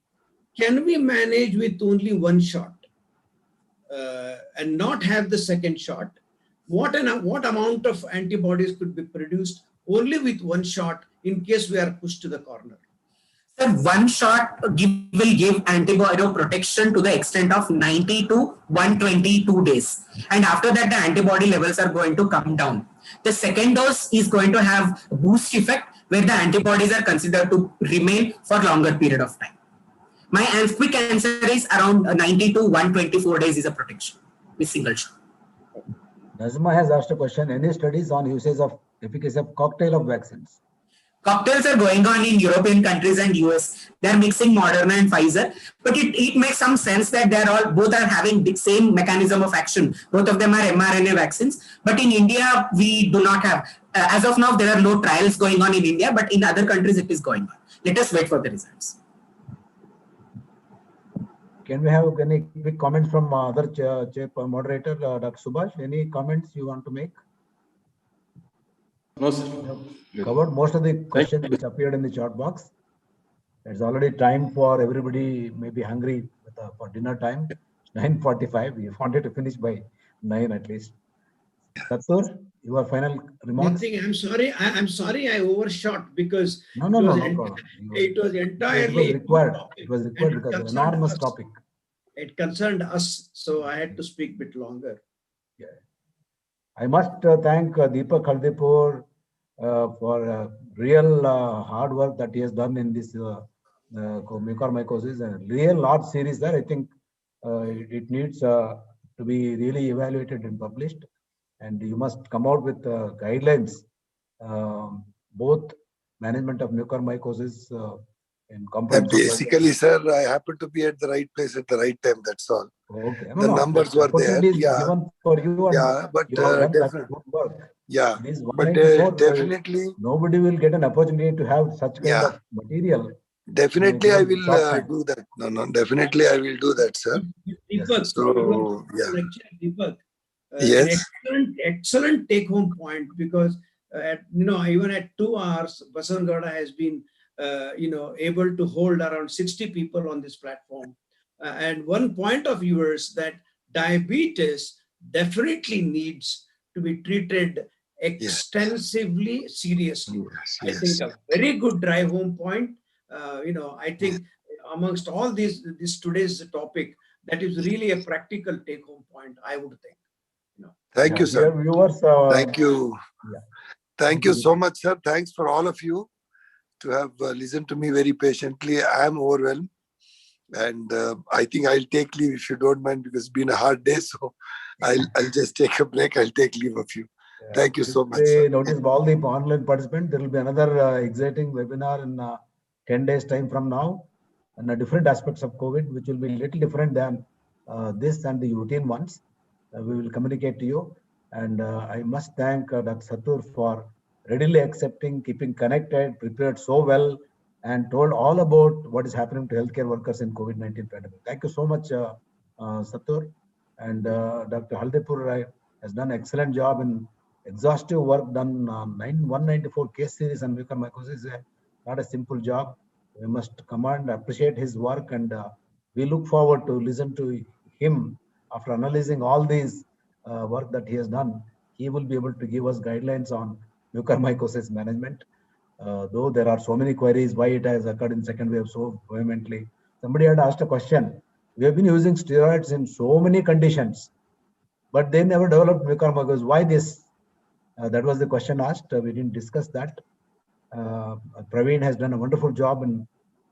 can we manage with only one shot and not have the second shot? what amount of antibodies could be produced only with one shot in case we are pushed to the corner? So one shot will give antibody protection to the extent of 90 to 122 days. And after that, the antibody levels are going to come down. The second dose is going to have a boost effect where the antibodies are considered to remain for longer period of time. My quick answer is around 90 to 124 days is a protection with single shot. Nazma has asked a question. Any studies on usage of efficacy of cocktail of vaccines? Cocktails are going on in European countries and US. They're mixing Moderna and Pfizer, but it makes some sense that both are having the same mechanism of action. Both of them are mRNA vaccines, but in India we do not have. As of now, there are no trials going on in India, but in other countries it is going on. Let us wait for the results. Can we have any quick comments from other moderator, Dr. Subhash? Any comments you want to make? No, sir. Covered most of the questions which appeared in the chat box. It's already time for everybody, maybe hungry for dinner time. 9:45. We wanted to finish by 9 at least. Satur, your final remarks? I'm sorry. I'm sorry I overshot because no problem. It was entirely it was required because it's an enormous topic. It concerned us, so I had to speak a bit longer. Yeah. I must thank Deepak Haldipur for real hard work that he has done in this mucormycosis, and real large series there. I think it needs to be really evaluated and published, and you must come out with guidelines, both management of mucormycosis in comprehensive. Basically, sir, I happened to be at the right place at the right time. That's all. Okay. The numbers were there. Yeah. Given for you, and yeah, but definitely. Yeah, but definitely nobody will get an opportunity to have such kind of material. Definitely, I will do that. No, definitely I will do that, sir. Deepak, so, Deepak, yes, excellent take-home point, because even at 2 hours, Basangada has been able to hold around 60 people on this platform. And one point of yours that diabetes definitely needs to be treated extensively, seriously. I think a very good drive home point. I think amongst all these today's topic, that is really a practical take home point, I would think. Thank you, sir. Viewers, thank you. Thank you so much, sir. Thanks for all of you to have listened to me very patiently. I am overwhelmed. And I think I'll take leave if you don't mind, because it's been a hard day. So I'll just take a break. I'll take leave of you. Thank you so much. Notice all the online participants. There will be another exciting webinar in 10 days time from now, and different aspects of COVID, which will be a little different than this and the routine ones. We will communicate to you. And I must thank Dr. Satur for readily accepting, keeping connected, prepared so well, and told all about what is happening to healthcare workers in COVID-19 pandemic. Thank you so much, Satur. And Dr. Haldipur has done an excellent job in exhaustive work done. 194 case series on mucormycosis is not a simple job. We must commend, appreciate his work, and we look forward to listen to him after analyzing all these work that he has done. He will be able to give us guidelines on mucormycosis management. Though there are so many queries why it has occurred in second wave so vehemently. Somebody had asked a question. We have been using steroids in so many conditions, but they never developed mucormycosis. Why this? That was the question asked. We didn't discuss that. Praveen has done a wonderful job in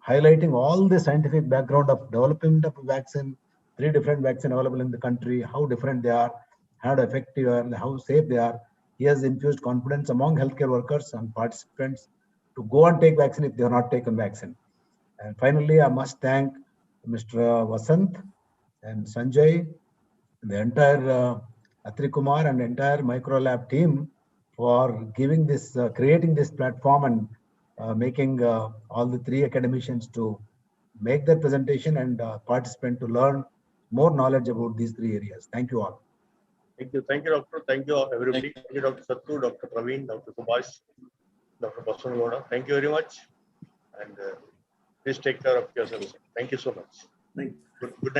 highlighting all the scientific background of developing the vaccine, 3 different vaccines available in the country, how different they are, how effective and how safe they are. He has infused confidence among healthcare workers and participants to go and take vaccine if they are not taken vaccine. And finally, I must thank Mr. Vasant and Sanjay, the entire Atri Kumar and entire Microlab team for giving this, creating this platform and making all the 3 academicians to make their presentation and participant to learn more knowledge about these 3 areas. Thank you all. Thank you, doctor. Thank you, everybody. Thank you, Dr. Sattu, Dr. Praveen, Dr. Subhash, Dr. Basangada. Thank you very much. And please take care of yourselves. Thank you so much. Thank you. Good night.